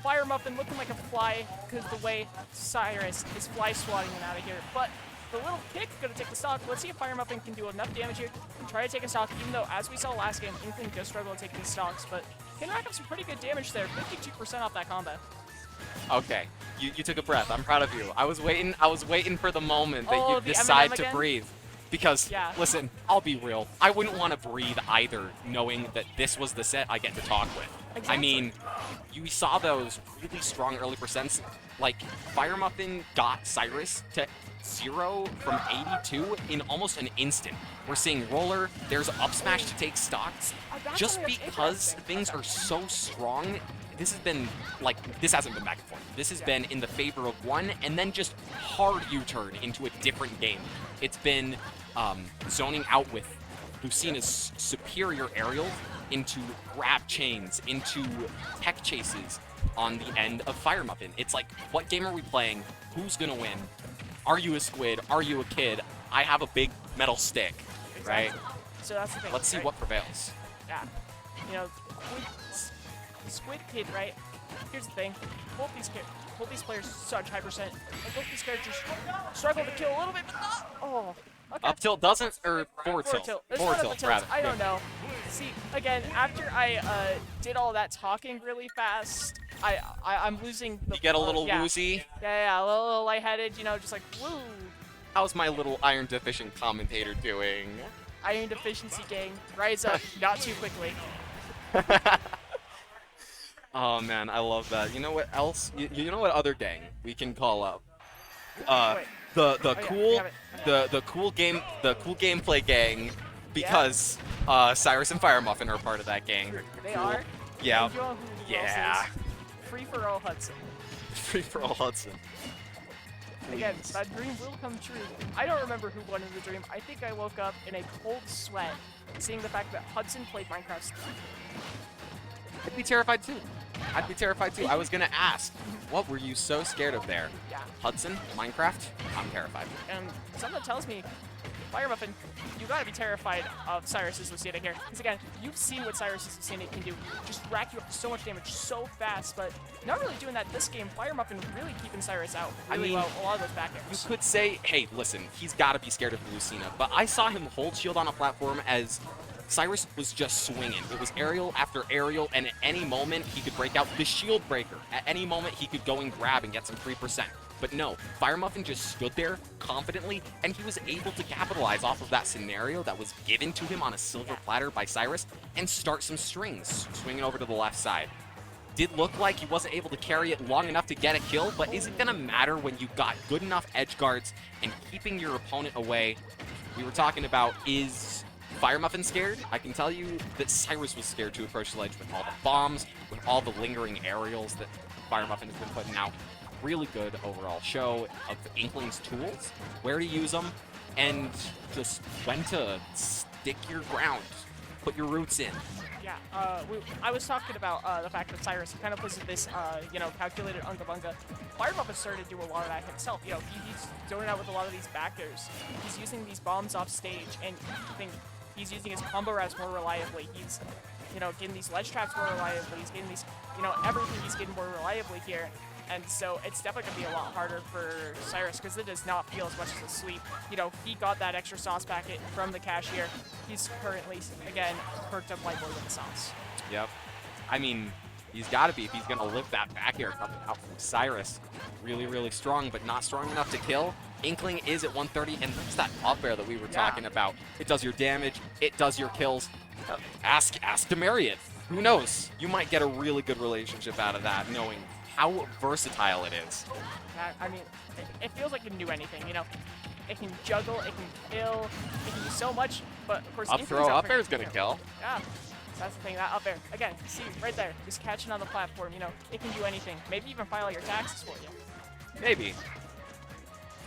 Fire Muffin looking like a fly because the way Cyrus is fly swatting him out of here. But the little kick going to take the stock. Let's see if Fire Muffin can do enough damage here and try to take a stock, even though, as we saw last game, Inkling does struggle to take these stocks. But can rack up some pretty good damage there. 52% off that combo. Okay. You took a breath. I'm proud of you. I was waiting for the moment that Oh, you the decide Eminem to again? breathe. Because, Yeah. listen, I'll be real. I wouldn't want to breathe either, knowing that this was the set I get to talk with. I Exactly. mean, you saw those really strong early percents. Like, Fire Muffin got Cyrus to 0 from 82 in almost an instant. We're seeing roller, there's up smash to take stocks. That's Just something that's because interesting. things are so strong, this has been, like, this hasn't been back and forth. This has been in the favor of one, and then just hard U-turn into a different game. It's been zoning out with Lucina's superior aerial into grab chains, into tech chases on the end of Fire Muffin. It's like, what game are we playing? Who's gonna win? Are you a squid? Are you a kid? I have a big metal stick, right? Exactly. So that's the thing. Let's see right? what prevails. Yeah. You know, Squid Kid, right? Here's the thing. Both these players such high percent. And both these characters struggle to kill a little bit, but not. Oh. Okay. Up tilt doesn't, or forward tilt? tilt. It's Forward one of the tilt, tilts. rather. I don't Yeah. know. See, again, after I did all that talking really fast, I'm losing the You get a little yeah. woozy. Yeah, a little lightheaded, you know, just like, woo. How's my little iron deficient commentator doing? Iron deficiency gang, rise up, not too quickly. Oh man, I love that. You know what else? You know what other gang we can call up? Wait. The yeah, cool we have it. the cool gameplay gang, because Cyrus and Fire Muffin are part of that gang. They Cool. are. Yeah. And you know who Yeah. else is? Free for all Hudson. Free for all Hudson. Again, Please. that dream will come true. I don't remember who won in the dream. I think I woke up in a cold sweat, seeing the fact that Hudson played Minecraft. I'd be terrified too. I'd be terrified too. I was gonna ask, what were you so scared of there? Yeah. Hudson, Minecraft? I'm terrified. And something tells me, Fire Muffin, you gotta be terrified of Cyrus's Lucina here. Because again, you've seen what Cyrus's Lucina can do. Just rack you up so much damage so fast, but not really doing that this game. Fire Muffin really keeping Cyrus out really mean, well. A lot of those back You airs. could say, hey, listen, he's got to be scared of Lucina, but I saw him hold shield on a platform as Cyrus was just swinging. It was aerial after aerial, and at any moment he could break out the shield breaker. At any moment he could go and grab and get some 3%. But no, Fire Muffin just stood there confidently, and he was able to capitalize off of that scenario that was given to him on a silver platter by Cyrus and start some strings, swinging over to the left side. Did look like he wasn't able to carry it long enough to get a kill, but is it going to matter when you got good enough edge guards and keeping your opponent away? We were talking about, is Fire Muffin scared? I can tell you that Cyrus was scared to approach the ledge with all the bombs, with all the lingering aerials that Fire Muffin has been putting out. Really good overall show of Inkling's tools, where to use them, and just when to stick your ground, put your roots in. Yeah, I was talking about the fact that Cyrus kind of plays this, calculated Unga Bunga. Fire Muffin started to do a lot of that himself. You know, he's zoning out with a lot of these backers. He's using these bombs off stage, and I think he's using his combo routes more reliably. He's, getting these ledge traps more reliably. He's getting these, everything he's getting more reliably here. And so it's definitely going to be a lot harder for Cyrus because it does not feel as much as a sweep. He got that extra sauce packet from the cashier. He's currently, again, perked up lightly with the sauce. Yep. I mean, he's got to be if he's going to lift that back air coming out from Cyrus. Really, really strong, but not strong enough to kill. Inkling is at 130, and there's that up air that we were talking about. It does your damage. It does your kills. Ask Demariot. Who knows? You might get a really good relationship out of that, knowing how versatile it is. I mean, it feels like it can do anything, It can juggle, it can kill, it can do so much, but of course... Up throw, up air is going to kill. Yeah, that's the thing, that up air. Again, see, right there, just catching on the platform, it can do anything. Maybe even file your taxes for you. Maybe.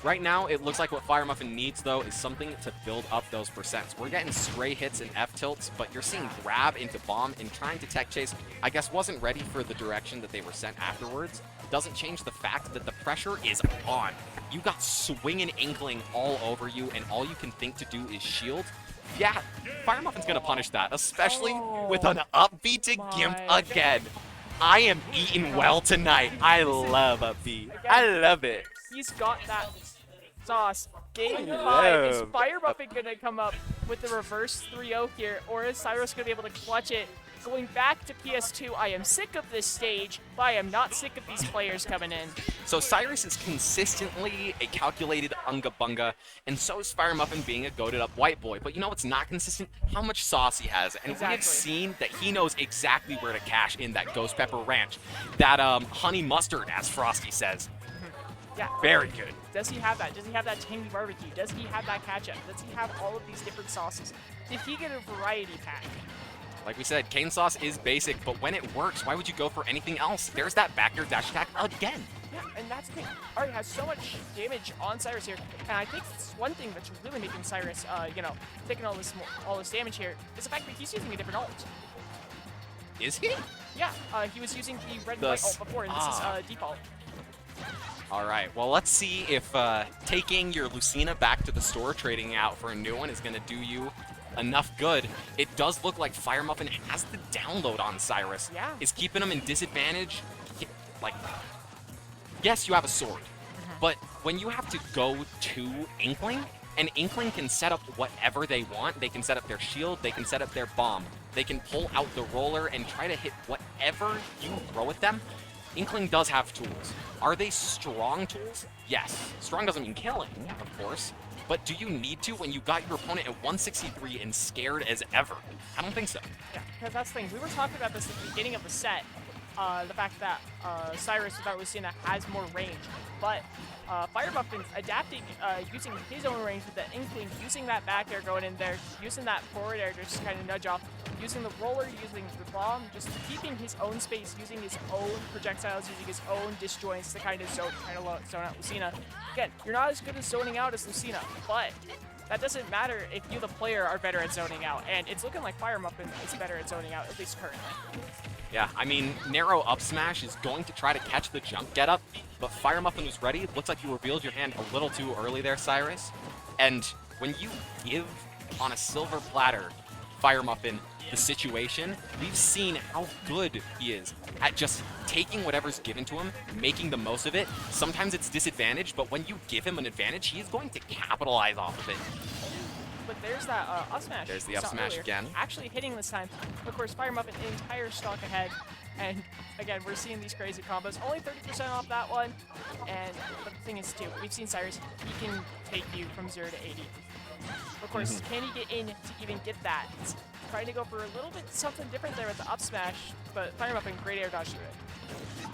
Right now, it looks like what Fire Muffin needs, though, is something to build up those percents. We're getting stray hits and F-tilts, but you're seeing grab into bomb and trying to tech chase. I guess wasn't ready for the direction that they were sent afterwards. Doesn't change the fact that the pressure is on. You got swinging Inkling all over you, and all you can think to do is shield. Yeah, Fire Muffin's going to punish that, especially with an upbeat to Gimp again. I am eating well tonight. I love upbeat. I love it. He's got that sauce. Game 5, is Fire Muffin going to come up with the reverse 3-0 here, or is Cyrus going to be able to clutch it? Going back to PS2, I am sick of this stage, but I am not sick of these players coming in. So Cyrus is consistently a calculated Unga Bunga, and so is Fire Muffin being a goated up white boy. But you know what's not consistent? How much sauce he has. And we have seen that he knows exactly where to cash in that Ghost Pepper Ranch. That honey mustard, as Frosty says. Yeah. Very good. Does he have that? Does he have that tangy barbecue? Does he have that ketchup? Does he have all of these different sauces? Did he get a variety pack? Like we said, cane sauce is basic, but when it works, why would you go for anything else? There's that back air dash attack again. Yeah, and that's the thing. Ari has so much damage on Cyrus here, and I think it's one thing that's really making Cyrus, taking all this damage here is the fact that he's using a different ult. Is he? Yeah, he was using the red and white ult before, and this is default. All right, well, let's see if taking your Lucina back to the store, trading out for a new one, is going to do you enough good. It does look like Fire Muffin has the download on Cyrus. Yeah. Is keeping him in disadvantage. Like, yes, you have a sword, but when you have to go to Inkling, and Inkling can set up whatever they want. They can set up their shield, they can set up their bomb. They can pull out the roller and try to hit whatever you throw at them. Inkling does have tools. Are they strong tools? Yes. Strong doesn't mean killing, of course. But do you need to when you got your opponent at 163 and scared as ever? I don't think so. Yeah, because that's the thing. We were talking about this at the beginning of the set. The fact that Cyrus without Lucina has more range. But Fire Muffin's adapting, using his own range with the Inkling, using that back air going in there, using that forward air to just kind of nudge off, using the roller, using the bomb, just keeping his own space, using his own projectiles, using his own disjoints to kind of zone out Lucina. Again, you're not as good at zoning out as Lucina, but that doesn't matter if you, the player, are better at zoning out. And it's looking like Fire Muffin is better at zoning out, at least currently. Yeah, I mean, narrow up smash is going to try to catch the jump get up, but Fire Muffin was ready. It looks like you revealed your hand a little too early there, Cyrus. And when you give on a silver platter Fire Muffin the situation, we've seen how good he is at just taking whatever's given to him, making the most of it. Sometimes it's disadvantaged, but when you give him an advantage, he is going to capitalize off of it. But there's that up smash. There's the up smash again. Actually hitting this time. Of course, Fire Muffin entire stock ahead. And again, we're seeing these crazy combos. Only 30% off that one. And the thing is, too, we've seen Cyrus. He can take you from 0 to 80. Of course, can he get in to even get that? He's trying to go for a little bit something different there with the up smash, but Fire Muffin, great air dodge through it.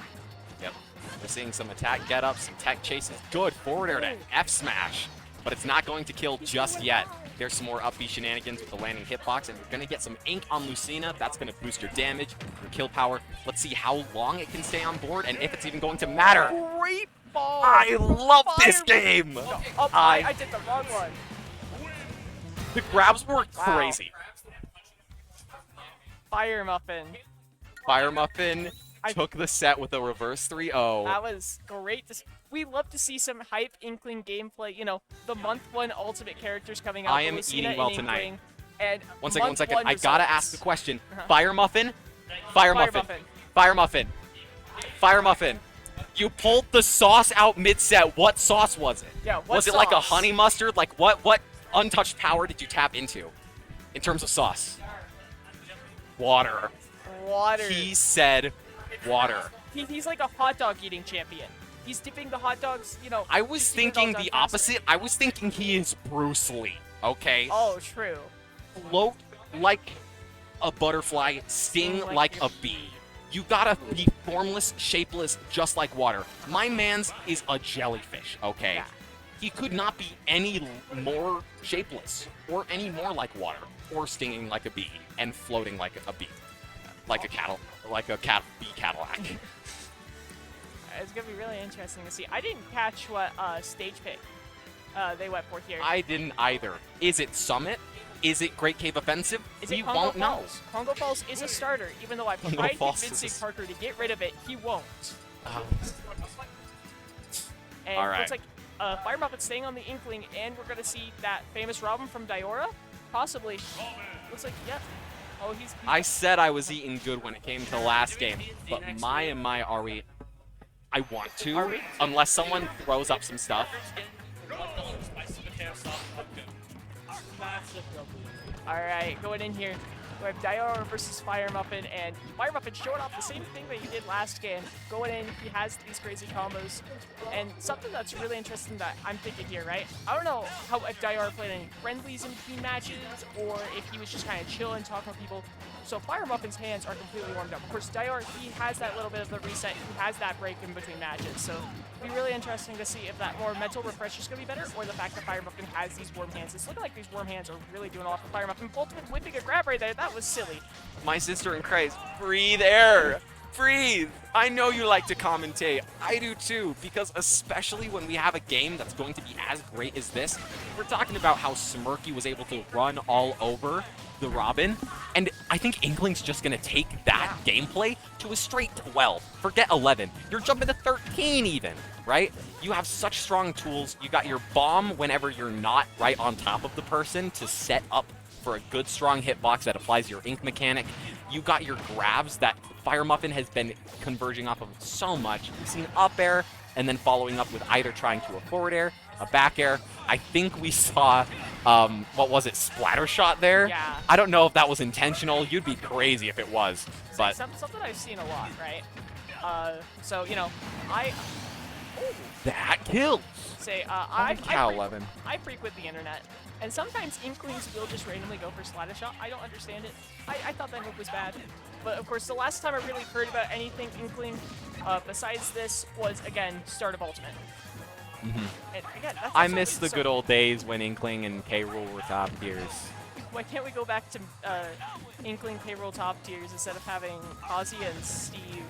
Yep. We're seeing some attack get-ups, some tech chases. Good forward air to F-smash, but it's not going to kill just yet. There's some more up B shenanigans with the landing hitbox, and you're going to get some ink on Lucina. That's going to boost your damage, your kill power. Let's see how long it can stay on board, and if it's even going to matter. Great ball! I love this game! No, I did the wrong one. The grabs were crazy. Fire Muffin. Fire Muffin took the set with a reverse 3-0. That was great. We love to see some hype Inkling gameplay. You know, the month 1 ultimate characters coming out. I am Lucina eating well and tonight. Inkling, and One second. month I gotta results. ask the question. Uh-huh. Fire Muffin? Fire Muffin. Muffin. Fire Muffin. Fire Muffin. You pulled the sauce out mid-set. What sauce was it? Yeah, what Was it like a sauce? honey mustard? Like what untouched power did you tap into in terms of sauce? Water. Water. He said water. He's like a hot dog eating champion. He's dipping the hot dogs, you know. I was to keep it all thinking done the faster. opposite. I was thinking he is Bruce Lee, okay? Oh, true. Float like a butterfly, sting Sting like like a bee. You gotta be formless, shapeless, just like water. My man's is a jellyfish, okay? Yeah. He could not be any more shapeless, or any more like water, or stinging like a bee, and floating like a bee. Like a bee Cadillac. It's gonna be really interesting to see. I didn't catch what stage pick they went for here. I didn't either. Is it Summit? Is it Great Cave Offensive? Is We it Congo won't know. Falls? Congo Falls is a starter, even though I Congo tried Falls convincing is a- Parker to get rid of it, he won't. And All right. looks like Fire Muppet staying on the Inkling, and we're gonna see that famous Robin from Diora, possibly. Looks like, yep. Oh, he's I said I was eating good when it came to the last game, but my, are we? I want Are to, we? unless someone throws up some stuff. All right, going in here. We have Diora versus Fire Muffin, and Fire Muffin showing off the same thing that he did last game. Going in, he has these crazy combos, and something that's really interesting that I'm thinking here, right? I don't know how if Diora played any friendlies in between matches, or if he was just kind of chilling, talking with people. So Fire Muffin's hands are completely warmed up. Of course, Diora, he has that little bit of the reset. He has that break in between matches. So it'll be really interesting to see if that more mental refresh is going to be better, or the fact that Fire Muffin has these warm hands. It's looking like these warm hands are really doing a lot for Fire Muffin. Ultimate whipping a grab right there. That was silly. My sister and Craze, breathe air. Breathe. I know you like to commentate. I do too, because especially when we have a game that's going to be as great as this, we're talking about how Smirky was able to run all over the Robin, and I think Inkling's just going to take that gameplay to a straight 12. Forget 11. You're jumping to 13 even, right? You have such strong tools. You got your bomb whenever you're not right on top of the person to set up for a good strong hitbox that applies your ink mechanic. You got your grabs that Fire Muffin has been converging off of so much. We've seen up air and then following up with either trying to a forward air, a back air. I think we saw, what was it, splatter shot there? Yeah. I don't know if that was intentional. You'd be crazy if it was. But Something I've seen a lot, right? So, you know, that kills. Cow 11. I frequent the internet, and sometimes Inklings will just randomly go for splatter shot. I don't understand it. I thought that move was bad. But of course, the last time I really heard about anything Inkling besides this was, again, start of Ultimate. And again, that's I also- miss the so good old days when Inkling and K-Rool were top tiers. Why can't we go back to Inkling payroll top tiers instead of having Ozzy and Steve?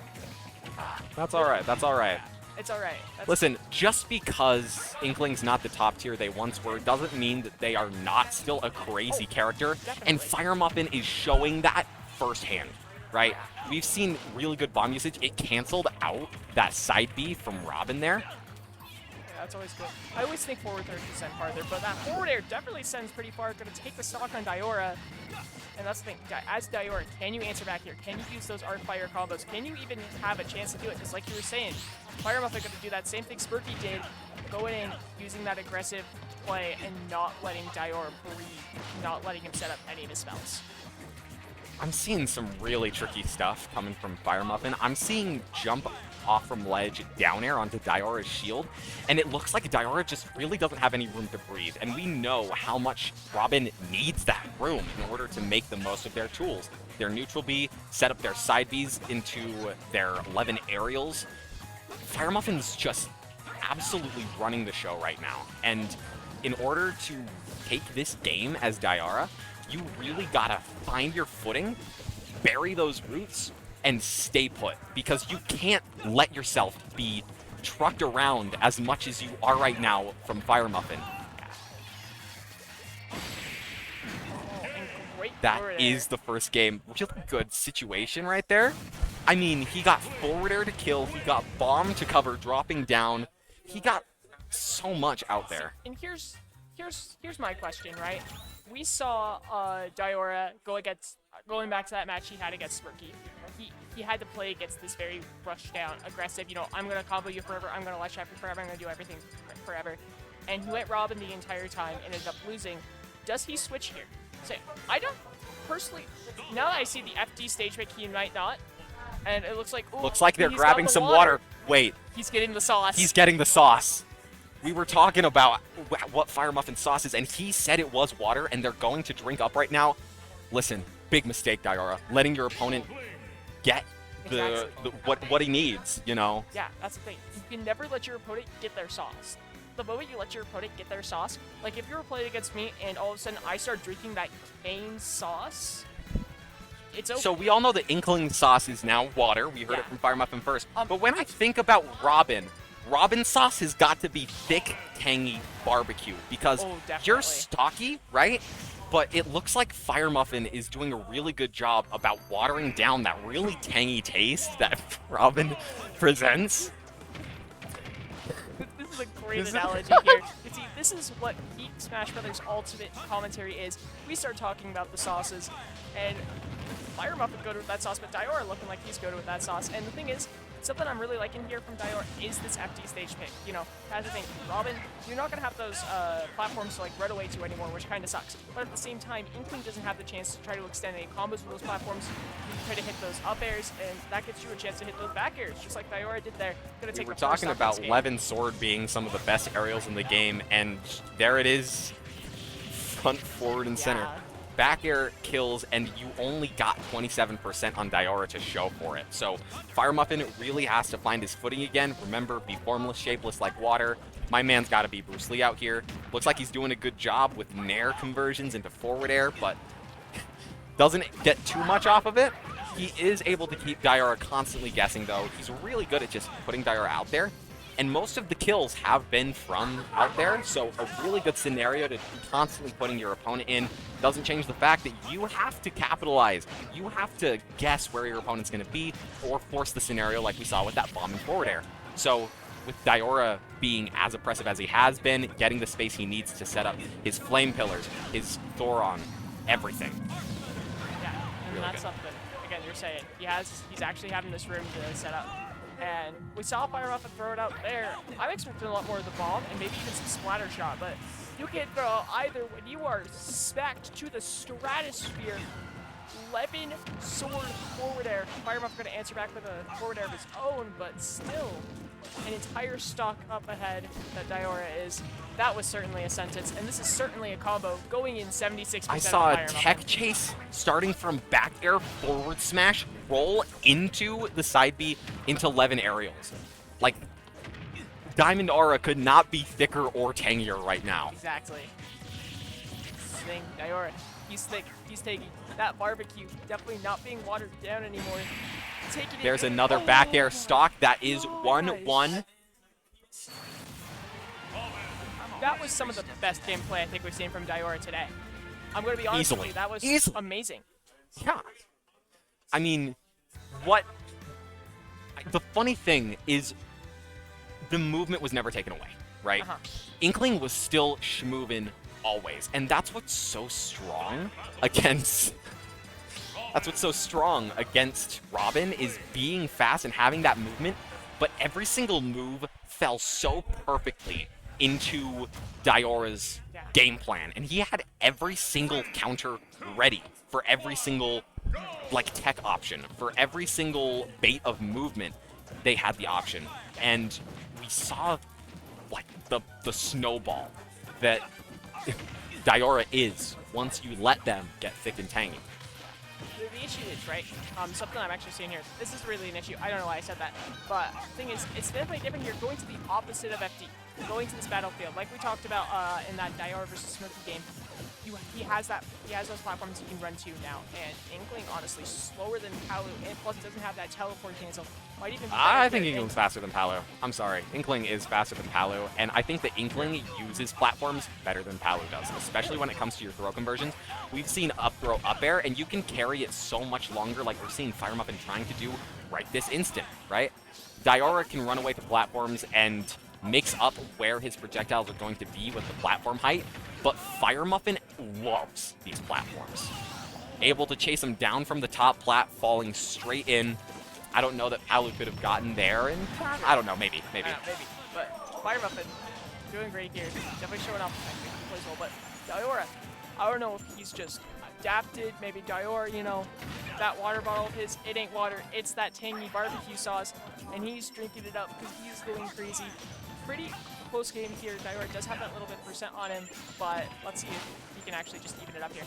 That's all right. That's all right. It's all right. That's Listen, just because Inkling's not the top tier they once were doesn't mean that they are not still a crazy character. definitely. And Fire Muffin is showing that firsthand, right? We've seen really good bomb usage. It canceled out that side B from Robin there. Yeah, that's always good. I always think forward 30% farther, but that forward air definitely sends pretty far. Going to take the stock on Diora. And that's the thing. As Diora, can you answer back here? Can you use those art fire combos? Can you even have a chance to do it? Because like you were saying, Fire Muffin going to do that same thing Spurky did, going in, using that aggressive play, and not letting Diora breathe, not letting him set up any of his spells. I'm seeing some really tricky stuff coming from Fire Muffin. I'm seeing jump off from ledge down air onto Diora's shield, and it looks like Diora just really doesn't have any room to breathe, and we know how much Robin needs that room in order to make the most of their tools. Their neutral B, set up their side Bs into their 11 aerials. Fire Muffin's just absolutely running the show right now, and in order to take this game as Diora, you really gotta find your footing, bury those roots, and stay put, because you can't let yourself be trucked around as much as you are right now from Fire Muffin. That is the first game. Really good situation right there. I mean, he got forward air to kill, he got bomb to cover, dropping down. He got so much out there. And here's my question, right? We saw Diora going back to that match he had against Smirky. He had to play against this very rushed down, aggressive, I'm going to combo you forever, I'm going to ledge trap you forever, I'm going to do everything forever. And he went Robin the entire time and ended up losing. Does he switch here? So I don't personally, now that I see the FD stage pick, he might not. And it looks like, ooh, looks like they're he's grabbing got the some water. Wait. He's getting the sauce. He's getting the sauce. We were talking about what Fire Muffin sauce is, and he said it was water, and they're going to drink up right now. Listen, big mistake, Diora. Letting your opponent get what he needs, Yeah, that's the thing. You can never let your opponent get their sauce. The moment you let your opponent get their sauce, like if you were playing against me and all of a sudden I start drinking that cane sauce, it's over. So we all know the Inkling sauce is now water. We heard it from Fire Muffin first. But when I think about Robin sauce has got to be thick, tangy barbecue, because you're stocky, right? But it looks like Fire Muffin is doing a really good job about watering down that really tangy taste that Robin presents. This is a great analogy here. You see, this is what Heat Smash Brothers Ultimate commentary is. We start talking about the sauces, and Fire Muffin go to with that sauce, but Diora looking like he's go to with that sauce. And the thing is, something I'm really liking here from Diora is this FD stage pick. That's the thing. Robin, you're not going to have those platforms to run away to anymore, which kind of sucks. But at the same time, Inkling doesn't have the chance to try to extend any combos with those platforms. You can try to hit those up airs, and that gets you a chance to hit those back airs, just like Diora did there. We were talking about Levin Sword being some of the best aerials in the game, and there it is, front, forward, and center. Back air kills, and you only got 27% on Diora to show for it. So Fire Muffin really has to find his footing again. Remember, be formless, shapeless like water. My man's got to be Bruce Lee out here. Looks like he's doing a good job with nair conversions into forward air, but doesn't get too much off of it. He is able to keep Diora constantly guessing, though. He's really good at just putting Diora out there. And most of the kills have been from out there, so a really good scenario to be constantly putting your opponent in. Doesn't change the fact that you have to capitalize. You have to guess where your opponent's going to be, or force the scenario like we saw with that bomb and forward air. So with Diora being as oppressive as he has been, getting the space he needs to set up his flame pillars, his Thoron, everything. Yeah, and that's something, again, you're saying. He's actually having this room to set up. And we saw Fire Muffin throw it out there. I'm expecting a lot more of the bomb and maybe even some splatter shot, but you can throw either when you are smacked to the stratosphere. 11 sword forward air. Fire Muffin going to answer back with a forward air of his own, but still an entire stock up ahead that Diora is. That was certainly a sentence, and this is certainly a combo going in 76%. I saw a tech chase starting from back air forward smash roll into the side B into 11 aerials. Like, Diamond Aura could not be thicker or tangier right now. Exactly. Thing, Diora, he's thick, he's taking that barbecue, definitely not being watered down anymore. There's another back air stock. That is 1-1. That was some of the best gameplay I think we've seen from Diora today. I'm going to be honest with you, that was amazing. Yeah. I mean, the funny thing is the movement was never taken away, right? Inkling was still schmovin' always, and that's what's so strong against Robin, is being fast and having that movement, but every single move fell so perfectly into Diora's game plan, and he had every single counter ready for every single like tech option. For every single bait of movement, they had the option. And we saw like the snowball that Diora is once you let them get thick and tangy. The issue is, right, something I'm actually seeing here, this is really an issue. I don't know why I said that, but the thing is, it's definitely different here. Going to the opposite of FD, going to this battlefield, like we talked about in that Diora versus Smurfy game, he has those platforms he can run to now, and Inkling, honestly, slower than Palu, and plus doesn't have that teleport cancel. Might even be I think Inkling's faster than Palu. I'm sorry. Inkling is faster than Palu, and I think that Inkling uses platforms better than Palu does, especially when it comes to your throw conversions. We've seen up throw, up air, and you can carry it so much longer like we're seeing Fire Muffin trying to do right this instant, right? Diora can run away to platforms and mix up where his projectiles are going to be with the platform height, but Fire Muffin loves these platforms. Able to chase him down from the top plat, falling straight in. I don't know that Palu could have gotten there, and I don't know, maybe. Maybe, but Fire Muffin, doing great here. Definitely showing up. I think he plays well, but Diora, I don't know if he's just adapted. Maybe Diora, you know, that water bottle of his, it ain't water, it's that tangy barbecue sauce, and he's drinking it up because he's going crazy. Pretty close game here. Diora does have that little bit percent on him, but let's see if he can actually just even it up here.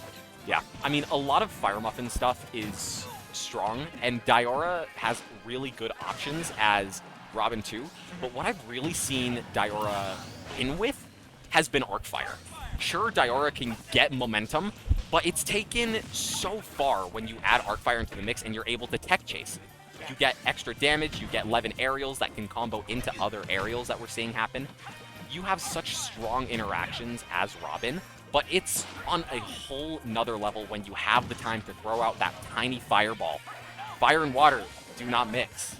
Yeah, I mean, a lot of Fire Muffin stuff is strong, and Diora has really good options as Robin too, but what I've really seen Diora win with has been Arc Fire. Sure, Diora can get momentum, but it's taken so far when you add Arc Fire into the mix and you're able to tech chase. You get extra damage, you get 11 aerials that can combo into other aerials that we're seeing happen. You have such strong interactions as Robin, but it's on a whole nother level when you have the time to throw out that tiny fireball. Fire and water do not mix.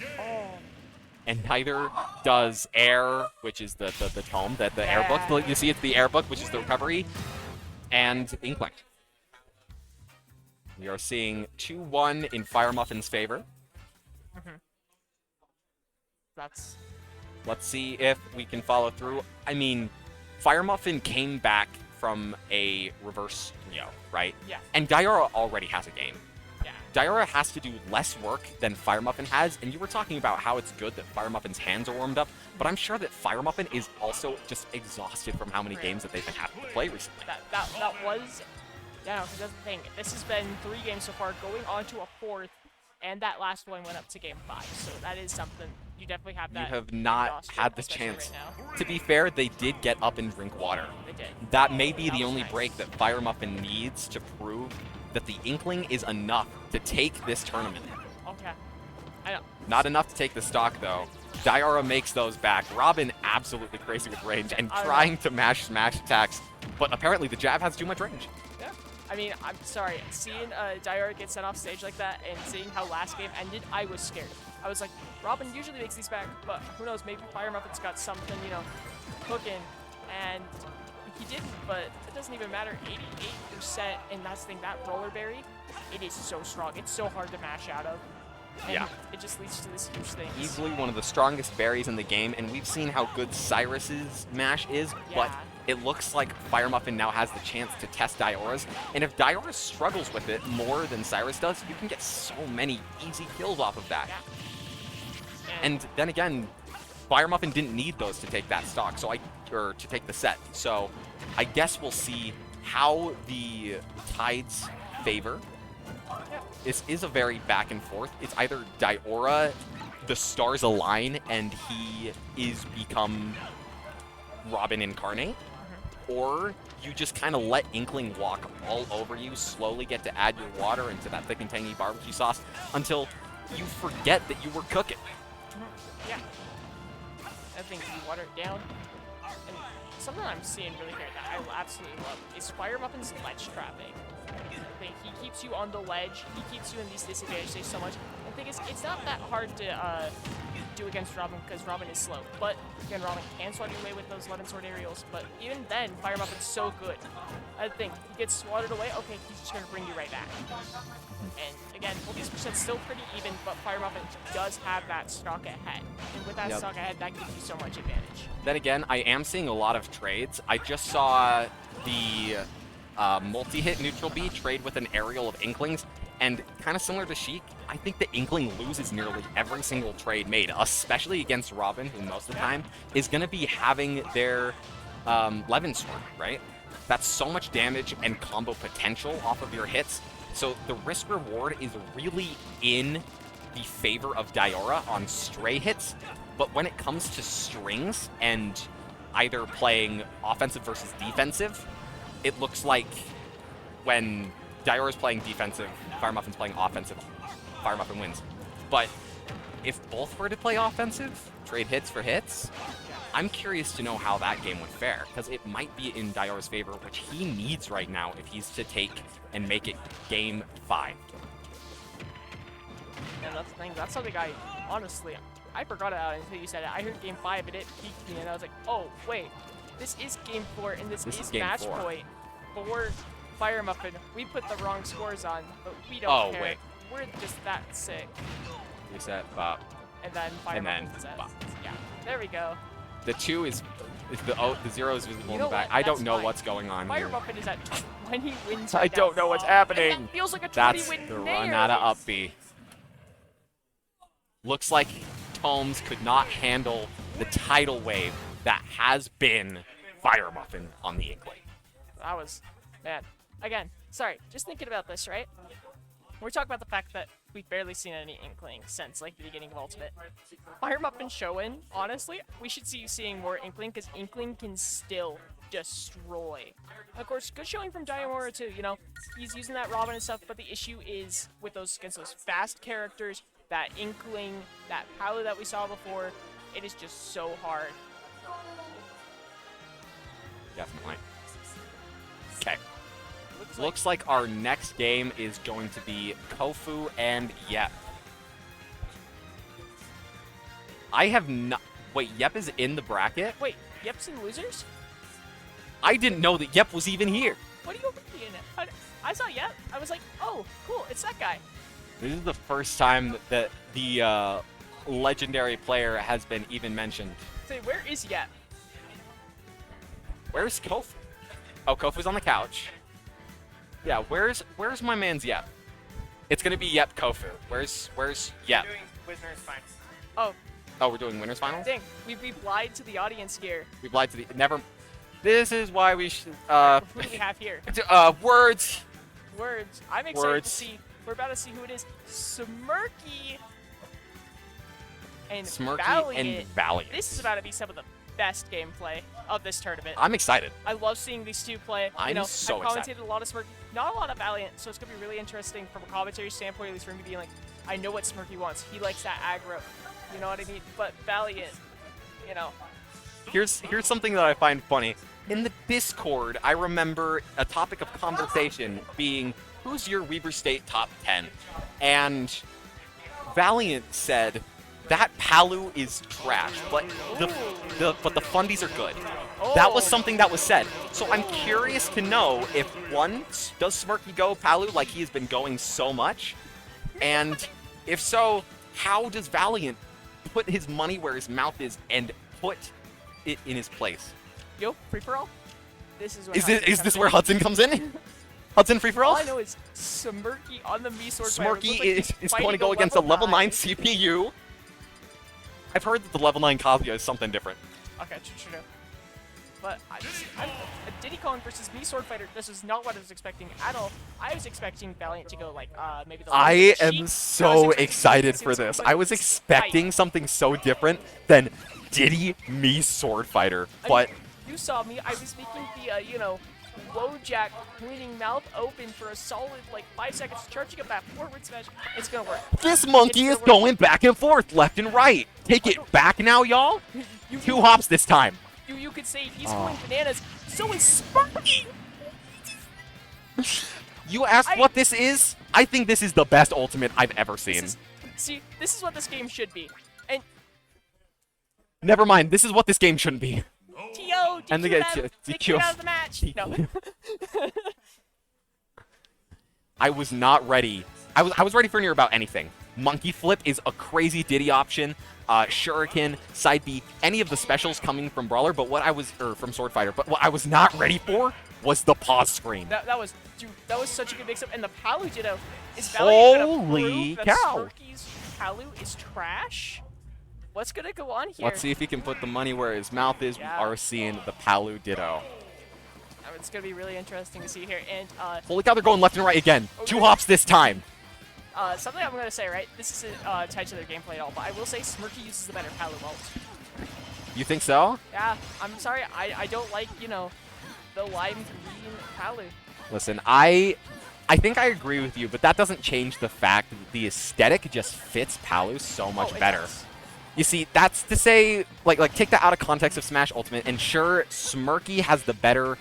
And neither does air, which is the tome, the air book. You see it's the air book, which is the recovery, and Inkling. We are seeing 2-1 in Fire Muffin's favor. Let's see if we can follow through. I mean, Fire Muffin came back from a reverse 3-0, right? Yeah. And Diora already has a game. Yeah. Diora has to do less work than Fire Muffin has, and you were talking about how it's good that Fire Muffin's hands are warmed up, but I'm sure that Fire Muffin is also just exhausted from how many games that they've been having to play recently. That was, yeah, because that's the thing. This has been 3 games so far, going on to a 4th, and that last one went up to game 5, so that is something. You definitely have that. You have not had the chance. Right, to be fair, they did get up and drink water. They did. That may be the only break that Fire Muffin needs to prove that the Inkling is enough to take this tournament. Okay. I know. Not enough to take the stock, though. Diora makes those back. Robin absolutely crazy with range and trying to mash smash attacks, but apparently the jab has too much range. Yeah. I mean, I'm sorry. Seeing Diora get sent off stage like that and seeing how last game ended, I was scared. I was like, Robin usually makes these back, but who knows, maybe Fire Muffin's got something, you know, cooking, and he didn't, but it doesn't even matter. 88%, and that's the thing, that roller berry, it is so strong. It's so hard to mash out of. And yeah. It just leads to this huge thing. Easily one of the strongest berries in the game, and we've seen how good Cyrus's mash is, but it looks like Fire Muffin now has the chance to test Diora's, and if Diora struggles with it more than Cyrus does, you can get so many easy kills off of that. Yeah. And then again, Fire Muffin didn't need those to take that stock, or to take the set. So I guess we'll see how the tides favor. This is a very back and forth. It's either Diora, the stars align, and he is become Robin incarnate, or you just kind of let Inkling walk all over you, slowly get to add your water into that thick and tangy barbecue sauce until you forget that you were cooking. Yeah. I think you water it down. And something I'm seeing really here that I absolutely love is Fire Muffin's ledge trapping. I think he keeps you on the ledge. He keeps you in these disadvantaged states so much. The thing is, it's not that hard to do against Robin because Robin is slow. But again, Robin can swat your way with those 11 sword aerials. But even then, Fire Muffin's so good. I think he gets swatted away. Okay, he's just gonna bring you right back. And again, well, these percents still pretty even, but Fire Muffin does have that stock ahead. And with that stock ahead, that gives you so much advantage. Then again, I am seeing a lot of trades. I just saw the multi-hit neutral B trade with an aerial of Inklings. And kind of similar to Sheik, I think the Inkling loses nearly every single trade made, especially against Robin, who most of the time is going to be having their Levin Sword, right? That's so much damage and combo potential off of your hits. So the risk reward is really in the favor of Diora on stray hits. But when it comes to strings and either playing offensive versus defensive, it looks like when Diora's playing defensive, Fire Muffin's playing offensive, Fire Muffin wins. But if both were to play offensive, trade hits for hits, I'm curious to know how that game would fare, because it might be in Diora's favor, which he needs right now if he's to take and make it game 5. And that's the thing. That's something honestly, I forgot about it until you said it. I heard game 5 and it piqued me, and I was like, oh, wait. This is game 4, and this is game match 4. point for Fire Muffin. We put the wrong scores on, but we don't Oh, care. wait. We're just that sick. Reset, bop. And then Fire And then Muffin says, bop. yeah, there we go. The 2 is the 0 is visible You in know the back. what? I don't That's know fine. what's going on Fire here. Muffin is at 20 wins I right don't now. know what's And happening. that feels like a 20 That's win the nair. run out of up B. Looks like Tomes could not handle the tidal wave that has been Fire Muffin on the Inkling. That was, man. Again, sorry, just thinking about this, right? We're talking about the fact that we've barely seen any Inkling since, like, the beginning of Ultimate. Fire Muffin Showen, honestly, we should see seeing more Inkling, because Inkling can still destroy. Of course, good showing from Diamora, too, you know? He's using that Robin and stuff, but the issue is with those against those fast characters, that Inkling, that Palu that we saw before, it is just so hard. Definitely. Okay. Looks like our next game is going to be Kofu and Yep. I have not... Wait, Yep is in the bracket? Wait, Yep's in losers? I didn't know that Yep was even here. What are you looking at? I saw Yep. I was like, oh, cool, it's that guy. This is the first time that the legendary player has been even mentioned. Say, where is Yep? Where's Kofu? Oh, Kofu's on the couch. Yeah, where's my man's Yep? It's gonna be Yep Kofu. Where's Yep? Doing Winners Finals. Oh, Oh, we're doing winners finals. dang, we've lied to the audience here. We've lied to the never. This is why we should. Who do we have here? Words. Words. I'm excited Words. to see. We're about to see who it is. Smirky and Smirky Valiant. and Valiant. This is about to be some of the best gameplay of this tournament. I'm excited. I love seeing these two play. I'm you know, so I've commentated a lot of Smirky, not a lot of Valiant, so it's gonna be really interesting from a commentary standpoint, at least for me being like, I know what Smirky wants. He likes that aggro. You know what I mean? But Valiant, you know. Here's something that I find funny. In the Discord, I remember a topic of conversation being, who's your Weber State top 10? And Valiant said, that Palu is trash, but the fundies are good. That was something that was said. So I'm curious to know if, one, does Smirky go Palu like he has been going so much? And if so, how does Valiant put his money where his mouth is and put it in his place? Yo, free for all. This is what Is this where Hudson comes in? Hudson free for all? All I know is Smirky on the Mii sword. Smirky is going to go against a level 9 CPU. I've heard that the level 9 Kazuya is something different. Okay, true. But I'm a Diddy Kong versus Mii sword fighter. This is not what I was expecting at all. I was expecting Valiant to go like maybe the. I am Sheik. so expecting excited Sheik for to this. go I was like expecting Fight. something so different than Diddy Me Sword Fighter, but You saw me. I was making the Wojak cleaning mouth open for a solid like 5 seconds, charging up that forward smash. It's gonna work. this monkey is going back and forth, left and right. Take it back now, y'all. You 2 hops this time. You could say he's going bananas. So is Smirky. You asked what this is? I think this is the best ultimate I've ever seen. This is what this game should be. And Never mind, this is what this game shouldn't be. T.O. And they DQ get them. DQ. Take it out of the match. No. I was not ready. I was ready for near about anything. Monkey Flip is a crazy Diddy option. Shuriken, Side B, any of the specials coming from Brawler, but from Sword Fighter. But what I was not ready for was the pause screen. That was such a good mix-up, and the Palu Ditto, Is Valiant gonna Holy prove that cow. Smirky's Palu is trash? What's gonna go on here? Let's see if he can put the money where his mouth is. Yeah. We are seeing the Palu Ditto. It's gonna be really interesting to see here. And Holy cow, they're going left and right again. Okay. 2 hops this time. something I'm gonna say, right? This isn't tied to their gameplay at all, but I will say Smirky uses the better Palu ult. You think so? Yeah, I'm sorry, I don't like, you know, the lime green Palu. Listen, I think I agree with you, but that doesn't change the fact that the aesthetic just fits Palu so much it better. does. You see, that's to say, like take that out of context of Smash Ultimate, and sure, Smirky has the better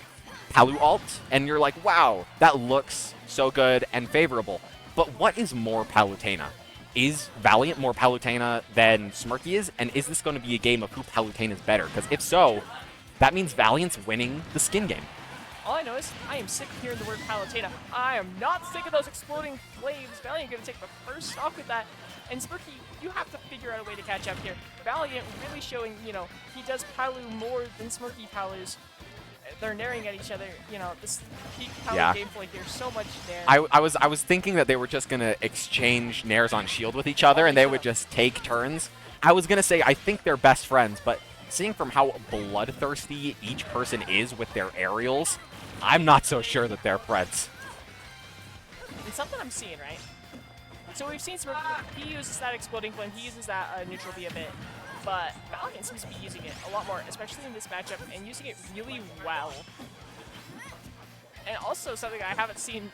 Palu ult, and you're like, wow, that looks so good and favorable. But what is more Palutena? Is Valiant more Palutena than Smirky is? And is this going to be a game of who Palutena is better? Because if so, that means Valiant's winning the skin game. All I know is I am sick of hearing the word Palutena. I am not sick of those exploding flames. Valiant gonna take the first stock with that. And Smirky, you have to figure out a way to catch up here. Valiant really showing, you know, he does Palu more than Smirky Palus. They're naring at each other, you know, this peak Palu Yeah. gameplay here, so much nair. I was thinking that they were just going to exchange nairs on shield with each other, and they would just take turns. I was going to say I think they're best friends, but seeing from how bloodthirsty each person is with their aerials, I'm not so sure that they're friends. It's something I'm seeing, right? So we've seen Smirky, he uses that exploding flame, he uses that neutral B a bit, but Valiant seems to be using it a lot more, especially in this matchup, and using it really well. And also something I haven't seen,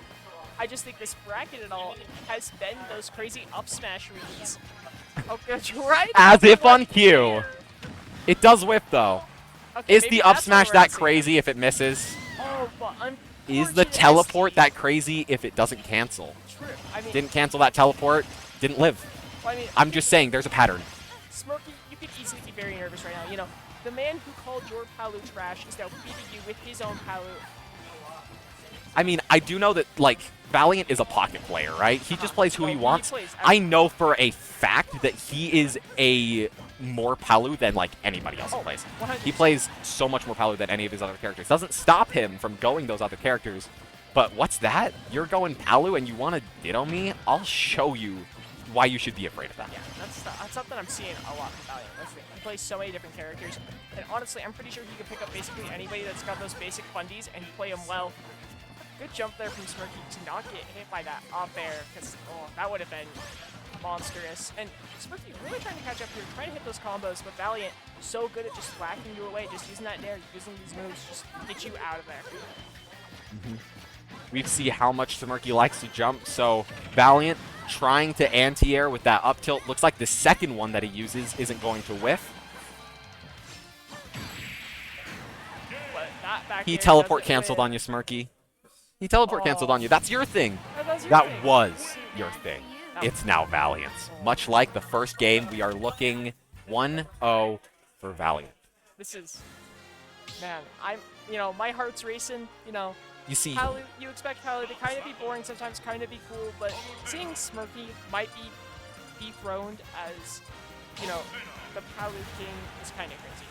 I just think this bracket at all, has been those crazy up smash reads. Oh, good, right? As if on Right cue. there. It does whip, though. Okay, Is maybe the up that's smash what we're that seeing. crazy if it misses? Oh, but Is the unfortunate teleport SD. that crazy if it doesn't cancel? True. I mean, Didn't cancel that teleport, didn't live. well, I mean, I'm just saying, there's a pattern. Smirky, you could easily be very nervous right now. You know, the man who called your Palu trash is now beating you with his own Palu. I mean, I do know that, like, Valiant is a pocket player, right? He just plays who Oh, he he wants. plays I know for a fact that he is a more Palu than, like, anybody else who Oh, plays. 100%. He plays so much more Palu than any of his other characters. Doesn't stop him from going those other characters. But what's that? You're going Palu and you want to ditto me? I'll show you why you should be afraid of that. Yeah, that's something I'm seeing a lot from Valiant. That's the thing. He plays so many different characters, and honestly, I'm pretty sure he could pick up basically anybody that's got those basic fundies and play them well. Good jump there from Smirky to not get hit by that up air, because that would have been monstrous. And Smirky really trying to catch up here, trying to hit those combos, but Valiant so good at just whacking you away, just using that nair, using these moves, just get you out of there. We see how much Smirky likes to jump, so Valiant trying to anti-air with that up tilt. Looks like the second one that he uses isn't going to whiff. But that back He air teleport doesn't canceled win. on you, Smirky. He teleport canceled on you. That's your thing. That's your That thing. was your thing. That It's now Valiant's. Much like the first game, we are looking 1-0 for Valiant. This is, man, you know, my heart's racing, you know. You see, Palu, you expect Palu to kind of be boring, sometimes kind of be cool, but seeing Smirky might be dethroned as, you know, the Palu king is kind of crazy.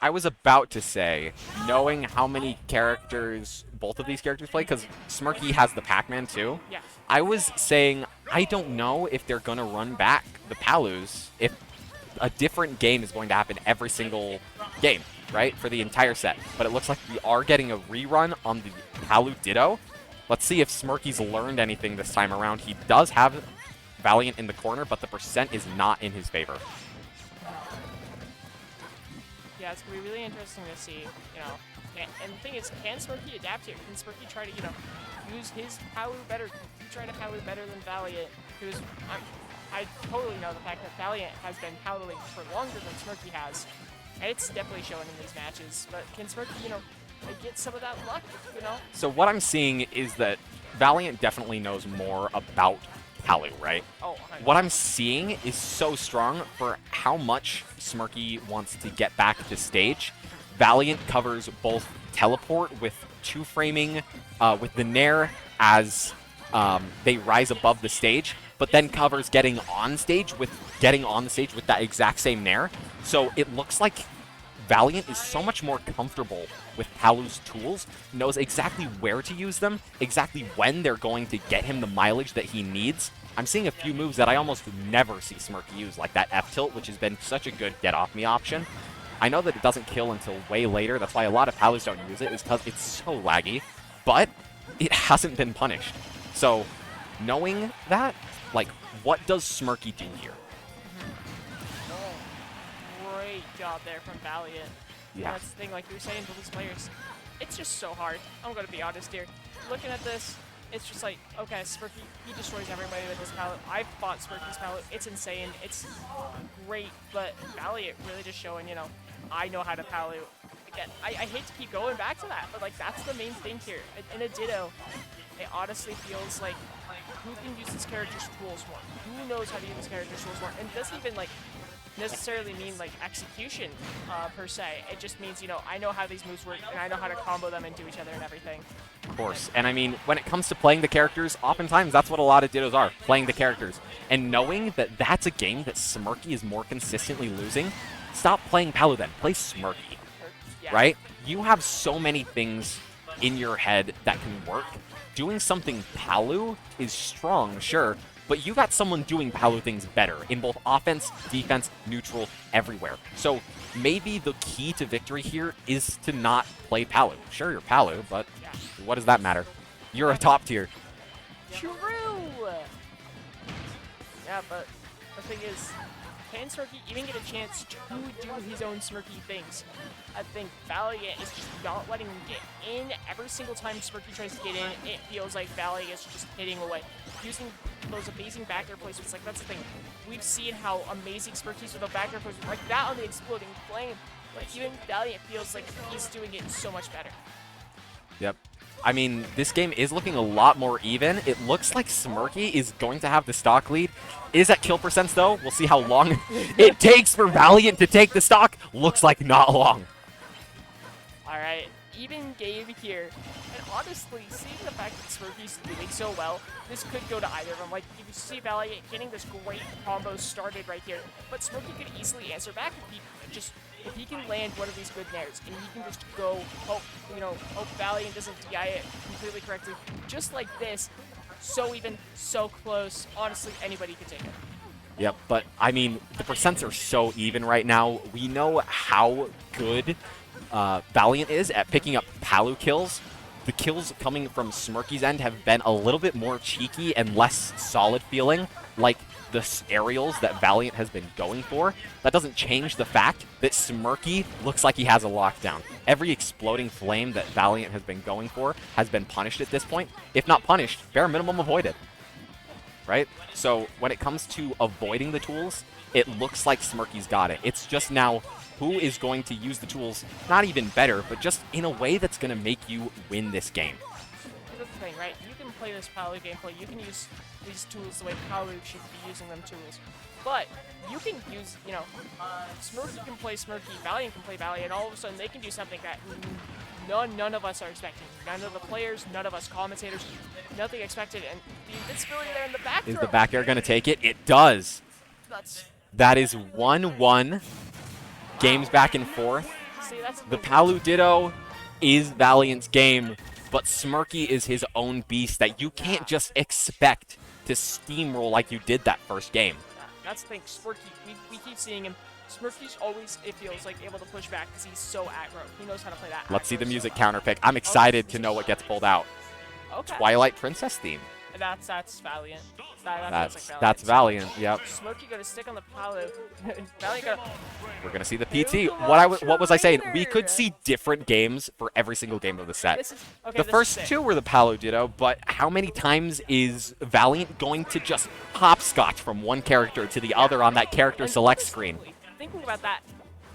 I was about to say, knowing how many characters both of these characters play, because Smirky has the Pac-Man too, Yeah. I was saying, I don't know if they're going to run back the Palus if a different game is going to happen every single game, right, for the entire set. But it looks like we are getting a rerun on the Palu Ditto. Let's see if Smirky's learned anything this time around. He does have Valiant in the corner, but the percent is not in his favor. Yeah, it's going to be really interesting to see, you know. And the thing is, can Smirky adapt here? Can Smirky try to, you know, use his Palu better? Can he try to Palu better than Valiant? Because I totally know the fact that Valiant has been Paluing for longer than Smirky has. And it's definitely showing in these matches. But can Smirky, you know, get some of that luck, you know? So what I'm seeing is that Valiant definitely knows more about Palu, right? Oh, What I'm seeing is so strong for how much Smirky wants to get back to stage. Valiant covers both teleport with two-framing with the Nair as they rise above the stage, but then covers getting on the stage with that exact same Nair. So it looks like Valiant is so much more comfortable with Palu's tools, knows exactly where to use them, exactly when they're going to get him the mileage that he needs. I'm seeing a few moves that I almost never see Smirky use, like that F-tilt, which has been such a good get-off-me option. I know that it doesn't kill until way later. That's why a lot of Palus don't use it, is because it's so laggy. But it hasn't been punished. So knowing that, like, what does Smirky do here? Great job there from Valiant. Yeah. That's the thing, like you were saying, with these players, it's just so hard. I'm going to be honest here. Looking at this, it's just like, okay, Smirky, he destroys everybody with his palette. I've fought Smirky's palette. It's insane. It's great, but Valiant really just showing, you know, I know how to palette. Again, I hate to keep going back to that, but like that's the main thing here. In a Ditto, it honestly feels like who can use this character's tools more? Who knows how to use this character's tools more? And it doesn't even like necessarily mean like execution per se. It just means, you know, I know how these moves work and I know how to combo them into each other and everything. Of course. And I mean, when it comes to playing the characters, oftentimes that's what a lot of Dittos are, playing the characters. And knowing that that's a game that Smirky is more consistently losing, stop playing Palu then. Play Smirky, Yeah. right? You have so many things in your head that can work. Doing something Palu is strong, sure, but you got someone doing Palu things better in both offense, defense, neutral, everywhere. So maybe the key to victory here is to not play Palu. Sure, you're Palu, but what does that matter? You're a top tier. True! Yeah, but the thing is, can Smirky even get a chance to do his own Smirky things? I think Valiant is just not letting him get in. Every single time Smirky tries to get in, it feels like Valiant is just hitting away. Using those amazing back air placements, like that's the thing. We've seen how amazing Smirky's with a back air placement, like that on the Exploding Flame. But even Valiant feels like he's doing it so much better. Yep. I mean, this game is looking a lot more even. It looks like Smirky is going to have the stock lead. Is at kill percents, though. We'll see how long it takes for Valiant to take the stock. Looks like not long. All right, even game here. And honestly, seeing the fact that Smirky's doing so well, this could go to either of them. Like, you see Valiant getting this great combo started right here, but Smirky could easily answer back if he can land one of these good nairs, and he can just go, hope Valiant doesn't DI it completely correctly, just like this, so even, so close. Honestly, anybody could take it. Yep, but I mean, the percents are so even right now. We know how good Valiant is at picking up Palu kills. The kills coming from Smirky's end have been a little bit more cheeky and less solid feeling, like the aerials that Valiant has been going for. That doesn't change the fact that Smirky looks like he has a lockdown. Every Exploding Flame that Valiant has been going for has been punished at this point. If not punished, bare minimum avoided. Right? So when it comes to avoiding the tools, it looks like Smirky's got it. It's just now who is going to use the tools, not even better, but just in a way that's going to make you win this game. That's the thing, right? You can play this Palu gameplay. You can use these tools the way Palu should be using them tools. But you can use, you know, Smirky can play Smirky, Valiant can play Valiant, and all of a sudden they can do something that none of us are expecting. None of the players, none of us commentators, nothing expected. And the invincibility there in the back Is throw. the back air going to take it? It does. That is 1-1. Games back and forth. See, that's The Palu Ditto is Valiant's game, but Smirky is his own beast that you can't just expect to steamroll like you did that first game. That's the thing. Smirky, we keep seeing him. Smirky's always, it feels like, able to push back because he's so aggro. He knows how to play that. Let's see the aggro music stuff. counter pick. I'm excited to know what gets pulled out. Okay. Twilight Princess theme. That's Valiant. That feels like That's Valiant. Yep. Smirky gonna stick on the Palu. Valiant gonna. We're gonna see the PT. What was I saying? We could see different games for every single game of the set. This is, okay, The this first is sick. two were the Palu Ditto, but how many times is Valiant going to just hopscotch from one character to the other on that character And select honestly, screen? Thinking about that,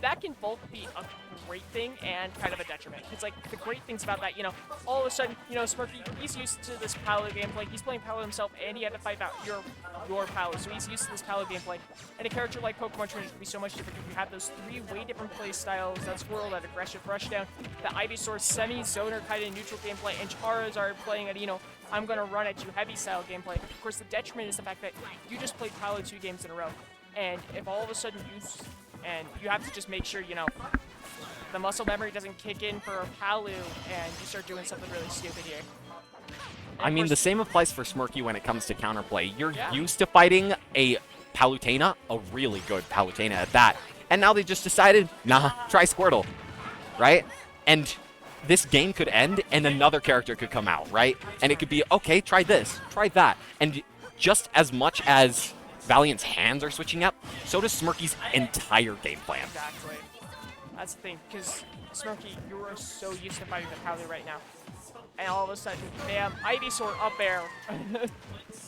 that can both be a great thing and kind of a detriment. It's like the great things about that, you know, all of a sudden, you know, Smirky, he's used to this Palu gameplay. He's playing Palu himself, and he had to fight out your Palu, so he's used to this Palu gameplay. And a character like Pokemon Trinity can be so much different because you have those three way different play styles: that Squirrel, that aggressive rushdown, the Ivysaur semi-zoner kind of neutral gameplay, and Charizard playing at, you know, I'm gonna run at you heavy style gameplay. Of course, the detriment is the fact that you just played Palu 2 games in a row, and if all of a sudden you have to just make sure, you know, the muscle memory doesn't kick in for Palu and you start doing something really stupid here. I mean, the same applies for Smirky when it comes to counterplay. You're Yeah. used to fighting a Palutena, a really good Palutena at that, and now they just decided, nah, try Squirtle, right? And this game could end and another character could come out, right? And it could be, okay, try this, try that. And just as much as Valiant's hands are switching up, so does Smirky's entire game plan. Exactly. That's the thing, because Smirky, you are so used to fighting the Palu right now. And all of a sudden, bam, Ivysaur up air.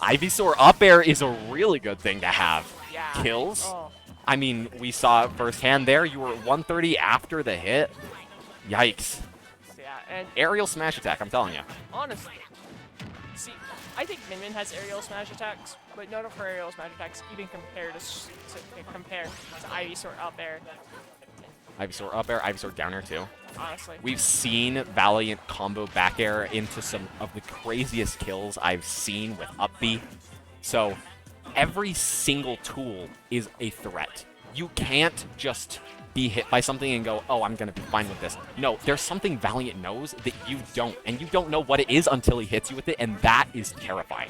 Ivysaur up air is a really good thing to have. Yeah. Kills. Oh. I mean, we saw it firsthand there. You were at 130 after the hit. Yikes. Yeah, and Aerial smash attack, I'm telling you. honestly, see, I think Min Min has aerial smash attacks, but none of her aerial smash attacks even compare to Ivysaur up air. Ivysaur up air, Ivysaur down air too. Honestly. We've seen Valiant combo back air into some of the craziest kills I've seen with up B. So every single tool is a threat. You can't just be hit by something and go, oh, I'm going to be fine with this. No, there's something Valiant knows that you don't, and you don't know what it is until he hits you with it, and that is terrifying.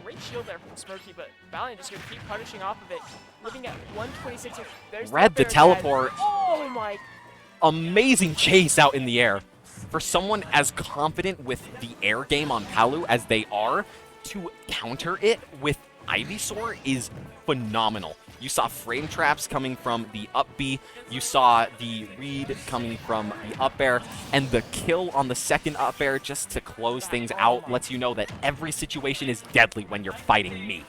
Great shield there from Smirky, but Valiant just going to keep punishing off of it. Looking at 126. There's Read the up air teleport. again. Oh my. Amazing chase out in the air. For someone as confident with the air game on Palu as they are, to counter it with Ivysaur is phenomenal. You saw frame traps coming from the up B, you saw the read coming from the up air, and the kill on the second up air just to close things out lets you know that every situation is deadly when you're fighting me.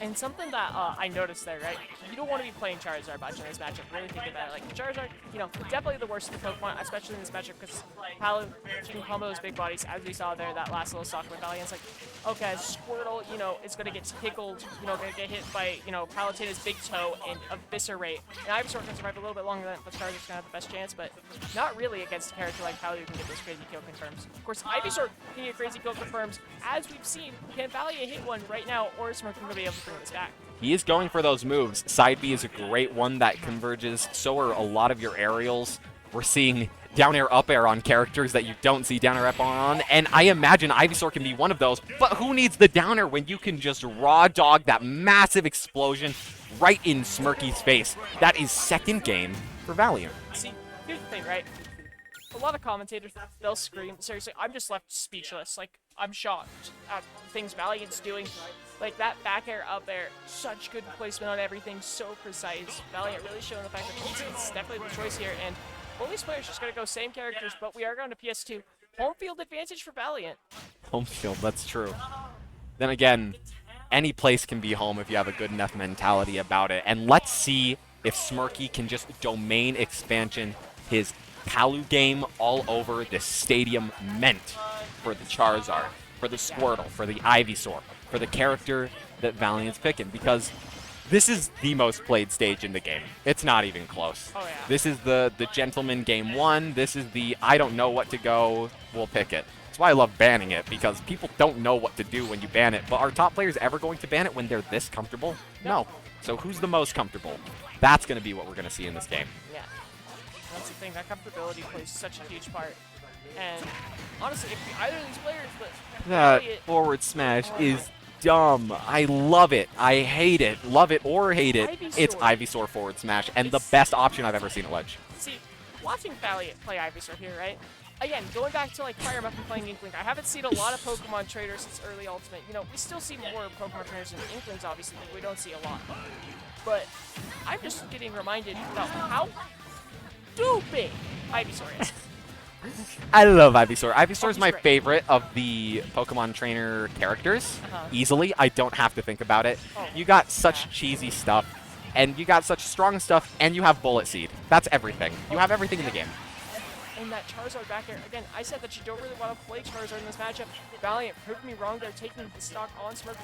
And something that I noticed there, right? You don't want to be playing Charizard much in this matchup. Really think about it. Like, Charizard, you know, definitely the worst of the Pokemon, especially in this matchup, because Palu can combo those big bodies, as we saw there, that last little stock with Valiant's like, okay, Squirtle, you know, is going to get tickled, you know, going to get hit by, you know, Palutena's big toe and eviscerate. And Ivysaur can survive a little bit longer than but Charizard's going to have the best chance, but not really against a character like Palu who can get those crazy kill confirms. Of course, Ivysaur can get crazy kill confirms, as we've seen. Can Valiant hit one right now, or is Smirk going to be able to bring this back? He is going for those moves. Side B is a great one that converges. So are a lot of your aerials. We're seeing down air, up air on characters that you don't see down air, up air on. And I imagine Ivysaur can be one of those. But who needs the down air when you can just raw dog that massive explosion right in Smirky's face? That is second game for Valiant. See, here's the thing, right? A lot of commentators, they'll scream. Seriously, I'm just left speechless. Like, I'm shocked at things Valiant's doing. Like, that back air up there, such good placement on everything, so precise. Valiant really showing the fact that he's definitely the choice here. And both these players just going to go same characters, but we are going to PS2. Home field advantage for Valiant. Home field, that's true. Then again, any place can be home if you have a good enough mentality about it. And let's see if Smirky can just domain expansion his Palu game all over the stadium meant for the Charizard, for the Squirtle, for the Ivysaur, for the character that Valiant's picking, because this is the most played stage in the game. It's not even close. Oh, yeah. This is the gentleman game one. This is the I don't know what to go, we'll pick it. That's why I love banning it, because people don't know what to do when you ban it. But are top players ever going to ban it when they're this comfortable? No. So who's the most comfortable? That's going to be what we're going to see in this game. Yeah. That's the thing, that comfortability plays such a huge part. And honestly, if either of these players, but That Valiant- forward smash is dumb. I love it. I hate it. Love it or hate it. It's Ivysaur forward smash, and the best option I've ever seen at Ledge. See, watching Valiant play Ivysaur here, right? Again, going back to like Fire Muffin playing Inkling, I haven't seen a lot of Pokemon trainers since early Ultimate. You know, we still see more Pokemon trainers than Inklings, obviously, but we don't see a lot. But I'm just getting reminded about how stupid Ivysaur is. I love Ivysaur. Ivysaur is my favorite of the Pokemon trainer characters. Easily. I don't have to think about it. You got such cheesy stuff, and you got such strong stuff, and you have Bullet Seed. That's everything. You have everything in the game. And that Charizard back there, again, I said that you don't really want to play Charizard in this matchup. Valiant proved me wrong. They're taking the stock on Smirky.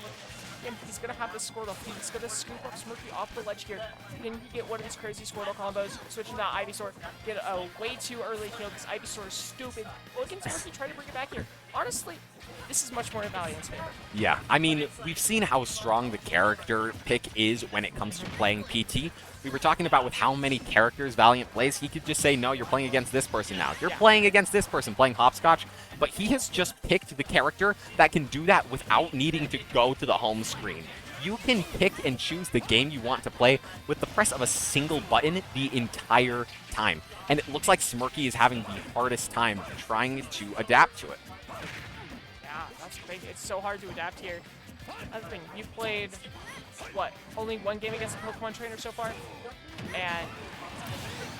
And he's going to have the Squirtle. He's going to scoop up Smirky off the ledge here. Can he get one of these crazy Squirtle combos? Switching to Ivysaur. Get a way too early kill because Ivysaur is stupid. Look at Smirky try to bring it back here. Honestly, this is much more in Valiant's favor. Yeah, I mean, we've seen how strong the character pick is when it comes to playing PT. We were talking about with how many characters Valiant plays, he could just say, no, you're playing against this person now. You're playing against this person, playing hopscotch. But he has just picked the character that can do that without needing to go to the home screen. You can pick and choose the game you want to play with the press of a single button the entire time. And it looks like Smirky is having the hardest time trying to adapt to it. Yeah, that's big. It's so hard to adapt here. Another thing, you've played, what, only one game against a Pokemon trainer so far? And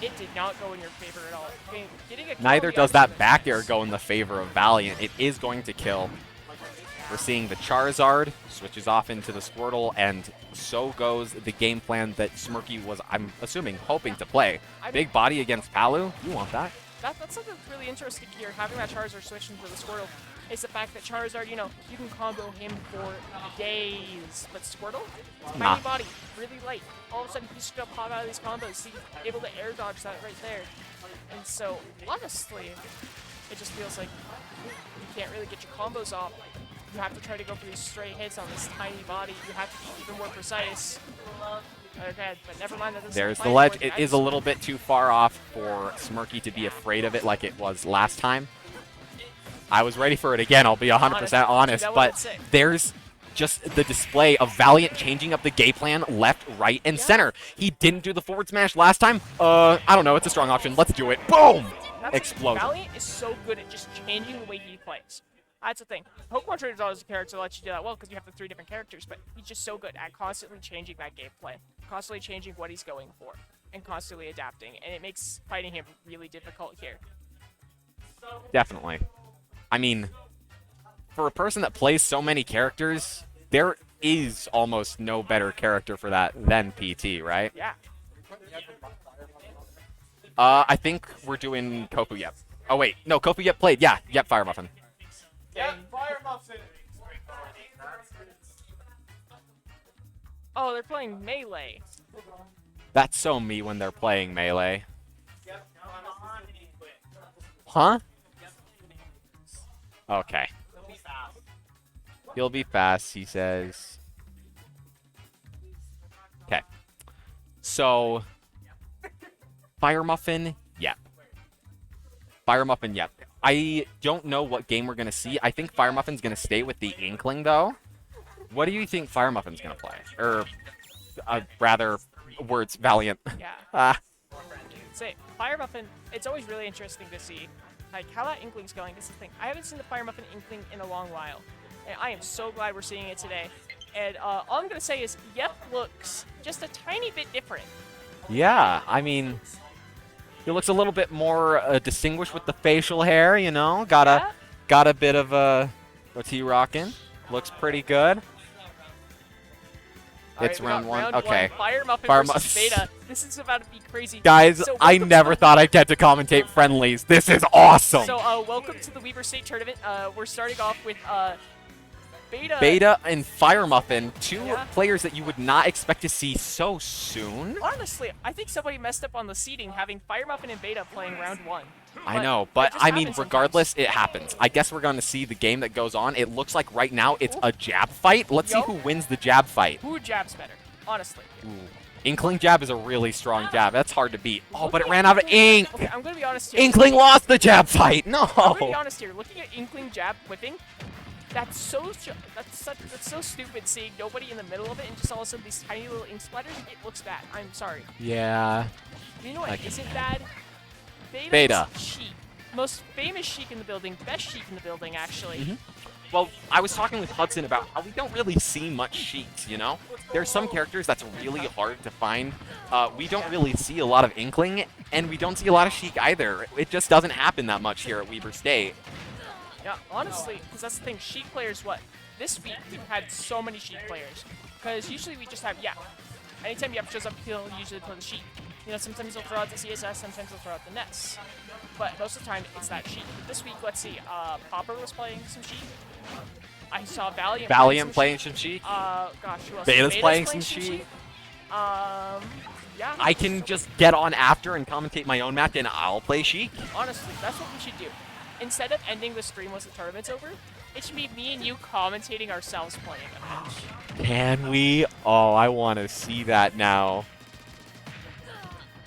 it did not go in your favor at all. I mean, getting a kill Neither on the does that outside- back air go in the favor of Valiant. It is going to kill. We're seeing the Charizard switches off into the Squirtle, and so goes the game plan that Smirky was, I'm assuming, hoping to play. Big body against Palu. You want that? That's something that's really interesting here, having that Charizard switch into the Squirtle, is the fact that Charizard, you know, you can combo him for days, but Squirtle, Nah. tiny body, really light. All of a sudden, he's just gonna pop out of these combos, see, able to air dodge that right there. And so, honestly, it just feels like you can't really get your combos off. You have to try to go for these straight hits on this tiny body. You have to be even more precise. Okay, but never mind. That doesn't There's the apply to ledge. what It guys is a do. little bit too far off for Smirky to be afraid of it like it was last time. I was ready for it again, I'll be 100% honest, That one but was sick. there's just the display of Valiant changing up the game plan left, right, and center. He didn't do the forward smash last time. I don't know, it's a strong option. Let's do it. Boom! That's Explosion. Valiant is so good at just changing the way he plays. That's the thing. Pokemon Trader's always a character that lets you do that well because you have the 3 different characters, but he's just so good at constantly changing that gameplay, constantly changing what he's going for, and constantly adapting, and it makes fighting him really difficult here. Definitely. I mean, for a person that plays so many characters, there is almost no better character for that than PT, right? Yeah. I think we're doing Kofu Yep. Oh, wait. No, Kofu Yep played. Yeah, Yep, Fire Muffin. Fire Muffin. Oh, they're playing Melee. That's so me when they're playing Melee. Huh? Okay. He'll be fast, he says. Okay. So, Fire Muffin, yep. Fire Muffin, yep. I don't know what game we're going to see. I think Fire Muffin's going to stay with the Inkling, though. What do you think Fire Muffin's going to play? Or, rather, words, Valiant. Yeah. Ah. Say, Fire Muffin, it's always really interesting to see like how that Inkling's going. This is the thing. I haven't seen the Fire Muffin Inkling in a long while. And I am so glad we're seeing it today. And all I'm going to say is, Yep looks just a tiny bit different. Yeah, I mean, he looks a little bit more distinguished with the facial hair, you know? Got a bit of a, what's he rocking? Looks pretty good. It's All right, round we one. got Okay. Fire Muffin Fire versus Mu- Beta. This is about to be crazy. Guys, So I welcome- never thought I'd get to commentate friendlies. This is awesome. So welcome to the Weaver State Tournament. We're starting off with Beta. Beta and Fire Muffin, two Yeah. players that you would not expect to see so soon. Honestly, I think somebody messed up on the seeding, having Fire Muffin and Beta playing round 1. I know, but it just I mean, happens regardless, sometimes. it happens. I guess we're going to see the game that goes on. It looks like right now it's a jab fight. Let's see Yup. who wins the jab fight. Who jabs better? Honestly. Inkling jab is a really strong jab. That's hard to beat. Oh, but it ran out of ink. Okay, I'm gonna be honest here. Inkling lost the jab fight. No. I'm gonna be honest here. Looking at Inkling jab whipping, that's so stupid. Seeing nobody in the middle of it and just all of a sudden these tiny little ink splatters. It looks bad. I'm sorry. Yeah. You know what I can isn't bad? Beta. Sheik. Most famous Sheik in the building. Best Sheik in the building, actually. Mm-hmm. Well, I was talking with Hudson about how we don't really see much Sheiks, you know? There's some characters that's really hard to find. We don't really see a lot of Inkling, and we don't see a lot of Sheik either. It just doesn't happen that much here at Weber State. Yeah, honestly, because that's the thing. Sheik players, what? This week, we've had so many Sheik players. Because usually we just have Yap. Anytime Yap shows up, he'll usually play the Sheik. You know, sometimes he'll throw out the CSS, sometimes he'll throw out the Ness. But most of the time, it's that Sheik. This week, let's see, Popper was playing some Sheik. I saw Valiant. Valiant playing playing some Sheik. gosh, who else? Beta's playing some Sheik. Yeah. I can just get on after and commentate my own match, and I'll play Sheik. Honestly, that's what we should do. Instead of ending the stream once the tournament's over, it should be me and you commentating ourselves playing a match. Can we? Oh, I want to see that now.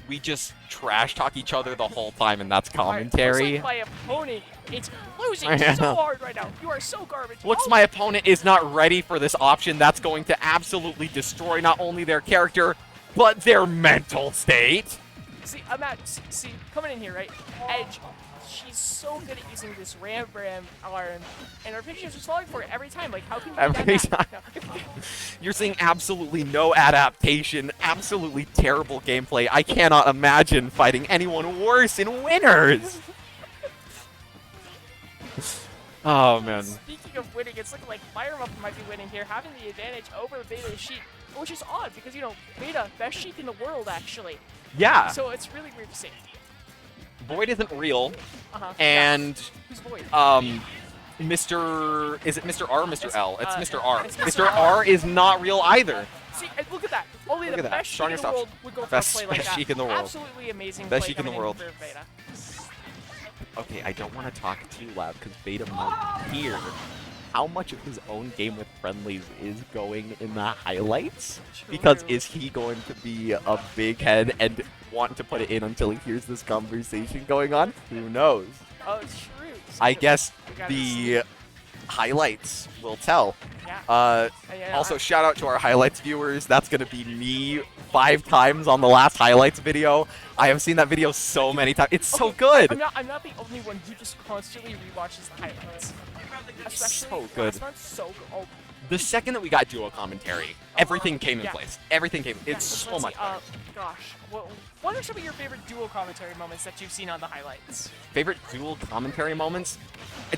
We just trash talk each other the whole time, and that's commentary. Looks like my opponent is losing I so know. hard right now. You are so garbage. Looks Oh, my opponent is not ready for this option that's going to absolutely destroy not only their character, but their mental state. See, I'm at. See, coming in here, right? Edge. She's so good at using this Ram arm, and her pitch is just falling for it every time. Like, how can you Every do that? time. You're seeing absolutely no adaptation, absolutely terrible gameplay. I cannot imagine fighting anyone worse in winners. Oh, man. Speaking of winning, it's looking like Fire Muffin might be winning here, having the advantage over Beta Sheik, which is odd because, you know, Beta, best Sheik in the world, actually. Yeah. So it's really weird to see. Void isn't real, Uh-huh. and Who's Void? Mr. Is it Mr. R or Mr. L? It's Mr. R. it's Mr. R is not real either. See, and look at that. Only Look the at that. best Sheik in Strongest the option. world would go for Best- a play like best that. Sheik in the world. Absolutely amazing Best play Sheik in the coming world. for Beta. Okay, I don't want to talk too loud because Beta might hear how much of his own game with friendlies is going in the highlights. Because True. is he going to be a big head and want to put it in until he hears this conversation going on? Who knows? Oh, it's true. I guess We gotta the highlights will tell. Yeah. Yeah, Also, shout out to our highlights viewers. That's going to be me 5 times on the last highlights video. I have seen that video so many times. It's so good. I'm not the only one who just constantly rewatches the highlights. Especially So good. last month, so good. Oh, The second that we got duo commentary, everything came in Yeah. place. Everything came. yeah, It's so let's much see, better. gosh, what are some of your favorite dual commentary moments that you've seen on the highlights? Favorite dual commentary moments?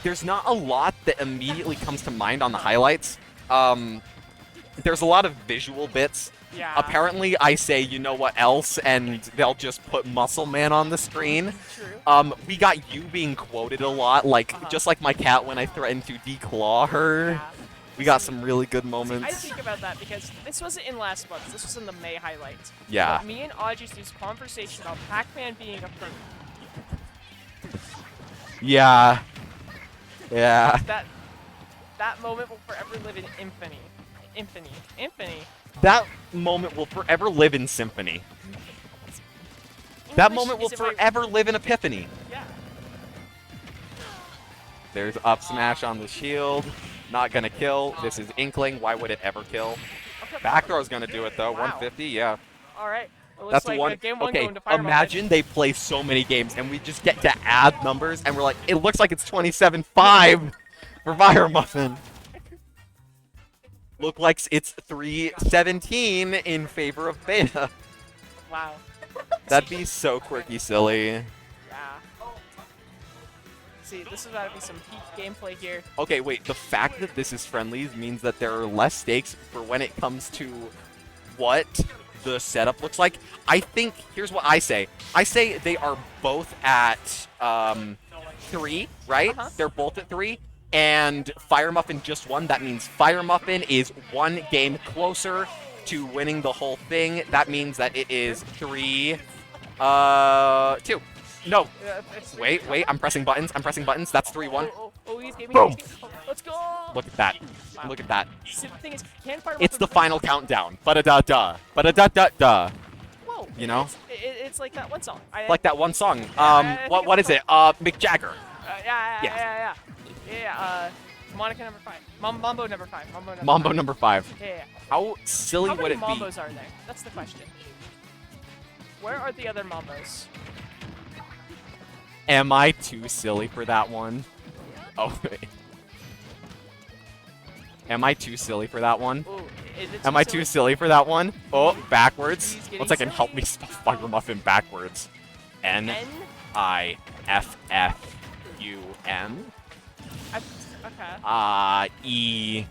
There's not a lot that immediately comes to mind on the highlights. There's a lot of visual bits. Yeah. Apparently, I say, you know what else, and they'll just put Muscle Man on the screen. True. We got you being quoted a lot, like just like my cat when I threatened to declaw her. Yeah. We got some really good I moments. think about that because this wasn't in last month. This was in the May highlights. Yeah. But me and Audrey's this conversation about Pac-Man being a friend. Yeah. Yeah. That moment will forever live in infamy. Infamy. That moment will forever live in Symphony. That English moment will isn't my- forever live in Epiphany. Yeah. There's up smash on the shield. Not gonna kill. This is Inkling. Why would it ever kill? Okay. Back throw's gonna do it though. Wow. 150, yeah. All right. Well, looks That's like one. game one Okay, going to Fire imagine they play so many games and we just get to add numbers and we're like, it looks like it's 27-5 for Fire Muffin. Look like it's 3-17 in favor of Beta. Wow. That'd be so quirky silly. Yeah. See, this is about to be some peak gameplay here. Okay, wait, the fact that this is friendlies means that there are less stakes for when it comes to what the setup looks like. I think, here's what I say. I say they are both at 3, right? Uh-huh. They're both at 3. And Fire Muffin just won. That means Fire Muffin is 1 game closer to winning the whole thing. That means that it is 3, 2. No. Wait, I'm pressing buttons. That's 3-1. Oh, he's gaming. Boom. Let's go. Look at that. Look at that. See, the thing is, can Fire It's the Muffin- final countdown. Ba-da-da-da. Ba-da-da-da-da. Whoa. You know? It's like that one song. Like that one song. I think What it is it? Mick Jagger. Yeah. Monica number 5. Mambo number 5. Mambo number 5. Yeah. How silly How would many it be? Mambos are there? That's the question. Where are the other Mambos? Am I too silly for that one? Oh, wait. Am I too silly for that one? Ooh, is it Am I too silly for that one? Oh, backwards. He's getting Once I can help silly. me spell Fire Muffin backwards. N-I-F-F-U-M. Okay.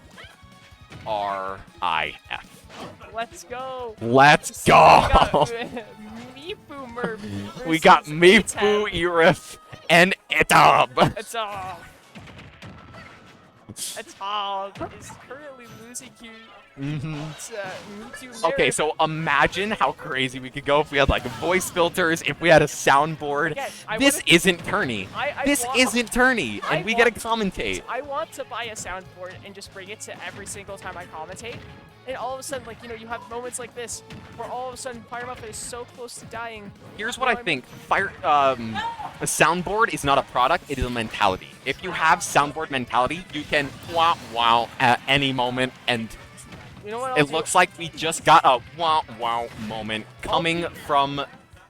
E-R-I-F. Let's go. Let's So go! we got Meepo We got versus Mifu, Item. Irif, and Itab. It's all. Atal is currently losing here. Okay, so imagine how crazy we could go if we had like voice filters, if we had a soundboard. Again, This isn't tourney. This isn't tourney, and we get to commentate. I want to buy a soundboard and just bring it to every single time I commentate. And all of a sudden, like, you have moments like this where all of a sudden Fire Muffin is so close to dying. Here's what I think. A soundboard is not a product, it is a mentality. If you have soundboard mentality, you can wow at any moment, and You know what it looks like we just got a wow moment coming from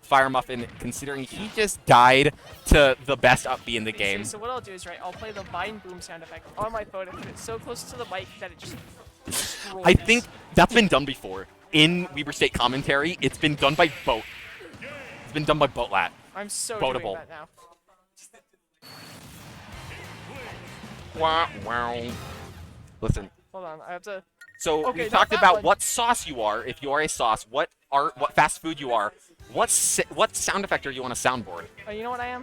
Fire Muffin, considering he just died to the best up B in the game. So what I'll do is, I'll play the Vine Boom sound effect on my phone and put it so close to the mic that it just destroys. I think that's been done before. In Weber State commentary, it's been done by Boat. It's been done by Boatlat. I'm so Boatable. doing that now. Wow. Listen. Hold on, I have to... So Okay, we not talked that about one. what sauce you are, if you are a sauce, what fast food you are, what sound effect are you on a soundboard? Oh, you know what I am?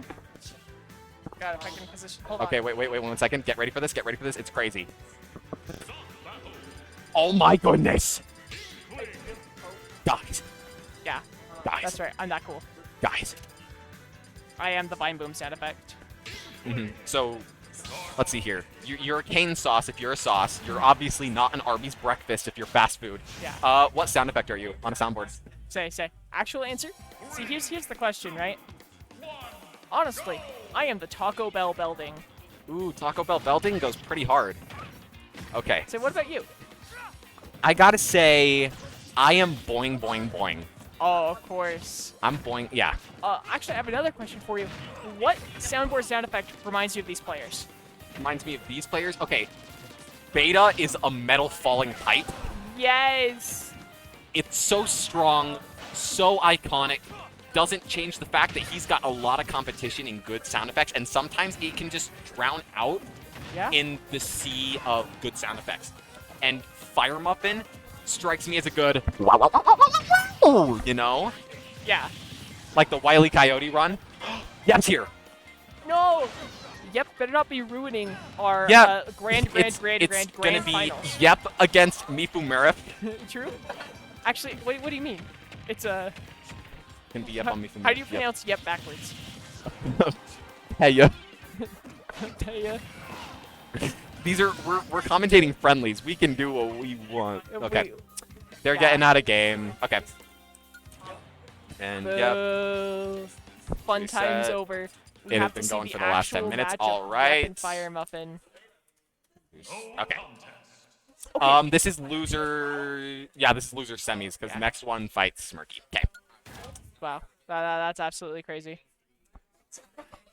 God, if I can position... Hold Okay, on. wait 1 second. Get ready for this. It's crazy. Oh my goodness. Guys. Yeah, Guys. that's right. I'm that cool. Guys. I am the Vine Boom sound effect. So, let's see here. You're a cane sauce if you're a sauce. You're obviously not an Arby's breakfast if you're fast food. Yeah. What sound effect are you on a soundboard? Say. Actual answer? See, here's the question, right? Honestly, I am the Taco Bell Belding. Ooh, Taco Bell belting goes pretty hard. Okay. So what about you? I gotta say, I am boing, boing, boing. Oh, of course. I'm boing, yeah. Actually, I have another question for you. What soundboard sound effect reminds you of these players? Reminds me of these players. Okay. Beta is a metal falling pipe. Yes! It's so strong, so iconic. Doesn't change the fact that he's got a lot of competition in good sound effects, and sometimes it can just drown out Yeah? in the sea of good sound effects. And Fire Muffin strikes me as a good, you know? Yeah. Like the Wile E. Coyote run. Yeah, it's here. No! Yep, better not be ruining our Yeah, grand it's gonna be finals. Yep against Mifu Merif. True? Actually, wait, what do you mean? It's a... Gonna be Yep on Mifu Merif. How do you pronounce yep backwards? Hey, yeah. Taya. These are we're commentating friendlies. We can do what we want. Okay. They're yeah. getting out of game. Okay. And yep. Boo. Fun times Reset. over. We It has have to been see going the for the last 10 actual minutes. matchup All of Yep right. and Fire Muffin. Okay. Okay. This is loser. Yeah, this is loser semis because the next one fights Smirky. Okay. Wow. That's absolutely crazy.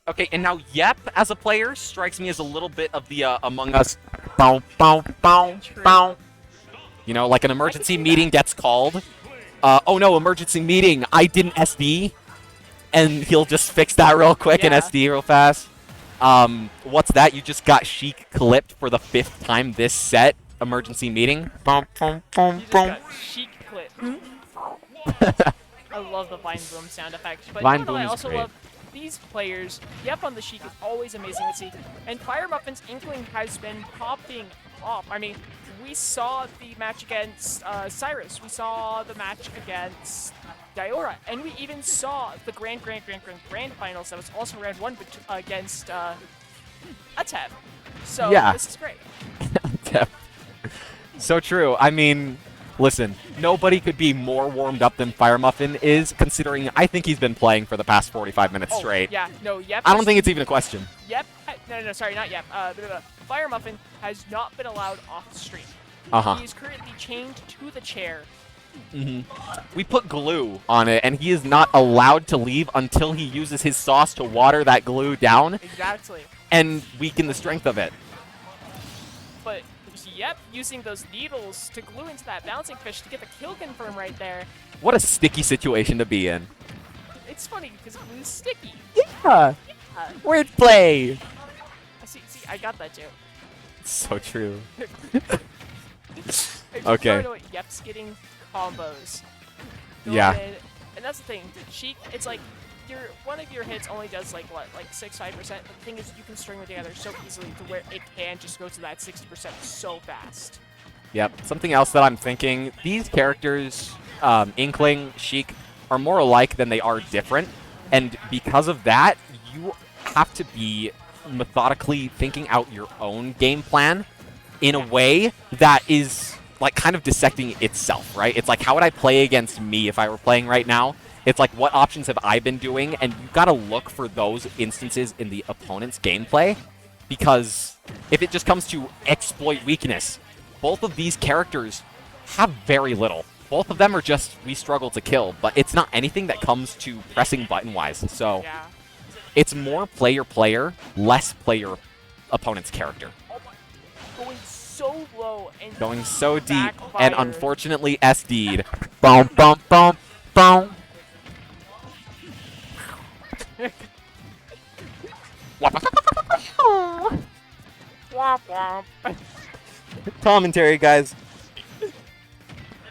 Okay, and now Yep as a player strikes me as a little bit of the Among Us. Bow, bow, bow, bow. You know, like an emergency meeting gets called. Oh no, emergency meeting. I didn't SD. And he'll just fix that real quick and Yeah. SD real fast. What's that? You just got Sheik clipped for the 5th time this set. Emergency meeting. Boom, boom, boom, You just boom. got chic clip. I love the Vine Boom sound effect. But Vine you know what Boom I is also great. love? These players, Yep on the Sheik is always amazing to see. And Fire Muffin's Inkling has been popping off. I mean, we saw the match against Cyrus. We saw the match against Diora. And we even saw the grand finals that was also round 1 against Ateb. So Yeah. this is great. So true. I mean, listen, nobody could be more warmed up than Fire Muffin is, considering I think he's been playing for the past 45 minutes straight. Yeah, no, Yep. I don't think it's even a question. Yep. No, sorry, not Yep. Fire Muffin has not been allowed off the stream. Uh-huh. He is currently chained to the chair. We put glue on it, and he is not allowed to leave until he uses his sauce to water that glue down Exactly. and weaken the strength of it. But Yep, using those needles to glue into that bouncing fish to get the kill confirm right there. What a sticky situation to be in. It's funny because glue's sticky. Yeah. Wordplay. See, I got that joke. So true. If Okay. You don't know what Yep's getting combos. Yeah. And that's the thing. Sheik, it's like one of your hits only does like what, like 6-5%. But the thing is, you can string them together so easily to where it can just go to that 60% so fast. Yep. Something else that I'm thinking, these characters, Inkling, Sheik, are more alike than they are different. And because of that, you have to be methodically thinking out your own game plan in a way that is like kind of dissecting itself, right? It's like, how would I play against me if I were playing right now? It's like, what options have I been doing? And you've got to look for those instances in the opponent's gameplay, because if it just comes to exploit weakness, both of these characters have very little. Both of them are just, we struggle to kill, but it's not anything that comes to pressing button-wise. So Yeah. it's more player-player, less player opponent's character. Going so low and Going so deep, and backfired. unfortunately SD'd. Boom, boom, boom, boom. Womp womp. Commentary, guys.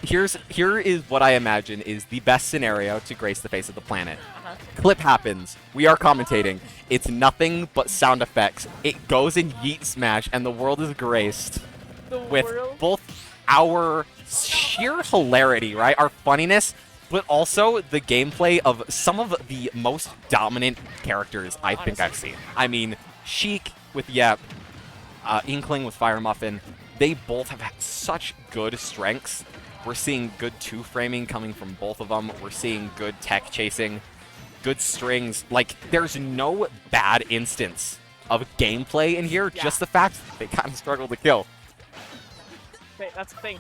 Here is what I imagine is the best scenario to grace the face of the planet. Clip happens. We are commentating. It's nothing but sound effects. It goes in Yeet Smash, and the world is graced The with world. both our sheer hilarity, right? Our funniness, but also the gameplay of some of the most dominant characters I think I've seen. I mean, Sheik with Yep, Inkling with Fire Muffin, they both have had such good strengths. We're seeing good two-framing coming from both of them. We're seeing good tech chasing, good strings. Like, there's no bad instance of gameplay in here, Yeah. just the fact that they kind of struggle to kill. Okay, that's the thing.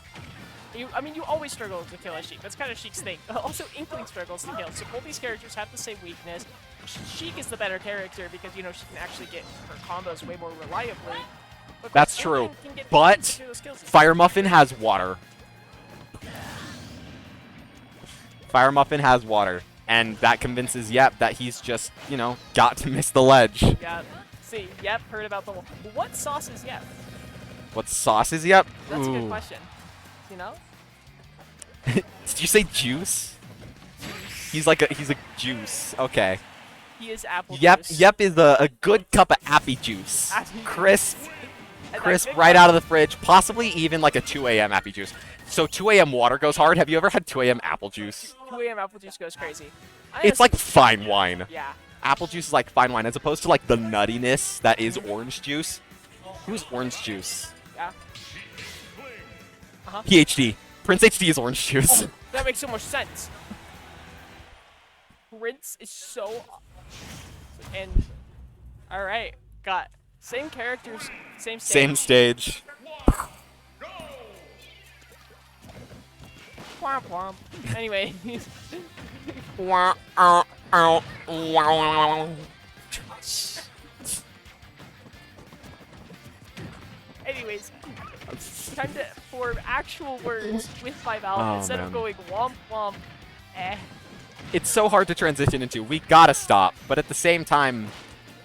I mean, you always struggle to kill a Sheik. That's kind of Sheik's thing. Also, Inkling struggles to kill. So both these characters have the same weakness. Sheik is the better character because, you know, she can actually get her combos way more reliably. But of That's course, true. Inkling can get But through those skills. Fire Muffin has water. Fire Muffin has water. And that convinces Yep that he's just, you know, got to miss the ledge. Yeah. See, Yep, heard about the... What sauce is Yep? What sauce is Yep? That's a Ooh. good question. You know? Did you say juice? He's a juice. Okay. He is apple Yep, juice. Yep is a good cup of appy juice. Appy juice. Crisp, And I crisp think right out of the fridge. Possibly even like a 2 a.m. appy juice. So 2 a.m. water goes hard. Have you ever had 2 a.m. apple juice? 2 a.m. apple juice goes crazy. It's like fine wine. Yeah. Apple juice is like fine wine, as opposed to like the nuttiness that is orange juice. Who's orange juice? Yeah. PhD. Prince HD is orange juice. That makes so much sense. Prince is so... And... Alright. Got same characters, same stage. Same stage. Womp womp. Anyway. Anyways. Time to form actual words with my mouth Oh, instead man. of going womp womp. It's so hard to transition into. We gotta stop, but at the same time,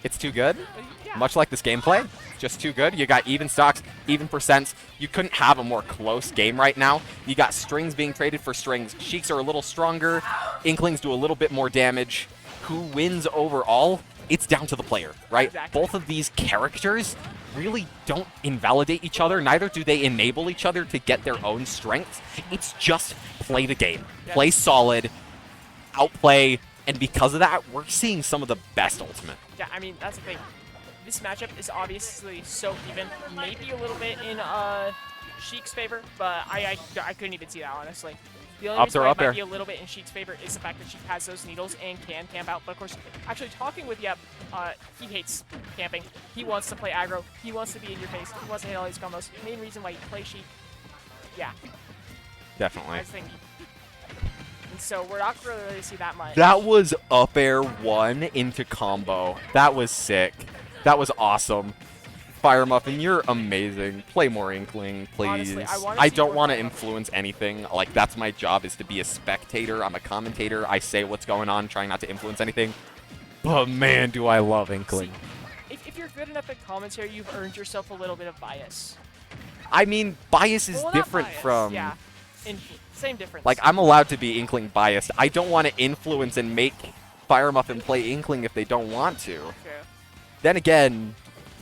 it's too good. Yeah. Much like this gameplay, just too good. You got even stocks, even percents. You couldn't have a more close game right now. You got strings being traded for strings. Sheiks are a little stronger. Inklings do a little bit more damage. Who wins overall? It's down to the player, right? Exactly. Both of these characters really don't invalidate each other. Neither do they enable each other to get their own strengths. It's just play the game. Yes. Play solid, outplay, and because of that, we're seeing some of the best Ultimate. Yeah, I mean, that's the thing. This matchup is obviously so even. Maybe a little bit in Sheik's favor, but I couldn't even see that, honestly. The only Up reason throw, why up it might air. be a little bit in Sheik's favor is the fact that Sheik has those needles and can camp out. But of course, actually talking with Yep, he hates camping. He wants to play aggro. He wants to be in your face. He wants to hit all these combos. The main reason why you play Sheik, yeah, Definitely. I think. And so we're not going to really see that much. That was up air 1 into combo. That was sick. That was awesome. Fire Muffin, you're amazing. Play more Inkling, please. Honestly, I wanna see don't more want to Fire Muffin. influence anything. Like, that's my job, is to be a spectator. I'm a commentator. I say what's going on, trying not to influence anything. But man, do I love Inkling. If you're good enough at commentary, you've earned yourself a little bit of bias. I mean, bias is Well, not different bias, from... Yeah, same difference. Like, I'm allowed to be Inkling biased. I don't want to influence and make Fire Muffin play Inkling if they don't want to. True. Then again,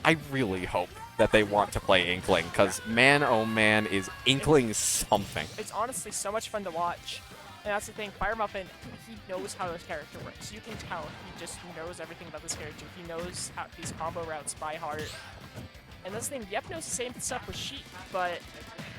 I really hope that they want to play Inkling, because man, oh man, is Inkling something. It's honestly so much fun to watch. And that's the thing, Fire Muffin, he knows how this character works. You can tell he just knows everything about this character. He knows how these combo routes by heart. And that's the thing, Yep knows the same stuff with Sheik, but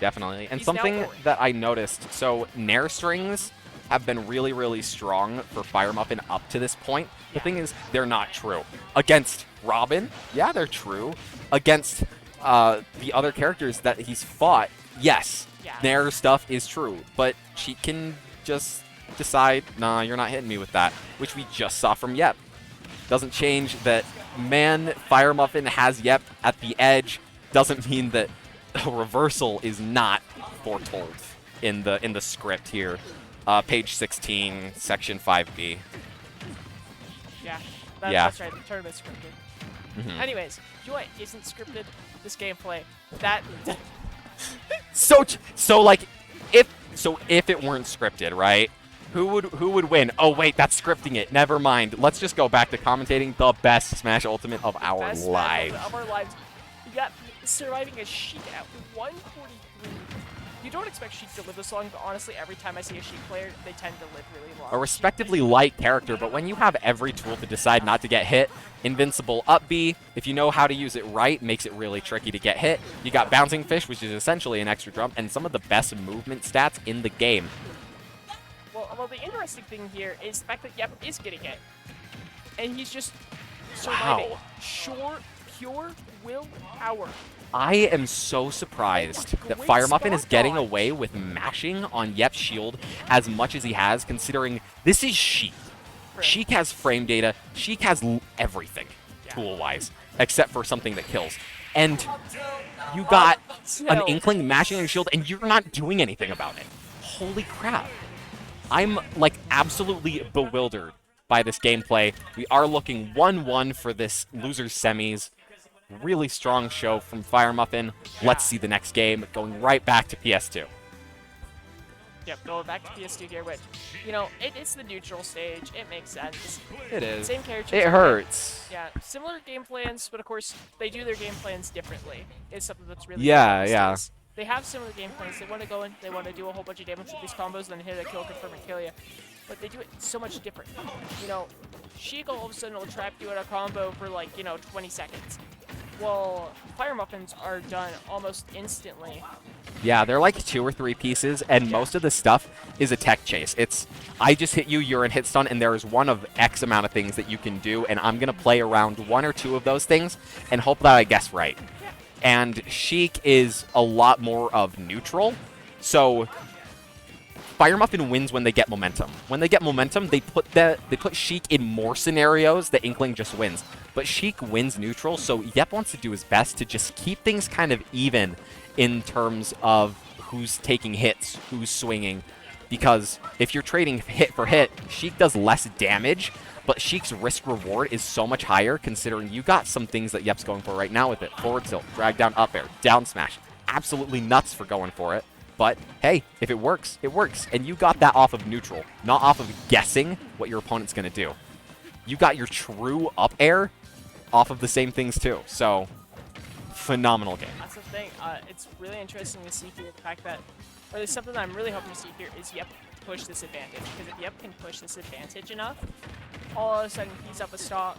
Definitely. And he's now something boring. that I noticed, so Nair strings have been really, really strong for Fire Muffin up to this point. The thing is, they're not true. Against Robin, yeah, they're true. Against the other characters that he's fought, yes, Yeah. Nair stuff is true. But she can just decide, nah, you're not hitting me with that, which we just saw from Yep. Doesn't change that, man, Fire Muffin has Yep at the edge. Doesn't mean that a reversal is not foretold in the script here. Page 16, section 5B. yeah, Yeah. that's right, the tournament's scripted. Mhm. Anyways, you know what isn't scripted? This gameplay. That So like, if it weren't scripted, right? Who would win? Oh wait, that's scripting it. Never mind. Let's just go back to commentating the best Smash Ultimate of our best lives. match of our lives. You got surviving a Sheik at 143. You don't expect Sheik to live this long, but honestly, every time I see a Sheik player, they tend to live really long. A respectively light character, but when you have every tool to decide not to get hit, invincible up B, if you know how to use it right, makes it really tricky to get hit. You got bouncing fish, which is essentially an extra jump, and some of the best movement stats in the game. Well, the interesting thing here is the fact that Yep is getting hit, and he's just surviving. Wow. Pure willpower. I am so surprised that Great Fire Muffin is spot getting dodge. away with mashing on Yep's shield as much as he has, considering this is Sheik. Right. Sheik has frame data. Sheik has everything, Yeah. tool-wise, except for something that kills. And you got an Still. Inkling mashing on your shield, and you're not doing anything about it. Holy crap. I'm, like, absolutely bewildered by this gameplay. We are looking 1-1 for this loser's semis. Really strong show from Fire Muffin. Let's see the next game, going right back to PS2. Yep, going back to PS2 gear, which, you know, it's the neutral stage. It makes sense. It is. Same characters. It hurts. Yeah, similar game plans, but of course, they do their game plans differently. It's something that's really Yeah, cool these yeah. days. They have similar game plans. They want to go in, they want to do a whole bunch of damage with these combos, then hit a kill, confirm, and kill you. But they do it so much different. You know, Sheik all of a sudden will trap you in a combo for like, 20 seconds. Well, Fire Muffins are done almost instantly. Yeah, they're like 2 or 3 pieces, and most of the stuff is a tech chase. It's, I just hit you, you're in hit stun, and there is one of X amount of things that you can do, and I'm going to play around 1 or 2 of those things and hope that I guess right. And Sheik is a lot more of neutral, so Fire Muffin wins when they get momentum. When they get momentum, they put Sheik in more scenarios that Inkling just wins. But Sheik wins neutral, so Yep wants to do his best to just keep things kind of even in terms of who's taking hits, who's swinging. Because if you're trading hit for hit, Sheik does less damage, but Sheik's risk reward is so much higher considering you got some things that Yep's going for right now with it. Forward tilt, drag down, up air, down smash. Absolutely nuts for going for it. But hey, if it works, it works. And you got that off of neutral, not off of guessing what your opponent's going to do. You got your true up air off of the same things too. So, phenomenal game. That's the thing. It's really interesting to see here the fact that, or there's something that I'm really hoping to see here is Yep push this advantage. Because if Yep can push this advantage enough, all of a sudden he's up a stock.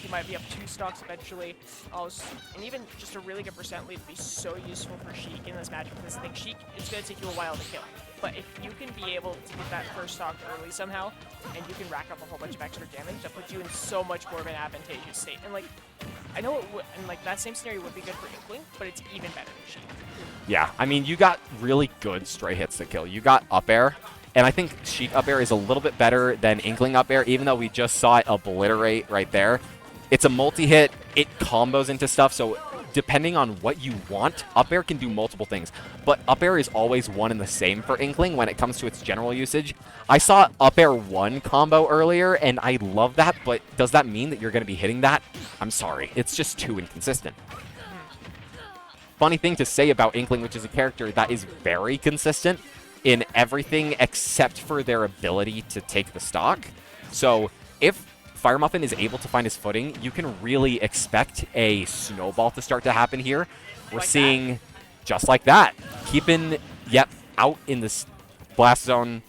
He might be up 2 stocks eventually. And even just a really good percent lead would be so useful for Sheik in this match because I think Sheik is going to take you a while to kill. But if you can be able to get that first stock early somehow, and you can rack up a whole bunch of extra damage, that puts you in so much more of an advantageous state. And I know it would, and that same scenario would be good for Inkling, but it's even better for Sheik. Yeah, I mean, you got really good stray hits to kill. You got up air, and I think Sheik up air is a little bit better than Inkling up air, even though we just saw it obliterate right there. It's a multi-hit, it combos into stuff, so depending on what you want, up air can do multiple things. But up air is always one and the same for Inkling when it comes to its general usage. I saw up air 1 combo earlier, and I love that, but does that mean that you're going to be hitting that? I'm sorry, it's just too inconsistent. Funny thing to say about Inkling, which is a character that is very consistent in everything except for their ability to take the stock. So if Fire Muffin is able to find his footing, you can really expect a snowball to start to happen here. We're Like seeing just like that. Keeping Yep out in this blast zone.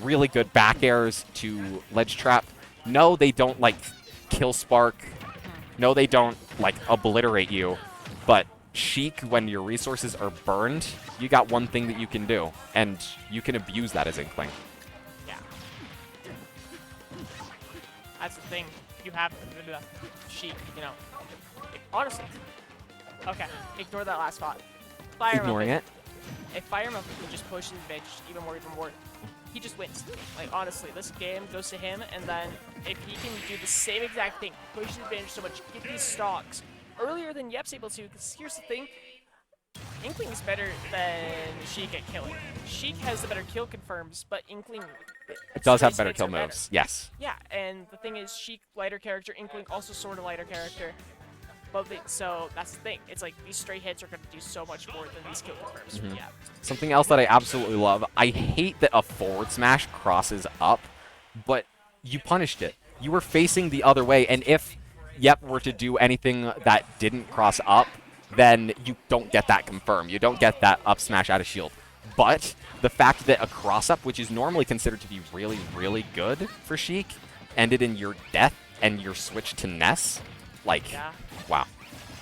Really good back airs to ledge trap. No, they don't like kill Spark. No, they don't like obliterate you. But Sheik, when your resources are burned, you got one thing that you can do, and you can abuse that as Inkling. Yeah. That's the thing. You have Sheik, you know. Honestly. Okay, ignore that last spot. Fire Ignoring Muffin. it. If Fire Muffin can just push his bench even more, he just wins. Like, honestly, this game goes to him, and then if he can do the same exact thing, push his bench so much, get these stocks earlier than Yep's able to, because here's the thing, Inkling's better than Sheik at killing. Sheik has the better kill confirms, but Inkling It does have his better hits kill are better. moves. Yes. Yeah, and the thing is, Sheik lighter character, Inkling also sort of lighter character. But so that's the thing. It's like these straight hits are going to do so much more than these kill confirms. Mm-hmm. Yeah. Something else that I absolutely love, I hate that a forward smash crosses up, but you punished it. You were facing the other way, and if Yep were to do anything that didn't cross up, then you don't get that confirm. You don't get that up smash out of shield. But the fact that a cross up, which is normally considered to be really, really good for Sheik, ended in your death and your switch to Ness, like, Yeah. wow.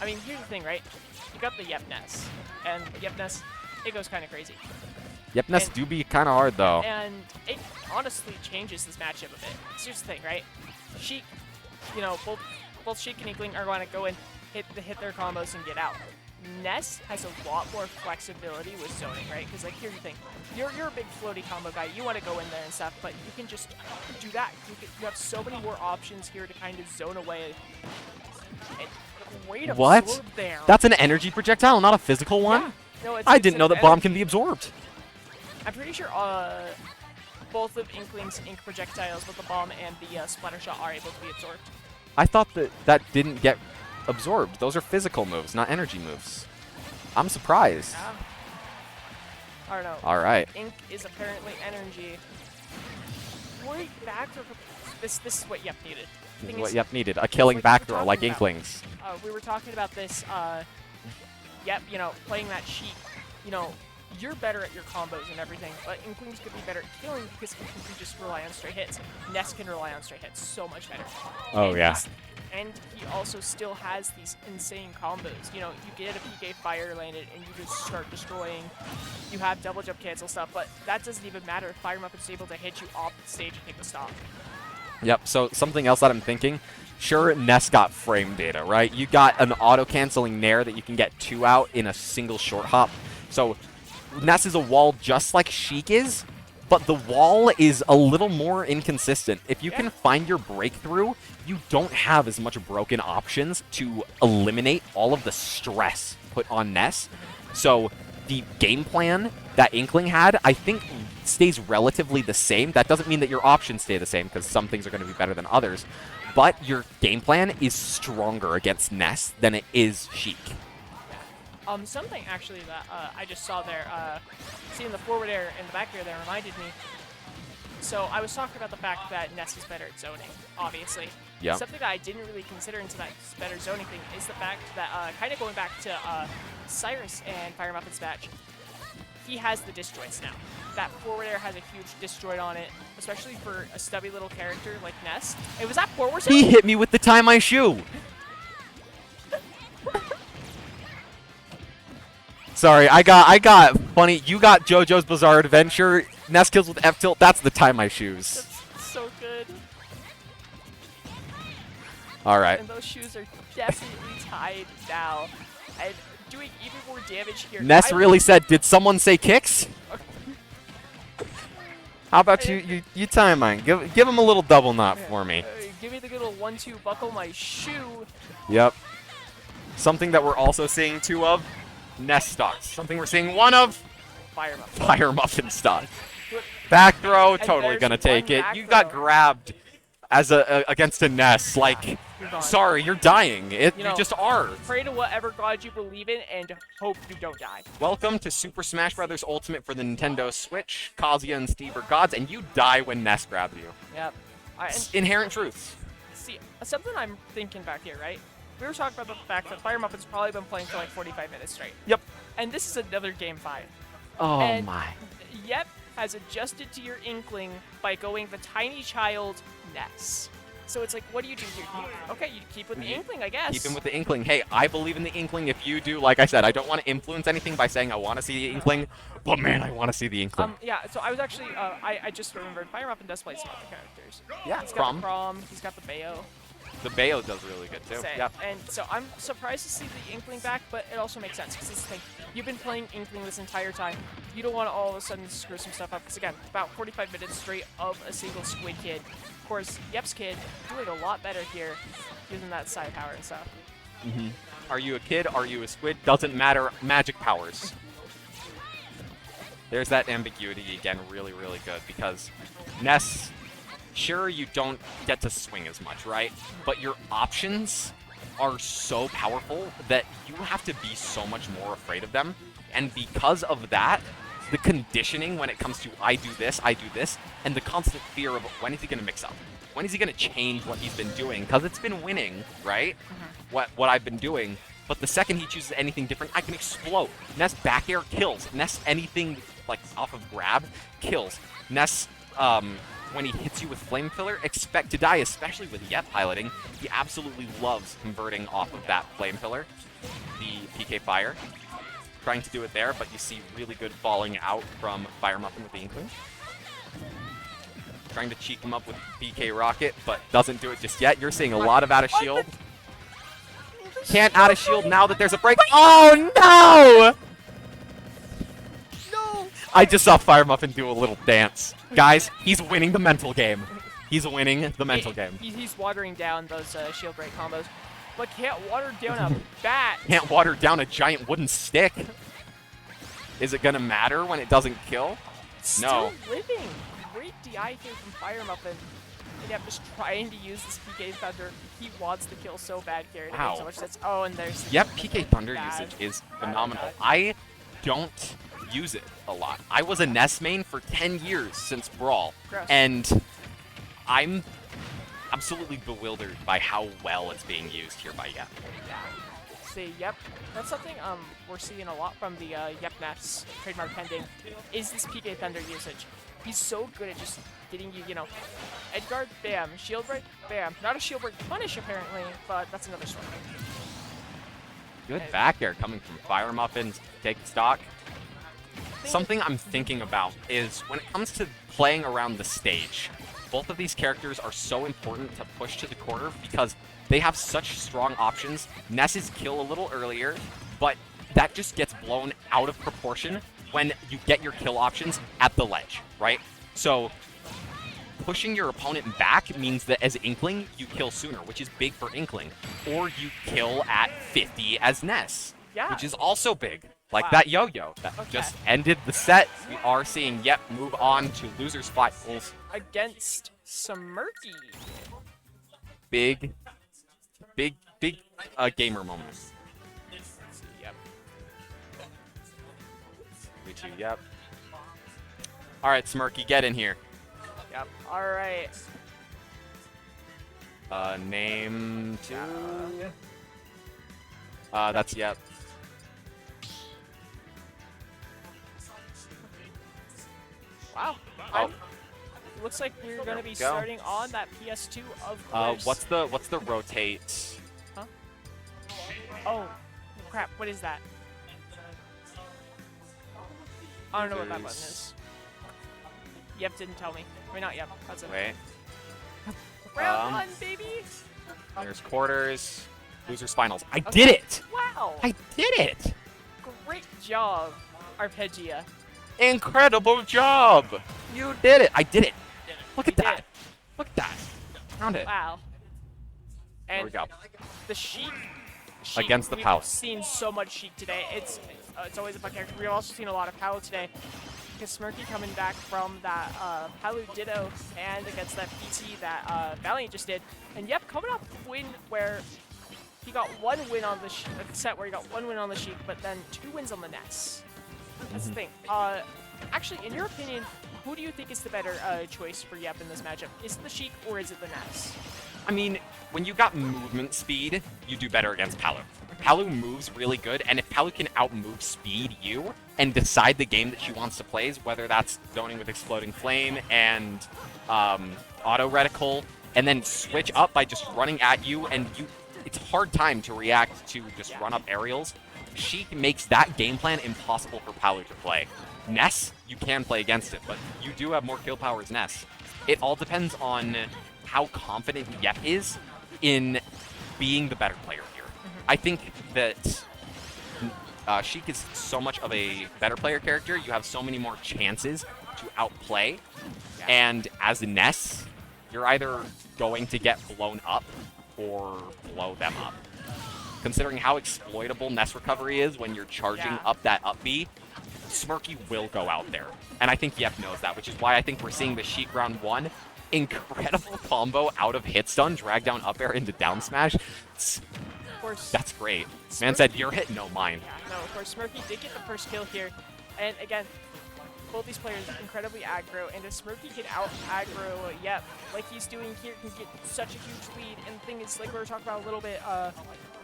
I mean, here's the thing, right? You got the Yep Ness, and Yep Ness, it goes kind of crazy. Yep, Ness And- do be kind of hard, though. And it honestly changes this matchup a bit. So here's the thing, right? Sheik, you know, both Sheik and Inkling are going to go and hit their combos and get out. Ness has a lot more flexibility with zoning, right? Because like here's the thing, you're a big floaty combo guy. You want to go in there and stuff, but you can just do that. You have so many more options here to kind of zone away. And great What? absorb there. That's an energy projectile, not a physical one? Yeah. No, I it's didn't know an that bomb energy- can be absorbed. I'm pretty sure both of Inkling's ink projectiles, both the bomb and the splatter shot, are able to be absorbed. I thought that didn't get absorbed. Those are physical moves, not energy moves. I'm surprised. Yeah. I don't know. All right. Ink is apparently energy. Great back throw. This is what Yep needed. This Thing is what is, Yep needed. A killing like back we're throw like talking about. Inklings. We were talking about this. Yep, you know, playing that sheet. You know, you're better at your combos and everything, but Inklings could be better at killing because Inkling can just rely on straight hits. Ness can rely on straight hits so much better. Oh, And yeah. And he also still has these insane combos. You know, you get a PK Fire landed and you just start destroying. You have double jump cancel stuff, but that doesn't even matter if Fire Muppet's able to hit you off the stage and take the stop. Yep, so something else that I'm thinking, sure, Ness got frame data, right? You got an auto-canceling Nair that you can get 2 out in a single short hop. So Ness is a wall just like Sheik is, but the wall is a little more inconsistent. If you can find your breakthrough, you don't have as much broken options to eliminate all of the stress put on Ness. So the game plan that Inkling had, I think, stays relatively the same. That doesn't mean that your options stay the same, because some things are going to be better than others. But your game plan is stronger against Ness than it is Sheik. Something actually that I just saw there, seeing the forward air and the back air there reminded me. So I was talking about the fact that Ness is better at zoning, obviously. Yeah. Something that I didn't really consider into that better zoning thing is the fact that, kind of going back to Cyrus and Fire Muffin's match, he has the disjoints now. That forward air has a huge disjoint on it, especially for a stubby little character like Ness. Hey, was that forward He zone? hit me with the tie my shoe. Sorry, I got funny. You got JoJo's Bizarre Adventure. Ness kills with F tilt. That's the tie my shoes. That's so good. All right. And those shoes are definitely tied now. And doing even more damage here. Ness really said, "Did someone say kicks?" How about you tie mine? Give him a little double knot for me. Give me the good old 1-2 buckle my shoe. Yep. Something that we're also seeing 2 of, Ness stocks. Something we're seeing 1 of, Fire Muffin. Fire Muffin stock. Back throw, And totally there's gonna take one it. back You got throw. grabbed as against a Ness. Like, You're gone. sorry, you're dying. You You know, just are. Pray to whatever god you believe in and hope you don't die. Welcome to Super Smash Bros. Ultimate for the Nintendo Switch. Kazuya and Steve are gods, and you die when Ness grabs you. Yep. It's inherent truths. See, something I'm thinking back here, right? We were talking about the fact that Fire Muffin's probably been playing for like 45 minutes straight. Yep. And this is another game 5. Oh And my. Yep has adjusted to your Inkling by going the tiny child Ness. So it's like, what do you do here? Okay, you keep with the Inkling, I guess. Keep him with the Inkling. Hey, I believe in the Inkling. If you do, like I said, I don't want to influence anything by saying I want to see the Inkling, but man, I want to see the Inkling. Yeah, so I was actually, I just remembered, Fire Muffin does play some other characters. Yeah, He's got Crom. the Crom, he's got the Bayo. The Bayo does really good too. Same. Yeah. And so I'm surprised to see the Inkling back, but it also makes sense because this is the thing. You've been playing Inkling this entire time. You don't want to all of a sudden screw some stuff up because again, about 45 minutes straight of a single Squid Kid. Of course, Yep's Kid doing a lot better here, using that side power and stuff. Are you a kid? Are you a squid? Doesn't matter. Magic powers. There's that ambiguity again, really, really good because Ness. Sure, you don't get to swing as much, right? But your options are so powerful that you have to be so much more afraid of them. And because of that, the conditioning when it comes to I do this, and the constant fear of when is he going to mix up? When is he going to change what he's been doing? Because it's been winning, right? What I've been doing. But the second he chooses anything different, I can explode. Ness back air kills. Ness anything like off of grab kills. Ness when he hits you with Flame Filler, expect to die, especially with Yep piloting. He absolutely loves converting off of that Flame Filler, the PK Fire. Trying to do it there, but you see really good falling out from Fire Muffin with the Inkling. Trying to cheek him up with PK Rocket, but doesn't do it just yet. You're seeing a lot of out of shield. Can't out of shield now that there's a break. Oh no! I just saw Fire Muffin do a little dance. Guys, he's winning the mental game. He's winning the mental game. He's watering down those shield break combos, but can't water down a bat. Can't water down a giant wooden stick. Is it gonna matter when it doesn't kill? No. Still living. Great DI here from Fire Muffin. And yeah, just trying to use this PK Thunder. He wants to kill so bad here. It Wow. makes so much sense. Oh, and there's the Yep, PK Thunder bad. usage is phenomenal. I don't use it a lot. I was a Ness main for 10 years since Brawl, Gross. and I'm absolutely bewildered by how well it's being used here by Yep. See, Yep. That's something we're seeing a lot from the Yep Ness trademark pending is this PK Thunder usage. He's so good at just getting you, Edguard, bam, shield break, bam. Not a shield break punish apparently, but that's another story. Good back air coming from Fire Muffins. Take stock. Something I'm thinking about is when it comes to playing around the stage, both of these characters are so important to push to the corner because they have such strong options. Ness's kill a little earlier, but that just gets blown out of proportion when you get your kill options at the ledge, right? So pushing your opponent back means that as Inkling, you kill sooner, which is big for Inkling. Or you kill at 50 as Ness, Yeah. which is also big. Like Wow. that yo-yo that just ended the set. We are seeing Yep move on to losers finals. Against Smirky. Big gamer moment. Yep. 3-2, Yep. All right, Smirky, get in here. Yep. All right. Name 2. That's Yep. Wow. Oh. Looks like we're going to be go. starting on that PS2 of course. What's the rotate? Oh, crap. What is that? I don't know what that button is. Yep, didn't tell me. I mean, not yep. That's it. Wait. Round 1, baby. There's quarters. Losers finals. I did it! Wow. I did it! Great job, Arpeggia. Incredible job! You did it! I did it! Look at did that! it. Look at that! Found it. Wow. There we And go. the Sheik. Against the we've Pal. seen so much Sheik today. It's always a fun character. We've also seen a lot of Palu today. Because Smirky coming back from that Palu Ditto and against that PT that Valiant just did. And yep, coming off a win where he got one win on the set where he got one win on the Sheik, but then 2 wins on the Ness. That's the thing. Actually, in your opinion, who do you think is the better choice for Yep in this matchup? Is it the Sheik or is it the Ness? I mean, when you got movement speed, you do better against Palu. Palu moves really good, and if Palu can outmove speed you and decide the game that she wants to play, whether that's zoning with Exploding Flame and Auto Reticle, and then switch up by just running at you, and it's a hard time to react to just run up aerials. Sheik makes that game plan impossible for Palu to play. Ness, you can play against it, but you do have more kill power as Ness. It all depends on how confident Yep is in being the better player here. I think that Sheik is so much of a better player character. You have so many more chances to outplay. And as Ness, you're either going to get blown up or blow them up. Considering how exploitable Ness recovery is when you're charging up that up B, Smirky will go out there. And I think Yep knows that, which is why I think we're seeing the Sheik round 1. Incredible combo out of hit stun, drag down up air into down smash. Of course. That's great. Man said, your hit, no mine. Yeah, no, of course, Smirky did get the first kill here. And again, both these players incredibly aggro, and if Smirky can out-aggro Yep, like he's doing here, can get such a huge lead. And the thing is, like we were talking about a little bit,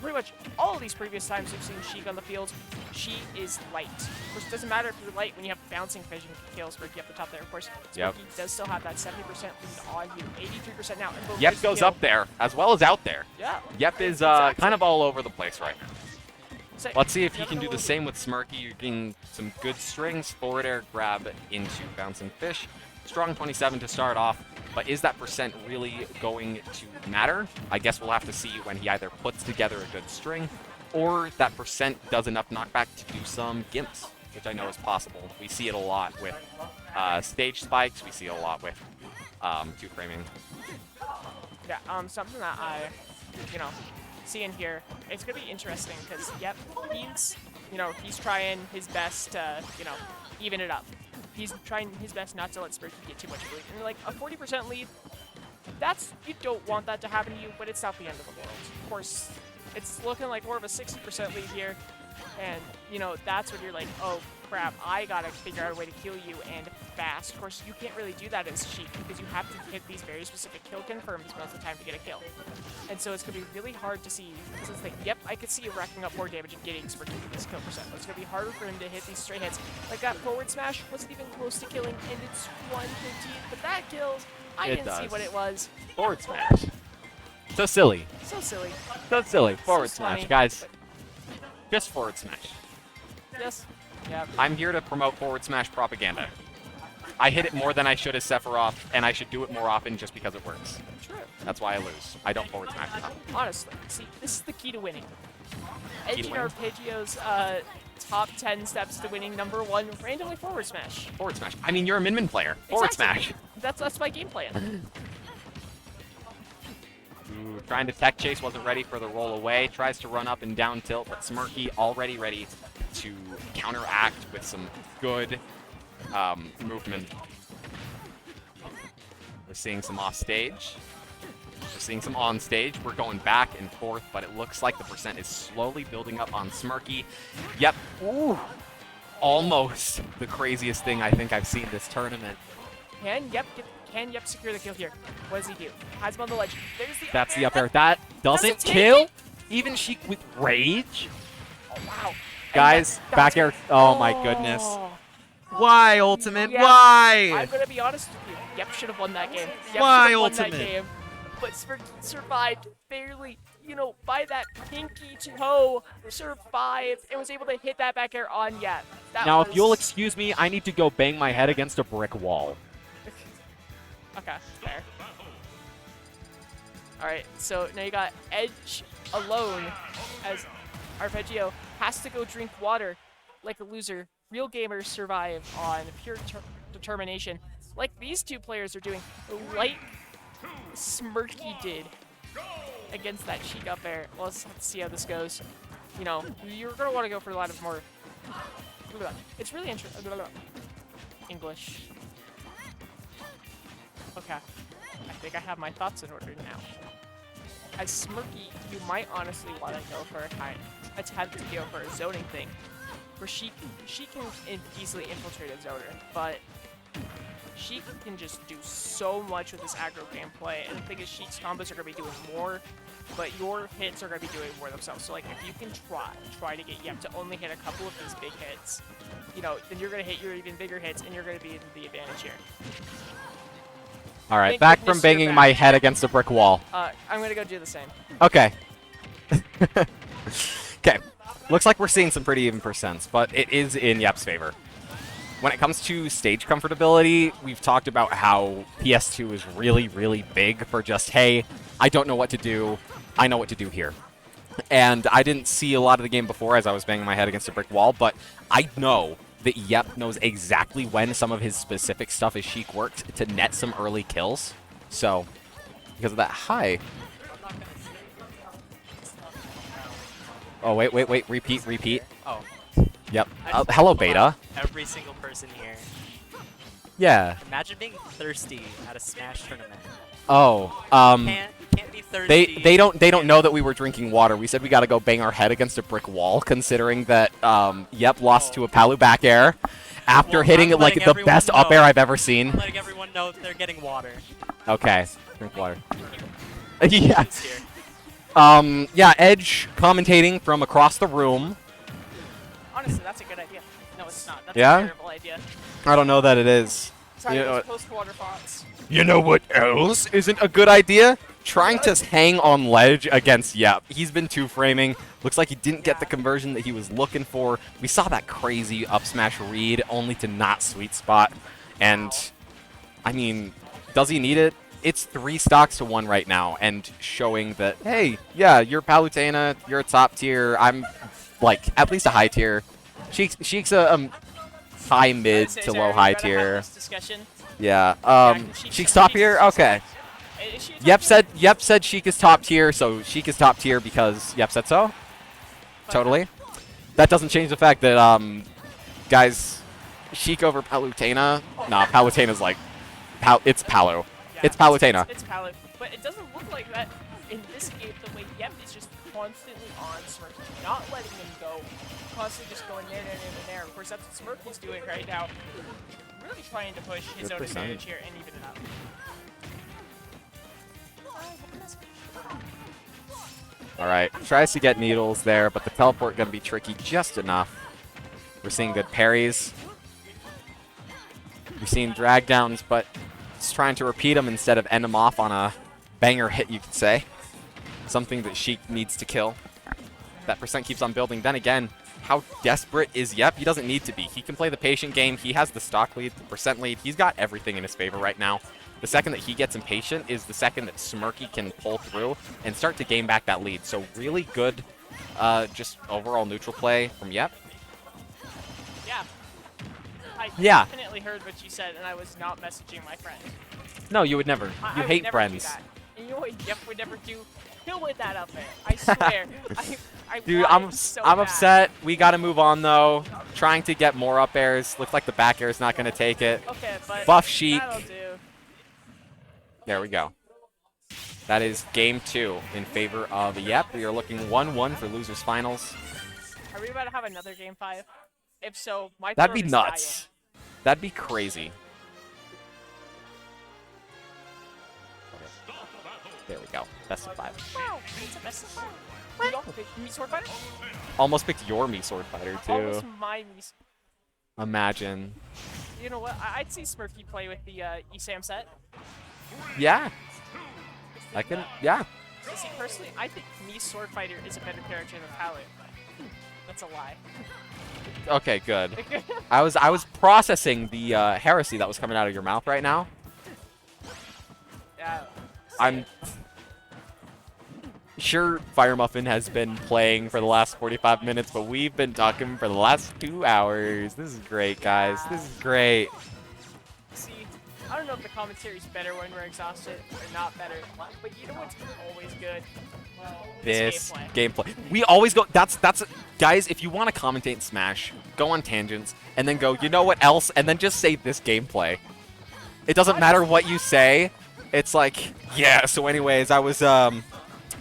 pretty much all of these previous times we've seen Sheik on the field, she is light. Of course, it doesn't matter if you're light when you have bouncing vision kills Smirky up the top there. Of course, Smirky does still have that 70% lead on you, 83% now. And Yep goes up there, as well as out there. Yeah. Yep is kind of all over the place right now. So, Let's see if he can do the same with Smirky. You're getting some good strings, forward air grab into bouncing fish. Strong 27 to start off, but is that percent really going to matter? I guess we'll have to see when he either puts together a good string or that percent does enough knockback to do some gimps, which I know is possible. We see it a lot with stage spikes. We see it a lot with two-framing. Yeah, something that I, see in here, it's going to be interesting because, Yep, he's trying his best to, even it up. He's trying his best not to let Smirky get too much lead. And like a 40% lead, you don't want that to happen to you, but it's not the end of the world. Of course, it's looking like more of a 60% lead here. And, that's when you're like, oh, crap, I got to figure out a way to kill you and fast. Of course, you can't really do that as Sheik because you have to hit these very specific kill confirms most of the time to get a kill. And so it's going to be really hard to see. Because it's like, yep, I could see you racking up more damage and getting Smirky this kill percent. But it's going to be harder for him to hit these straight hits. Like that forward smash wasn't even close to killing, and it's 115. But that kills. I didn't see what it was. Forward smash. So silly. So silly. So silly. Forward smash, funny, guys. Just forward smash. Yes. Yeah. I'm here to promote forward smash propaganda. I hit it more than I should as Sephiroth, and I should do it more often just because it works. True. That's why I lose. I don't forward smash enough. Honestly, see, this is the key to winning. Key to Edging winning? Arpeggio's top 10 steps to winning #1, randomly forward smash. Forward smash. I mean, you're a Min player. Forward Exactly. smash. That's my game plan. Ooh, trying to tech chase, wasn't ready for the roll away. Tries to run up and down tilt, but Smirky already ready to counteract with some good movement. We're seeing some off stage. We're seeing some on stage. We're going back and forth, but it looks like the percent is slowly building up on Smirky. Yep. Ooh. Almost the craziest thing I think I've seen this tournament. Can Yep secure the kill here? What does he do? Has him on the ledge. There's the That's up the air. up air. That doesn't Doesn't take kill. it? Even Sheik with rage. Oh, wow. Guys, And back air. Oh my goodness. Why, Ultimate? Yeah. Why? I'm gonna be honest with you. Yep should have won that game. Yep Why, should have won that Ultimate? game. But Smirky survived barely, by that pinky toe, survived and was able to hit that back air on Yep. Now, if you'll excuse me, I need to go bang my head against a brick wall. Okay, fair. Alright, so now you got Edge alone as Arpeggio has to go drink water like a loser. Real gamers survive on pure determination, like these two players are doing, like Smirky did against that Sheik up there. Well, let's see how this goes. You're going to want to go for a lot of more... It's really interesting. English. Okay. I think I have my thoughts in order now. As Smirky, you might honestly want to go for a attempt to go for a zoning thing, where she can easily infiltrate a zoner, but Sheik can just do so much with this aggro gameplay, and the thing is, Sheik's combos are going to be doing more, but your hits are going to be doing more themselves. So, like, if you can try to get Yep to only hit a couple of these big hits, you know, then you're going to hit your even bigger hits, and you're going to be in the advantage here. All right, Thank back goodness from you're banging back. my head against a brick wall. I'm going to go do the same. Okay. Okay. Looks like we're seeing some pretty even percents, but it is in Yep's favor. When it comes to stage comfortability, we've talked about how PS2 is really, really big for just, hey, I don't know what to do. I know what to do here. And I didn't see a lot of the game before as I was banging my head against a brick wall, but I know that Yep knows exactly when some of his specific stuff as Sheik worked to net some early kills. So, because of that, hi. Oh, wait, repeat. Oh. Yep. I just Hello, wanna pull out Beta. Every single person here. Yeah. Imagine being thirsty at a Smash tournament. Oh, You can't be thirsty. they don't know that we were drinking water. We said we got to go bang our head against a brick wall, considering that Yep lost to a Palu back air after Well, hitting I'm like letting the everyone best up air know. I've ever seen. I'm letting everyone know that they're getting water. Okay, drink water. Yeah. It's here. Yeah, Edge commentating from across the room. Honestly, that's a good idea. No, it's not. That's Yeah? a terrible idea. I don't know that it is. Trying You to know, post-water thoughts. you know what else isn't a good idea? Trying to hang on ledge against Yep. He's been two-framing. Looks like he didn't get the conversion that he was looking for. We saw that crazy up smash read only to not sweet spot. And, I mean, does he need it? It's 3 stocks to 1 right now, and showing that, hey, yeah, you're Palutena, you're a top tier, I'm, like, at least a high tier. Sheik's a high mid to low high tier. Yeah, Sheik's top tier? Okay. Yep said Sheik is top tier, so Sheik is top tier because Yep said so. Totally. That doesn't change the fact that, guys, Sheik over Palutena. Nah, Palutena's like, it's Palu. It's Palutena. It's Palu. But it doesn't look like that in this game, the way Yep is just constantly on Smirky, not letting him go. Constantly just going there. Of course, that's what Smirky's doing right now. Really trying to push his Good own percentage. advantage here and even it up. All right, tries to get needles there, but the teleport going to be tricky just enough. We're seeing good parries. We're seeing drag downs, but it's trying to repeat them instead of end them off on a banger hit, you could say. Something that Sheik needs to kill. That percent keeps on building. Then again, how desperate is Yep? He doesn't need to be. He can play the patient game. He has the stock lead, the percent lead. He's got everything in his favor right now. The second that he gets impatient is the second that Smirky can pull through and start to gain back that lead. So really good just overall neutral play from Yep. Yeah. I Yeah. definitely heard what you said, and I was not messaging my friend. No, you would never. I You would hate never friends. Do that. And you know what Yep would never do? He'll win that up there. I swear. I Dude, want I'm it so I'm bad. upset. We got to move on, though. Trying to get more up airs. Looks like the back air is not going to take it. Okay, but Buff Sheik. that'll do. There we go. That is game 2 in favor of Yep. We are looking 1-1 for losers finals. Are we about to have another game 5? If so, my That'd throat be is nuts. That'd be crazy. There we go. Best of 5. dying. Wow, that's a best of 5. You all picked me Sword Fighter? Almost picked your me sword fighter too. Almost my me. Imagine. You know what? I'd see Smurfy play with the ESAM set. Yeah. I can. Yeah. You see, personally, I think me Sword Fighter is a better character than Palu. That's a lie. Okay. Good. I was processing the heresy that was coming out of your mouth right now. Yeah. I'm sure Fire Muffin has been playing for the last 45 minutes, but we've been talking for the last 2 hours. This is great, guys. This is great. See, I don't know if the commentary's better when we're exhausted or not better, but you know what's always good? This gameplay. gameplay. We always go. That's guys. If you want to commentate in Smash, go on tangents and then go. You know what else? And then just say this gameplay. It doesn't matter what you say. It's like, yeah. So, anyways, I was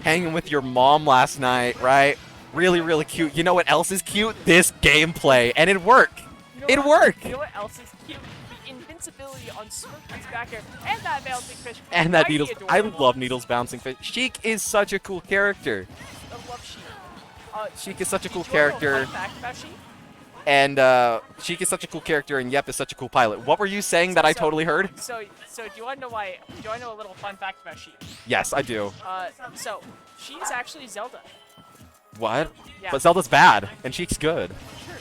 hanging with your mom last night, right? Really, really cute. You know what else is cute? This gameplay, and it worked. You know It what- worked. You know what else is cute? The invincibility on Smirky's back air, and that bouncing fish. And that Mighty Needles. I adorable. love Needles bouncing fish. Sheik is such a cool character. I love Sheik. Sheik is such a cool Did you wanna know a character. fun fact about Sheik? And Sheik is such a cool character, and Yep is such a cool pilot. What were you saying that I So- totally heard? So do you want to know why? Do you want to know a little fun fact about Sheik? Yes, I do. So she's actually Zelda. What? Yeah. But Zelda's bad, and Sheik's good. Sure.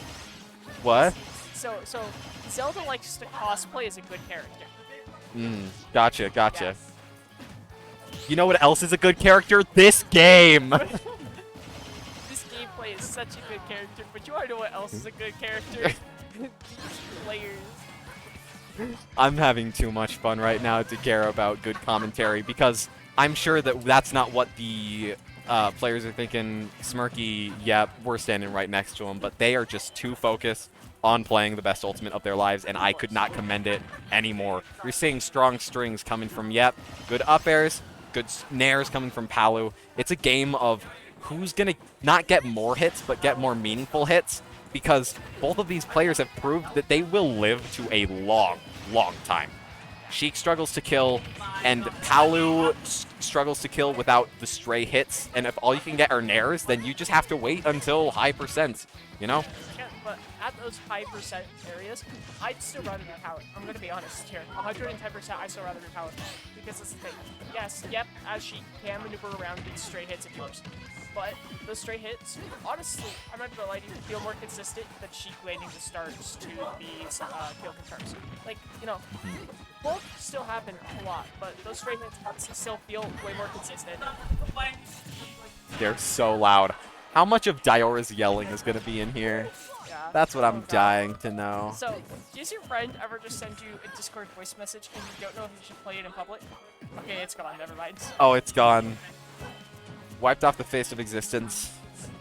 What? So Zelda likes to cosplay as a good character. Gotcha. Yeah. You know what else is a good character? This game! This gameplay is such a good character, but you want to know what else is a good character? These players. I'm having too much fun right now to care about good commentary, because I'm sure that that's not what the players are thinking. Smirky, yep, we're standing right next to him, but they are just too focused on playing the best ultimate of their lives, and I could not commend it anymore. You're seeing strong strings coming from Yep, good up airs, good nairs coming from Palu. It's a game of who's going to not get more hits, but get more meaningful hits, because both of these players have proved that they will live to a long, long time. Sheik struggles to kill, and Palu struggles to kill without the stray hits, and if all you can get are nairs, then you just have to wait until high percent, you know? Yeah, but at those high percent areas, I'd still rather be powered. I'm gonna be honest here. 110%, I'd still rather be powered. Because that's the thing. Yes, Yep, as she can maneuver around these straight hits of yours. But those straight hits, honestly, I'm not gonna lie to you, feel more consistent than Sheik landing the stars to these kill confirms. Like, you know, both still happen a lot, but those straight hits still feel way more consistent. They're so loud. How much of Diora's yelling is going to be in here? Yeah. That's what Oh, I'm God. dying to know. So, does your friend ever just send you a Discord voice message and you don't know if you should play it in public? Okay, it's gone. Never mind. Oh, it's gone. Wiped off the face of existence.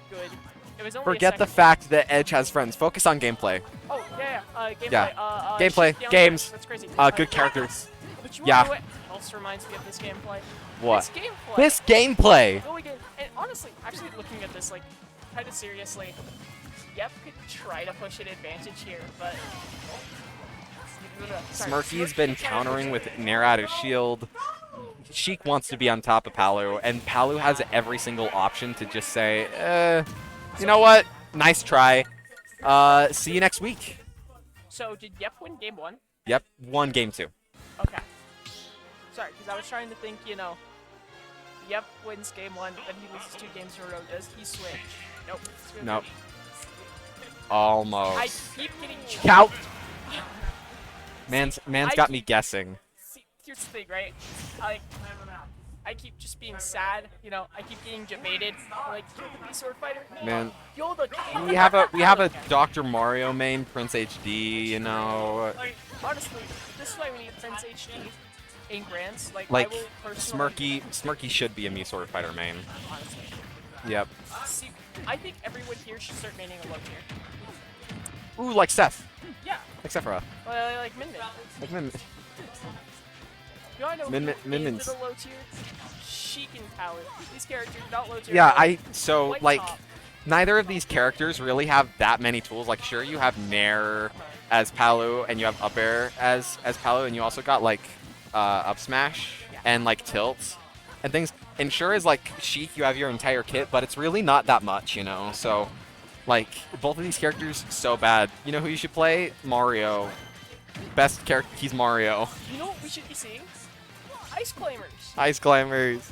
Good. It was only Forget a the second. fact that Edge has friends. Focus on gameplay. Oh, yeah. Gameplay. Yeah. Gameplay, Sheik down games, there. That's crazy. good characters. But you Yeah. wanna know what else reminds me of this gameplay? What? This gameplay. This gameplay! Going in, and honestly, actually looking at this, like, kind of seriously, Yep could try to push an advantage here, but... Sorry, Smirky's been Smirky's trying to countering push with it. Nair out of shield. Sheik wants to be on top of Palu, and Palu has every single option to just say, you know what? Nice try. See you next week. So, did Yep win game 1? Yep, won game 2. Okay. Sorry, because I was trying to think, you know, Yep wins game 1, then he loses 2 games in a row. Does he switch? Nope. It's gonna Nope. be- Almost. I keep getting Count. Man's I got me keep- guessing. See, here's the thing, right? I keep just being sad, you know. I keep getting debated. Like, you're the best sword fighter. Man, You're the king. we have a Okay. Dr. Mario main, Prince HD, you know. Like, honestly, this is why we need Prince HD in grants. Like Like I will personally, Smirky should be a Mii sword fighter main. honestly. Yep. See, I think everyone here should start maining a low tier. Ooh, like Seth. Yeah, Like Sephiroth. like Min Min. Like Min. You wanna know Min Min- who Min is Min's- the low tier? Sheik and Palu. These characters not low tier. Yeah, at all. so Quite like top. neither of these characters really have that many tools. Like sure you have Nair as Palu and you have up air as Palu, and you also got like up smash and like tilts and things. And sure as like Sheik you have your entire kit, but it's really not that much, you know. So like both of these characters so bad. You know who you should play? Mario. Best character, he's Mario. You know what we should be seeing? Ice Claimers. Ice climbers.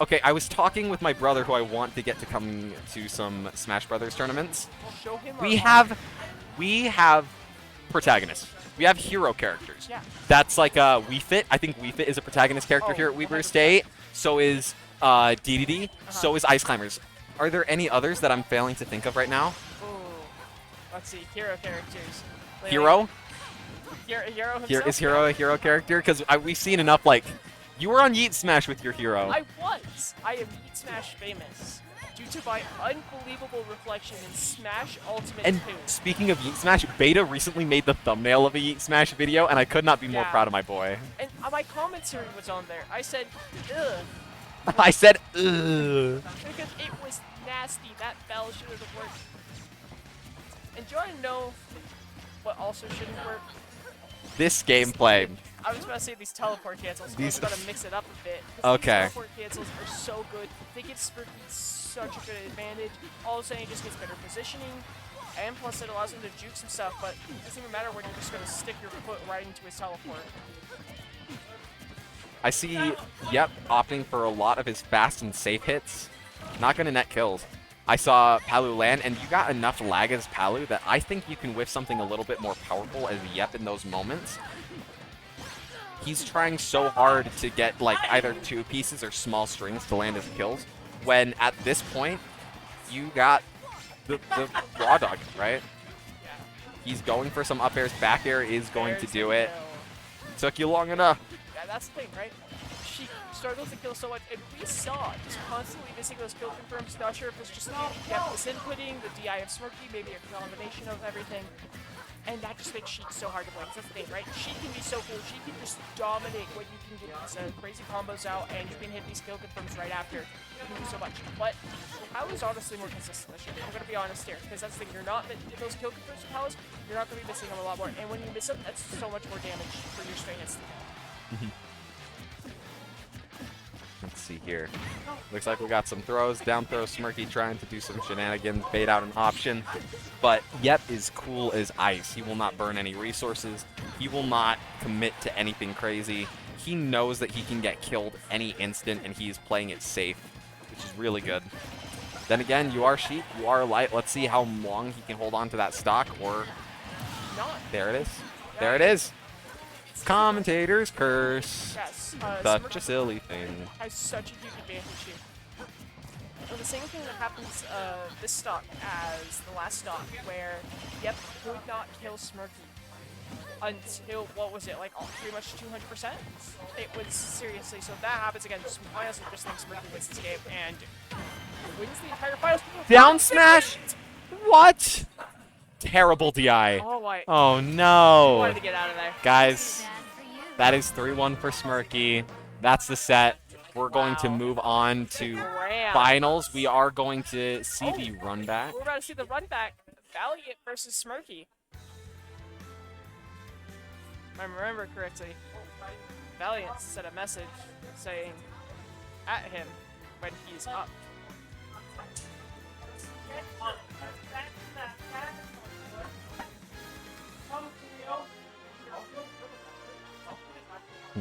Okay, I was talking with my brother who I want to get to come to some Smash Brothers tournaments. We'll show him. We have protagonists. We have hero characters. Yeah. That's like Wii Fit. I think Wii Fit is a protagonist character Oh, here at Weaver 100%. State. So is DDD. So is Ice Climbers. Are there any others that I'm failing to think of right now? Ooh. Let's see. Hero characters. Like, Hero? Hero himself. Here is Hero a hero character? Because we've seen enough. Like, you were on Yeet Smash with your hero. I was. I am Yeet Smash famous due to my unbelievable reflection in Smash Ultimate And 2. speaking of Yeet Smash, Beta recently made the thumbnail of a Yeet Smash video, and I could not be more Yeah. proud of my boy. And my commentary was on there. I said, ugh, I said, ugh. because it was nasty. That bell shouldn't have worked. And do you want to know what also shouldn't work? this gameplay. I was about to say these teleport cancels. These- These got to mix it up a bit. 'Cause Okay. These teleport cancels are so good. They give Spurky such a good advantage. All of a sudden, he just gets better positioning. And plus, it allows him to juke some stuff, but it doesn't even matter when you're just going to stick your foot right into his teleport. I see Yep opting for a lot of his fast and safe hits. Not going to net kills. I saw Palu land, and you got enough lag as Palu that I think you can whiff something a little bit more powerful as Yep in those moments. He's trying so hard to get like either 2 pieces or small strings to land his kills, when at this point, you got the raw dog, right? He's going for some up airs. Back air is going to There's do the it. kill. Took you long enough. Yeah, that's the thing, right? She struggles to kill so much, and we saw just constantly missing those kill confirms. Not sure if it's just Yep is inputting, the DI of Smirky, maybe a combination of everything. And that just makes Sheik so hard to play. That's the thing, right? She can be so cool. She can just dominate what you can get these crazy combos out, and you can hit these kill confirms right after. You can do so much. But I was honestly more consistent this year. I'm going to be honest here, because that's the thing. You're not, those kill confirms with Powers, you're not going to be missing them a lot more. And when you miss them, that's so much more damage for your straight hits. Let's see here. Looks like we got some throws. Down throw, Smirky trying to do some shenanigans, bait out an option. But Yep is cool as ice. He will not burn any resources. He will not commit to anything crazy. He knows that he can get killed any instant, and he is playing it safe, which is really good. Then again, you are Sheep, you are light. Let's see how long he can hold on to that stock, or... Not. There it is. There it is. Commentator's curse. Yes. Such a silly thing. Has such a huge advantage here. And the same thing that happens this stock as the last stock, where Yep could not kill Smirky until, what was it, like pretty much 200%? It was seriously, so if that happens again, I also just think Smirky wins this game and wins the entire finals. Down smash? What? Terrible DI. Oh my. Oh no. Wanted to get out of there. Guys, Bad for you. that is 3-1 for Smirky. That's the set. We're going to Wow. move on to Ram. finals. We are going to see the run back. We're about to see the run back. Valiant versus Smirky. If I remember correctly, Valiant sent a message saying at him when he's up.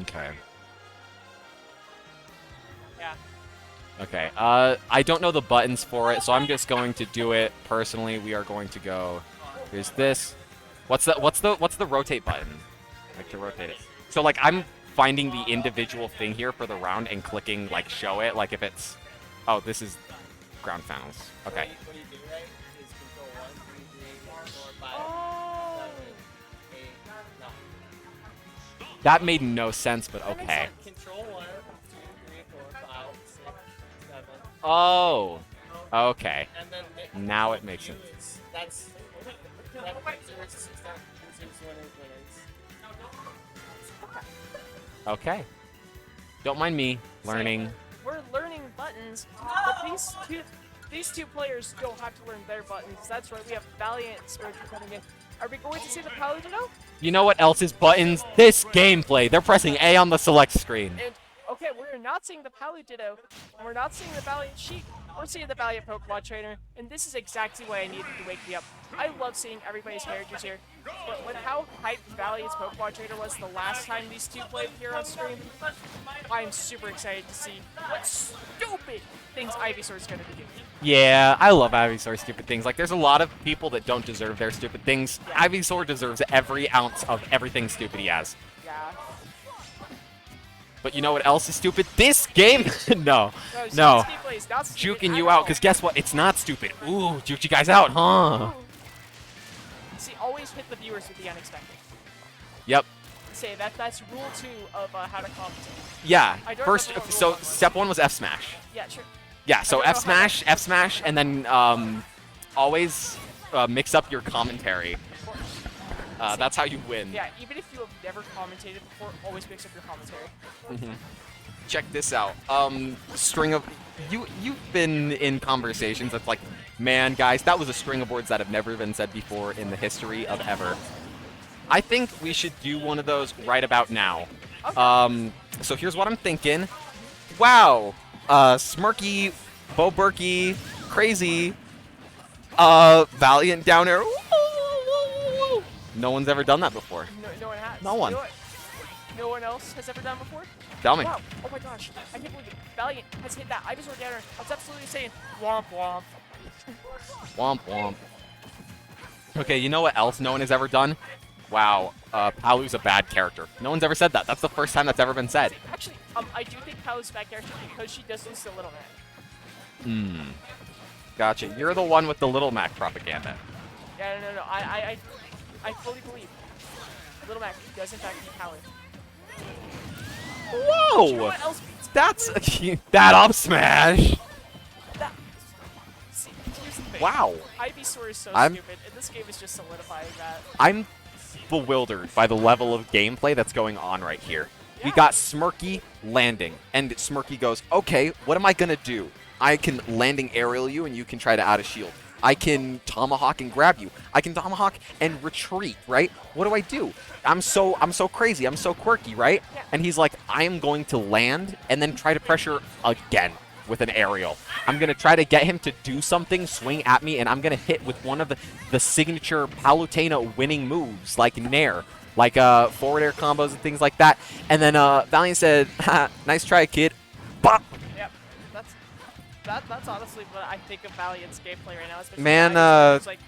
Okay. Yeah. Okay. I don't know the buttons for it, so I'm just going to do it personally. We are going to go. Here's this. What's the rotate button? Like to rotate it. So like I'm finding the individual thing here for the round and clicking like show it. Like if it's, oh, this is ground finals. Okay. What you do, right, is control 1, 2, 3, 4, 5, Oh. 7, 8, no. That made no sense, but That makes okay. Control 1, 2, 3, 4, 5, 6, 7. Oh. Okay. And then Now it makes sense. use, that's losers, system, losers, winners, winners. Okay. Don't mind me learning. We're learning buttons, but these two players don't have to learn their buttons. That's right. We have Valiant and Smirky coming in. Are we going to see the Paladino? You know what else is buttons? This gameplay. They're pressing A on the select screen. And okay, we're not seeing the Paladino, and we're not seeing the Valiant Sheep. We're seeing the Valiant Pokemon Trainer, and this is exactly why I needed to wake me up. I love seeing everybody's characters here, but with how hyped Valiant's Pokemon Trainer was the last time these two played here on stream, I'm super excited to see what stupid things Ivysaur's gonna be doing. Yeah, I love Ivysaur stupid things. Like, there's a lot of people that don't deserve their stupid things. Ivysaur deserves every ounce of everything stupid he has. Yeah. But you know what else is stupid? This game? No. This No. gameplay is not stupid Juking at you out, all. because guess what? It's not stupid. Ooh, juked you guys out, huh? See, always hit the viewers with the unexpected. Yep. Say that's rule 2 of how to commentate. Yeah. I don't First, remember what so rule 1 was. step 1 was F smash. Yeah, sure. Yeah, so I don't know how F smash, and then always mix up your commentary. That's how you win. Yeah, even if you have never commentated before, always mix up your commentary. Check this out. String of you've been in conversations that's like, man, guys, that was a string of words that have never been said before in the history of ever. I think we should do one of those right about now. Okay. So here's what I'm thinking. Wow. Smirky, Bo Berkey, Crazy, Valiant down air. No one's ever done that before. No one has. No one. You know what no one else has ever done before? Tell me. Wow. Oh my gosh. I can't believe it. Valiant has hit that Ivysaur down air. I was absolutely saying womp womp. Womp womp. Okay, you know what else no one has ever done? Wow, Palu's a bad character. No one's ever said that. That's the first time that's ever been said. Actually, I do think Palu's bad character because she does lose to Little Man. Gotcha. You're the one with the Little Mac propaganda. Yeah, no. I fully believe Little Mac does in fact beat Palu. Whoa! You know what else beats That's that up smash. that? See, here's the thing. Wow. Ivysaur is so I'm- stupid, and this game is just solidifying that. I'm bewildered by the level of gameplay that's going on right here. We Yeah. got Smirky landing, and Smirky goes, okay, what am I going to do? I can landing aerial you, and you can try to out of shield. I can tomahawk and grab you. I can tomahawk and retreat, right? What do? I'm so crazy. I'm so quirky, right? Yeah. And he's like, I am going to land and then try to pressure again with an aerial. I'm going to try to get him to do something, swing at me, and I'm going to hit with one of the signature Palutena winning moves, like Nair, like forward air combos and things like that. And then Valiant said, ha, nice try, kid. Bop! Yep. That's honestly what I think of Valiant's gameplay right now. Especially Man, Ivysaur, who's like,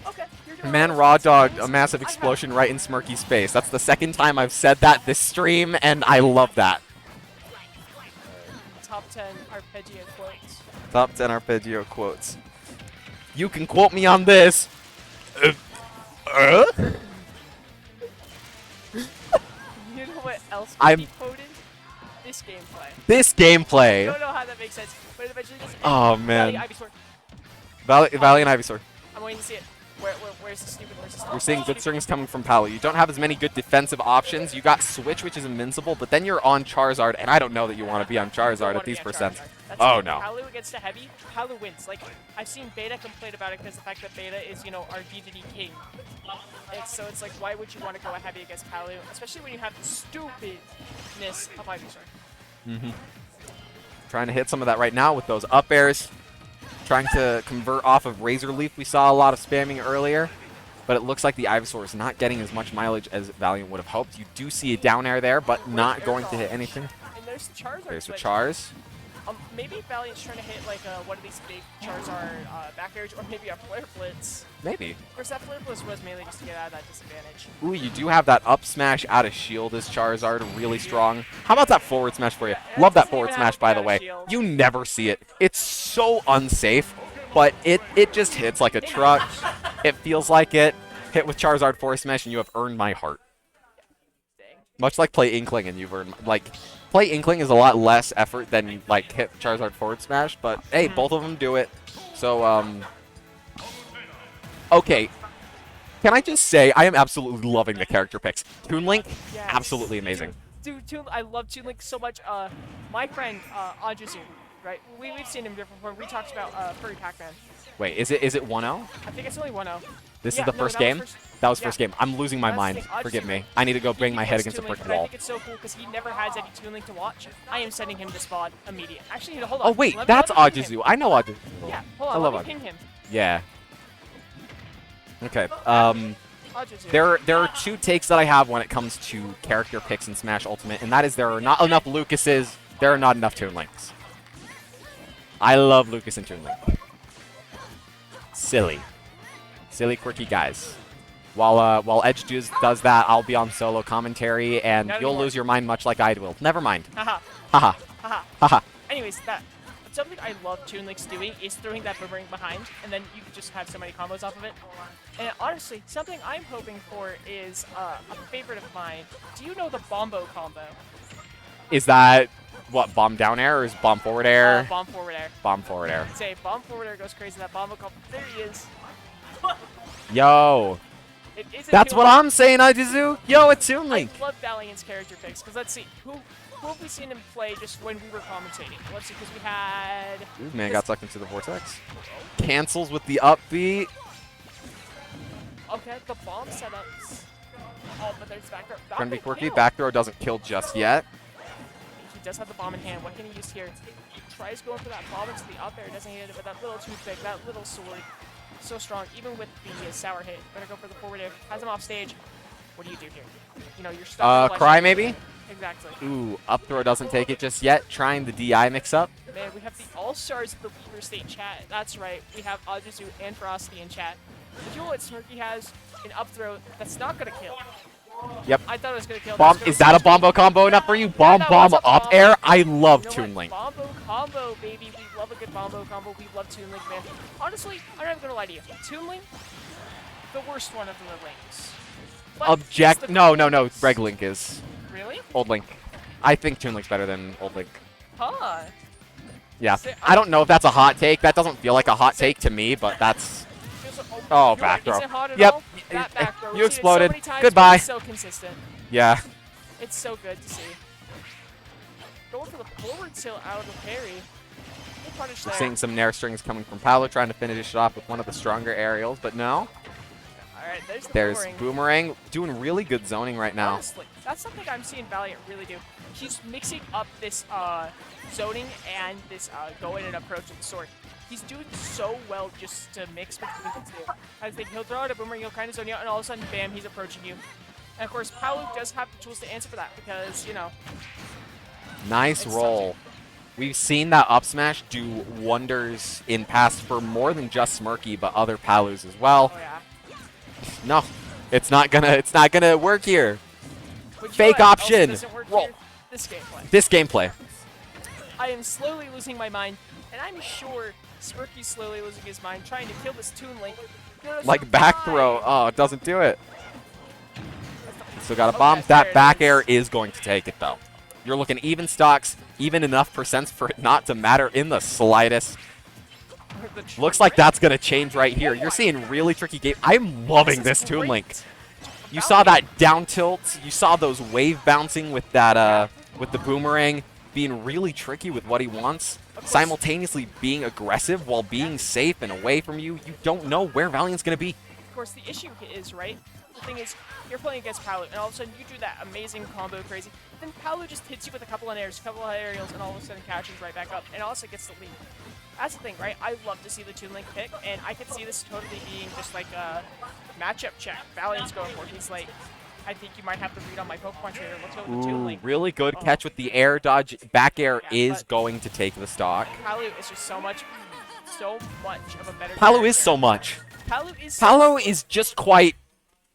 okay, you're doing Man all those raw fancy dogged things. a massive I have explosion right in Smirky's face. That's the second time I've said that this stream, and I love that. top 10 arpeggio quotes. Top 10 arpeggio quotes. You can quote me on this. You know what else I'm- can be quoted? This gameplay. This I gameplay. don't know how that makes sense, but it eventually does. Oh, man. Ivysaur. Valiant Ivysaur. I'm waiting to see it. Where's the stupid? We're seeing good strings coming from Palu. You don't have as many good defensive options. You got Switch, which is invincible, but then you're on Charizard, and I don't know that you want to be on Charizard at these percents. Oh, no. Palu against a heavy, Palu wins. Like, I've seen Beta complain about it because the fact that Beta is, our DDD king. So it's like, why would you want to go a heavy against Palu? Especially when you have the stupidness of Ivysaur. Trying to hit some of that right now with those up airs. Trying to convert off of Razor Leaf. We saw a lot of spamming earlier, but it looks like the Ivysaur is not getting as much mileage as Valiant would have hoped. You do see a down air there, but not going to hit anything. And there's Charizard. There's the but, Chars. maybe Valiant's trying to hit like one of these big Charizard back airs, or maybe a Flare Blitz. Maybe. Of course, that Flare Blitz was mainly just to get out of that disadvantage. Ooh, you do have that up smash out of shield as Charizard, really strong. How about that forward smash for you? Yeah, Love that doesn't forward even smash, have by to the be way. out of shield. You never see it. It's so unsafe, but it just hits like a truck. It feels like it. Hit with Charizard forward smash, and you have earned my heart. Dang. Much like play Inkling, and you've earned, like, play Inkling is a lot less effort than, like, hit Charizard forward smash, but hey, both of them do it. So, okay. Can I just say, I am absolutely loving the character picks. Toon Link, Yes. absolutely amazing. Dude, I love Toon Link so much. My friend Ajuzu, right? We've seen him before. We talked about Furry Pac-Man. Wait, is it 1-0? I think it's only 1-0. This Yeah, is the no, first that game? was That was yeah. first game. I'm losing my That's the mind. thing, Ajuzu, Forgive me. right? I need to go bang He my head gets against a Toon Link, brick but I wall. think it's so cool because he never has any Toon Link to watch. I am sending him to spawn immediate. Actually, hold on. Oh, wait, Let me that's ping him. Ajuzu. I know Ajuzu. Yeah, hold I on. love Let me Ajuzu. ping him. Yeah. Okay. Ajuzu. There are two takes that I have when it comes to character picks in Smash Ultimate, and that is there are not enough Lucases, there are not enough Toon Links. I love Lucas and Toon Link. Silly. Silly, quirky guys. While Edge does that, I'll be on solo commentary, and Not you'll anymore. lose your mind much like I will. Never mind. Haha. Haha. Haha. Haha. Anyways, something I love Toon Link's doing is throwing that boomerang behind, and then you can just have so many combos off of it. And honestly, something I'm hoping for is a favorite of mine. Do you know the Bombo combo? Is that, what, bomb down air or is bomb forward air? Bomb forward air. Bomb forward air. Say bomb forward air goes crazy. That Bombo combo. There he is. Yo. It is a That's Toon what Link. I'm saying, Ajuzu. Yo, it's Toon Link. I love Valiant's character picks because let's see who have we seen him play just when we were commentating. Let's see, because we had. Ooh, man got sucked into the vortex. Cancels with the up B. Okay, the bomb setups. Oh, but there's back throw. Trying to be Not quirky. kill. Back throw doesn't kill just yet. He does have the bomb in hand. What can he use here? Tries going for that bomb into the up air. Doesn't hit it, but that little toothpick, that little sword. So strong, even with the sour hit. Better go for the forward air. Has him off stage. What do you do here? You know, you're stuck. Cry maybe? Exactly. Ooh, up throw doesn't take it just yet. Trying the DI mix up. Man, we have the all-stars of the Weaver State chat. That's right. We have Ajizu and Frosty in chat. But you know what Smirky has? An up throw that's not going to kill. Yep. I thought it was going to kill. Bomb. Is that a bombo combo enough for you? Bomb, that bomb, was a up bomb. air. I love You know Toon what? Link. Bombo combo, baby. We love a good bombo combo. We love Toon Link, man. Honestly, I'm not even going to lie to you. Toon Link, the worst one of the links. But it's the No. coolest. Reg Link is. Really? Old Link. I think Toon Link's better than Old Link. Huh. Yeah. See, I don't know if that's a hot take. That doesn't feel like a hot take to me, but that's... Oh, you're back right. Is throw. it hot at Yep. all? That back throw. You We've seen it exploded. So many times, Goodbye. but it's so consistent. Yeah. It's so good to see. Going for the forward tilt out of the parry. We'll punish We're there. seeing some Nair strings coming from Paolo, trying to finish it off with one of the stronger aerials, but no. Alright, there's the There's boomerang. Boomerang doing really good zoning right now. Honestly, that's something I'm seeing Valiant really do. He's mixing up this zoning and this go in and approach with the sword. He's doing so well just to mix between the two. I think he'll throw out a boomerang, he'll kind of zone you out, and all of a sudden, bam, he's approaching you. And of course, Paolo does have the tools to answer for that because, you know, Nice It's roll. We've seen that up smash do wonders in past for more than just Smirky, but other Palus as well. oh yeah. No, it's not gonna work here. But you Fake know what else option. doesn't work Roll. here? This gameplay. This gameplay. I am slowly losing my mind, and I'm sure Smirky's slowly losing his mind, trying to kill this Toon Link. Like back throw. Oh, it doesn't do it. Still got a Okay, bomb. there That it back is. air is going to take it though. You're looking even stocks, even enough percents for it not to matter in the slightest. Looks like that's gonna change right here. You're seeing really tricky game. I'm loving this Toon Link. You saw that down tilt. You saw those wave bouncing with that with the boomerang being really tricky with what he wants. Simultaneously being aggressive while being safe and away from you. You don't know where Valiant's gonna be. Of course, the issue is, right, the thing is, you're playing against Paolo, and all of a sudden you do that amazing combo crazy, then Paolo just hits you with a couple of airs, a couple of aerials, and all of a sudden catches right back up, and also gets the lead. That's the thing, right? I love to see the Toon Link pick, and I could see this totally being just like a matchup check. Valiant's going for it. He's like, I think you might have to read on my Pokemon trainer. Let's go with the Toon Ooh, Link. really good catch with the air dodge. Back air Yeah, is but- going to take the stock. Paolo is just so much of a better Paolo is character. so much. Paolo is Paolo is just quite...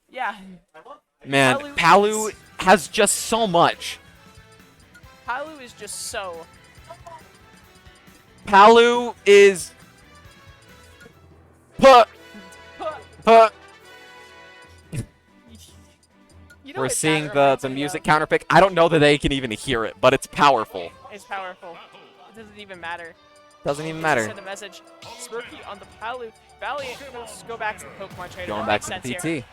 yeah. Man, Paolo Paolo is- has just so much. Paolo is just so. Paolo is... Huh, huh. You know We're what seeing that the reminds me music of? counter pick. I don't know that they can even hear it, but it's powerful. It's powerful. It doesn't even matter. Doesn't even Just matter. Send a message. Smirky on the Palu. Valiant. Let's go back to the Pokemon trainer. Going That back makes to the sense here. PT.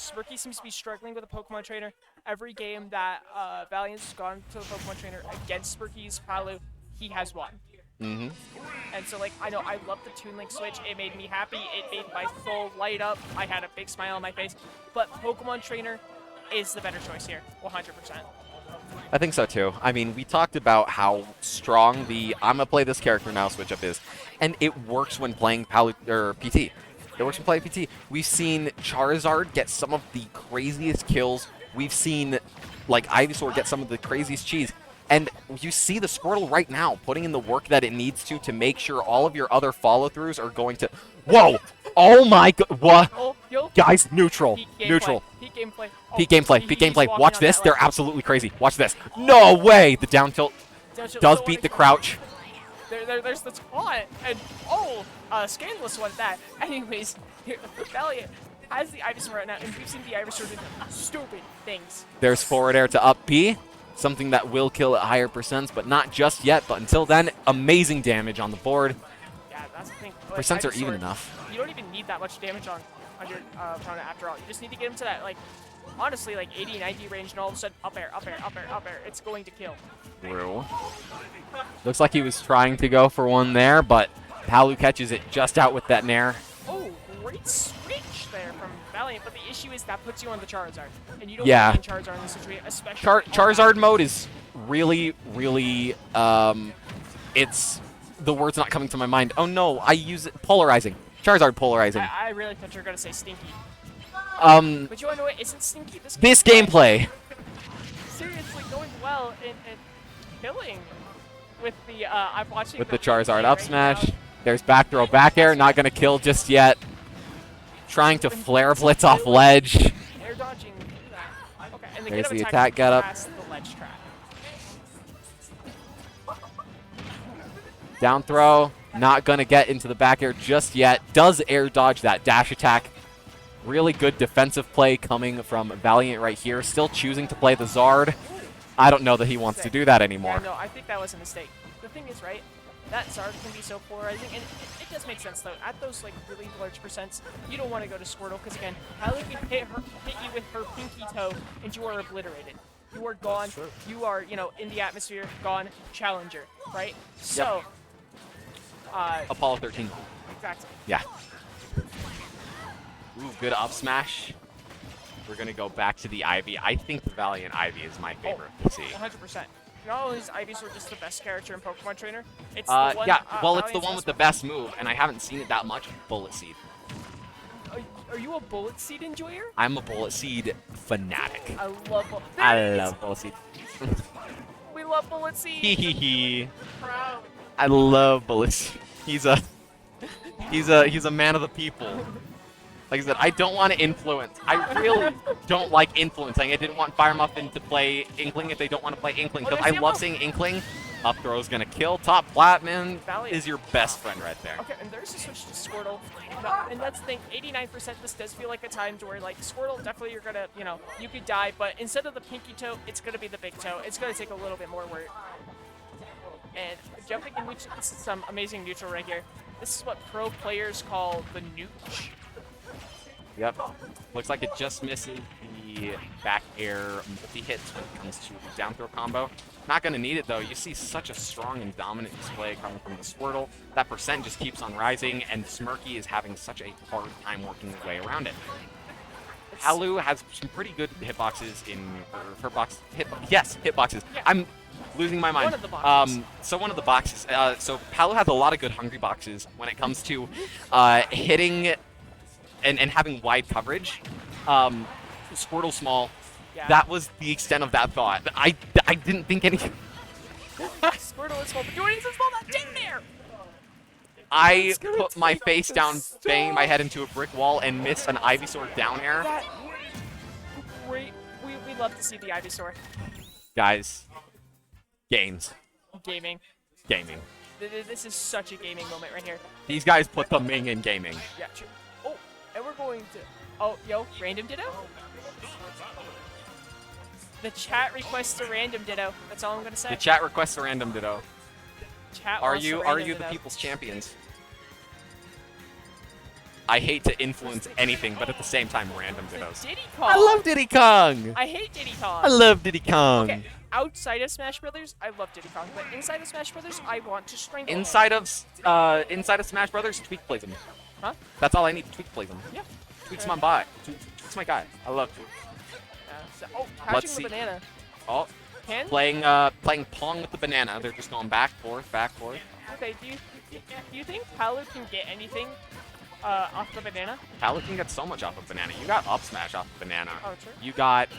Smirky seems to be struggling with the Pokemon trainer. Every game that Valiant's gone to the Pokemon trainer against Smirky's Palu, he has won. Mm-hmm. And so, like, I know I love the Toon Link switch. It made me happy. It made my soul light up. I had a big smile on my face. But Pokemon trainer is the better choice here, 100%. I think so too. I mean, we talked about how strong the I'm gonna play this character now switch up is, and it works when playing PT. It works when playing PT. We've seen Charizard get some of the craziest kills. We've seen like Ivysaur get some of the craziest cheese. And you see the Squirtle right now putting in the work that it needs to make sure all of your other follow-throughs are going to... Whoa! Oh my god! What? Oh, yo. Guys, neutral. Peak gameplay. Neutral. Peak gameplay. Oh, Peak gameplay. he- Peak he's gameplay. walking Watch on this. that They're ledge. absolutely crazy. Watch this. No way! The down tilt does beat the crouch. There's the taunt, and scandalous one at that. Anyways, Valiant has the Ivysaur right now, and we've seen the Ivysaur do stupid things. There's forward air to up B. Something that will kill at higher percents, but not just yet. But until then, amazing damage on the board. Yeah, that's the thing. Like, Percents are Ivysaur, even enough. You don't even need that much damage on your opponent after all. You just need to get him to that, like, honestly, like 80, 90 range, and all of a sudden, up air, up air, up air, up air. It's going to kill. Through. Looks like he was trying to go for one there, but Palu catches it just out with that nair. Oh, great switch there from Valiant, but the issue is that puts you on the Charizard, and you don't Yeah. want Charizard in this situation, especially. Charizard mode is really, really, it's, the word's not coming to my mind. Oh no, I use it, polarizing. Charizard polarizing. I really thought you were gonna say Stinky, Um, but you wanna know what? Isn't Stinky this gameplay. seriously going well and killing with the I'm watching With the replay Charizard up right smash. now. There's back throw, back air, not gonna kill just yet. Trying to flare blitz off ledge. Air dodging. Okay, and There's get the him attack get up. past the ledge trap. Down throw, not gonna get into the back air just yet. Does air dodge that dash attack. Really good defensive play coming from Valiant right here. Still choosing to play the Zard. I don't know that he wants to do that anymore. Yeah, no, I think that was a mistake. The thing is, right, that Zard can be so polarizing, and it does make sense, though. At those, like, really large percents, you don't want to go to Squirtle, because, again, Hallie can hit you with her pinky toe, and you are obliterated. You are gone. You are, you know, in the atmosphere, gone, challenger, right? So, Apollo 13. exactly. Yeah. Ooh, good up smash. We're gonna go back to the Ivy. I think the Valiant Ivy is my favorite to see. 100%. Not only is Ivysaur just the best character in Pokemon Trainer, it's the one, Yeah, well, it's the Valiant's one with the best move, and I haven't seen it that much. Bullet Seed. Are you a Bullet Seed enjoyer? I'm a Bullet Seed fanatic. I love Bullet I love Bullet Seed. We love Bullet Seed. Hee hee hee. I love Bullet Seed. He's a man of the people. Like I said, I don't want to influence. I really don't like influencing. I didn't want Fire Muffin to play Inkling if they don't want to play Inkling, because I love seeing Inkling. Up throw's gonna kill. Top Flatman is your best friend right there. Okay, and there's a switch to Squirtle. No, and that's the thing, 89%, this does feel like a time to where, like, Squirtle, definitely you're gonna, you know, you could die, but instead of the pinky toe, it's gonna be the big toe. It's gonna take a little bit more work. And jumping in, this is some amazing neutral right here. This is what pro players call the nooch. Yep. Looks like it just misses the back air multi-hits when it comes to the down throw combo. Not going to need it, though. You see such a strong and dominant display coming from the Squirtle. That percent just keeps on rising, and Smirky is having such a hard time working his way around it. Halu has some pretty good hitboxes in her box. Yes, hitboxes. Yeah. I'm losing my mind. One of the boxes. So one of the boxes. So Palu has a lot of good hungry boxes when it comes to hitting and having wide coverage. Squirtle small. Yeah. That was the extent of that thought. I didn't think anything. Squirtle is small, but you ain't so small that ding there! I put my face down, banging my head into a brick wall, and missed an Ivysaur down air. That great. We love to see the Ivysaur. Guys, games. Gaming. Gaming. This is such a gaming moment right here. These guys put the Ming in gaming. Yeah, true. Oh, and we're going to... Oh, yo, random ditto? The chat requests a random ditto. That's all I'm going to say. The chat requests a random ditto. Chat Are wants a you random the ditto. people's champions? I hate to influence anything, but at the same time, random dittos. Diddy Kong. I love Diddy Kong. I hate Diddy Kong. I love Diddy Kong. Okay, outside of Smash Brothers, I love Diddy Kong, but inside of Smash Brothers, I want to strangle him. Inside of Smash Brothers, Tweak plays him. Huh? That's all I need. Tweak plays him. Yeah. Tweak's my guy. Tweak's my guy. I love Tweak. Oh, catching Let's the see. banana. Oh, Can? playing Pong with the banana. They're just going back, forth, back, forth. Okay, do you think Palu can get anything off the banana? Palu can get so much off of banana. You got up smash off of banana. Oh, true. You got,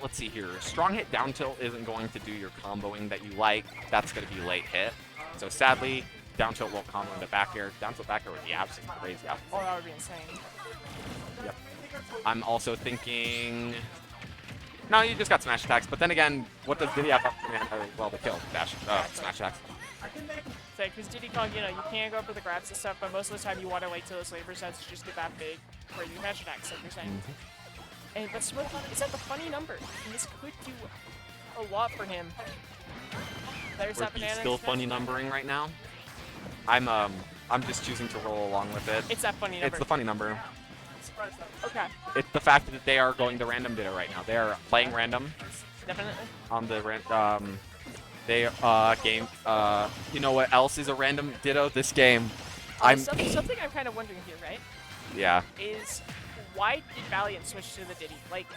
let's see here. Strong hit down tilt isn't going to do your comboing that you like. That's going to be late hit. So sadly, down tilt won't combo into back air. Down tilt back air would be absolutely crazy. Oh, that would be insane. Yep. I'm also thinking... No, you just got smash attacks. But then again, what does Diddy have up banana? Well, the kill. Dash. Smash attacks. Say, because Diddy Kong, you know, you can go for the grabs and stuff, but most of the time you want to wait till those labor sets to just get that big for you match attacks, like you're saying. And but Smirky is at the funny number, and this could do a lot for him. There's that banana. Still funny numbering right now. I'm just choosing to roll along with it. It's that funny number. It's the funny number. Okay. It's the fact that they are going to random ditto right now. They are playing random Definitely. on the game. You know what else is a random ditto? This game. Something I'm kind of wondering here, right? Yeah. is why did Valiant switch to the Diddy? Like,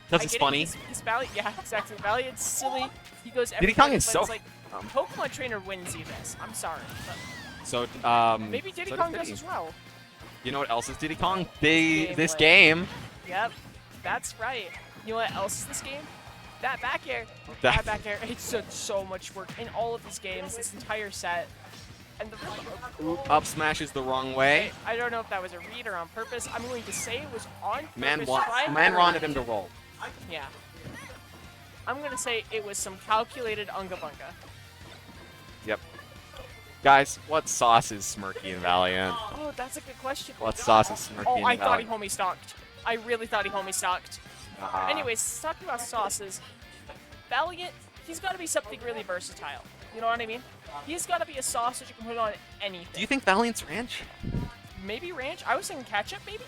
Because I it's get it, funny. He's Valiant, yeah, exactly. Valiant's silly. He goes Diddy every Kong time, is but so it's like, Pokemon Trainer wins you this. I'm sorry. But So, maybe Diddy so Kong does does as well. You know what else is Diddy Kong? Game This win. game. Yep, that's right. You know what else is this game? That back air. That- That back air. It's done so much work in all of these games, this entire set. And the Up smashes the wrong way. I don't know if that was a read or on purpose. I'm going to say it was on purpose. Man Try- wanted him to roll. Yeah. I'm going to say it was some calculated Unga Bunga. Yep. Guys, what sauce is Smirky and Valiant? Oh, that's a good question. What sauce is Smirky Oh, and I thought he Valiant? homie stocked. I really thought he homie stocked. Ah. Anyways, talking about sauces, Valiant, he's got to be something really versatile. You know what I mean? He's got to be a sauce that you can put on anything. Do you think Valiant's ranch? Maybe ranch? I was thinking ketchup, maybe?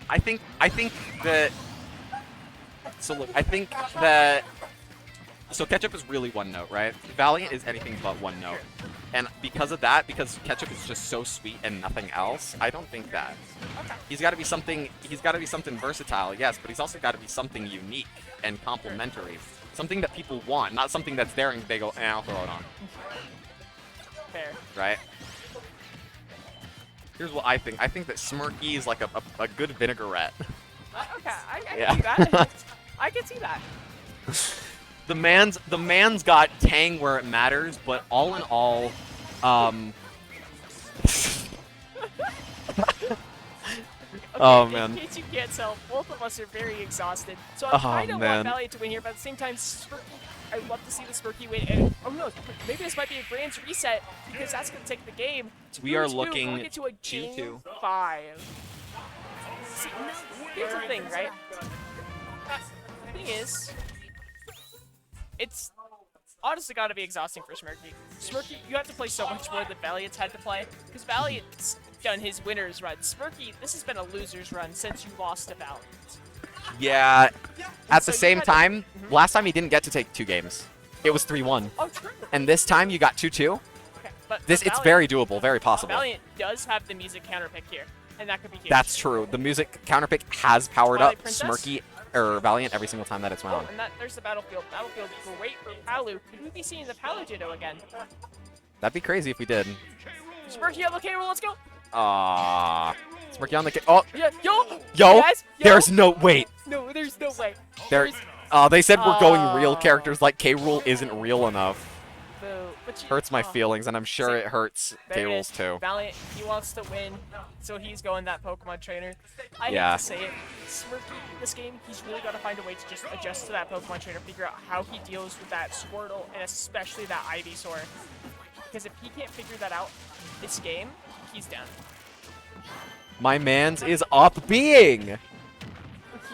I think that. So look, I think that. So ketchup is really one note, right? Valiant is anything but one note, and because of that, because ketchup is just so sweet and nothing else, I don't think that. Okay. He's got to be something. He's got to be something versatile, yes, but he's also got to be something unique and complementary, something that people want, not something that's there and they go, I'll throw it on. Fair. Right? Here's what I think. I think that Smirky is like a good vinaigrette. Okay, I Yeah. can see that. I can see that. The man's got tang where it matters, but all in all, Okay, Oh, in man. case you can't tell, both of us are very exhausted. So Oh, I kind of man. want Valiant to win here, but at the same time, Smirky, I'd love to see the Smirky win. And, oh no, maybe this might be a Brands reset, because that's going to take the game. We are 2-2, looking going into a 2-2. game 5. See, here's the thing, right? The thing is, it's honestly got to be exhausting for Smirky. Smirky, you have to play so much more than Valiant's had to play, because Valiant's done his winner's run. Smirky, this has been a loser's run since you lost to Valiant. yeah. At So the you same had to- time, last time he didn't get to take 2 games. It was 3-1. Oh, true. And this time you got 2-2. Okay, but It's Valiant- very doable, very possible. Valiant does have the music counterpick here, and that could be huge. That's true. The music counterpick has powered up Twilight Princess? Smirky or Valiant every single time that it's went Oh, on. and there's the battlefield. Battlefield, great for Palu. Could we be seeing the Palu Ditto again? That'd be crazy if we did. Smirky on the K-roll, let's go. Ah, Smirky on the oh, Yeah, yo, yo, guys, yo. there's no wait. No, there's no way. There, There's- they said we're going real Oh. characters. Like K. Rool isn't real enough. Boo. But you, Hurts my oh, feelings, and I'm sure See, it hurts there K. it Rool's is. too. Valiant, he wants to win, so he's going that Pokemon trainer. I Yeah. hate to say it, Smirky, this game, he's really got to find a way to just adjust to that Pokemon trainer, figure out how he deals with that Squirtle, and especially that Ivysaur. Because if he can't figure that out this game, he's done. My man's is up being.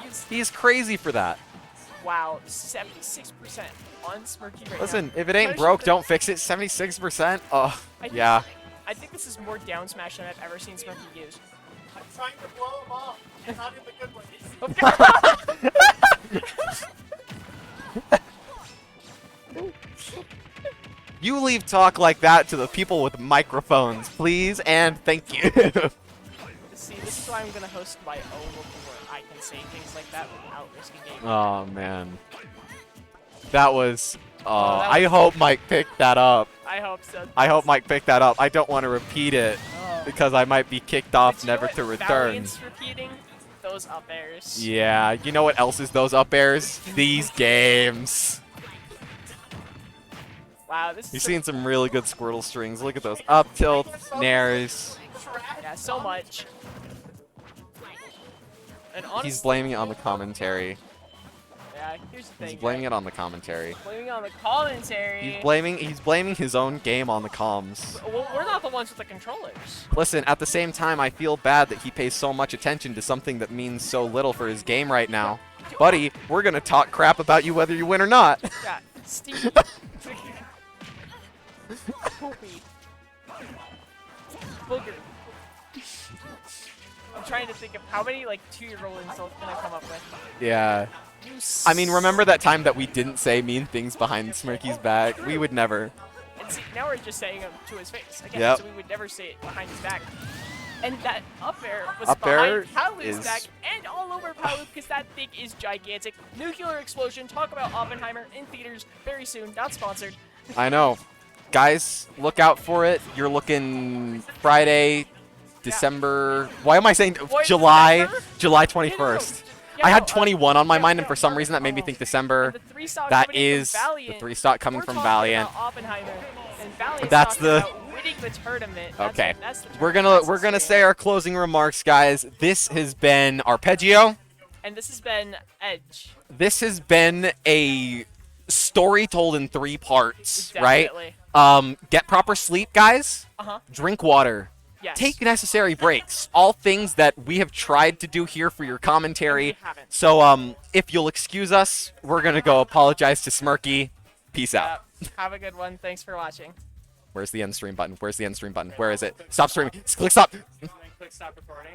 He's, He's crazy for that. wow, 76% on Smirky right now. Listen, if it ain't Especially broke, the- don't fix it. 76%. Oh, I think- yeah. I think this is more down smash than I've ever seen Smirky use. I'm trying to blow him off, not in the good way. You leave talk like that to the people with microphones, please, and thank you. See, this is why I'm going to host my own local where I can say things like that without risking game. Oh, man. That was... that I was- hope Mike picked that up. I hope so. I hope Mike picked that up. I don't want to repeat it Oh. because I might be kicked But off, you know never what? to return. Valiant's repeating those up airs. Yeah, you know what else is those up airs? These games. Wow, this is You're seeing some really good Squirtle strings. Look at those. Up tilt, nairs. yeah, so much. And honestly, He's blaming it on the commentary. yeah, here's the thing. He's blaming it on the commentary. Blaming on the commentary. He's blaming his own game on the comms. Well, we're not the ones with the controllers. Listen, at the same time, I feel bad that he pays so much attention to something that means so little for his game right now. Buddy, we're gonna talk crap about you whether you win or not. Yeah, Steve. Poopy. Booger. I'm trying to think of how many like 2-year-old insults can I come up with. Yeah. You I mean, remember that time that we didn't say mean things behind Smirky's back? We would never. And see, now we're just saying them to his face again, Yep. so we would never say it behind his back. And that up air was Up air behind Palu's is- back and all over Palu because that thing is gigantic. Nuclear Explosion, talk about Oppenheimer in theaters very soon, not sponsored. I know. Guys, look out for it. You're looking Friday, December. Why am I saying Wait, July? December? July No, 21st. Yeah, I had no, 21 on my yeah, mind, and no, for some no, reason that made me oh. think December. And the 3-stock That coming in from is the Valiant. 3-stock coming We're from talking Valiant. about Oppenheimer, and Valiant's That's talking the- about winning the tournament. That's Okay. that's the We're tournament. gonna That's we're gonna insane. say our closing remarks, guys. This has been Arpeggio. And this has been Edge. This has been a story told in 3 parts, Definitely. right? Get proper sleep, guys. Uh-huh. Drink water. Yes. Take necessary breaks. All things that we have tried to do here for your commentary. We haven't. So, if you'll excuse us, we're gonna go apologize to Smirky. Peace out. Have a good one. Thanks for watching. Where's the end stream button? Where's the end stream button? Where is it? Stop streaming. Click stop. Click stop recording.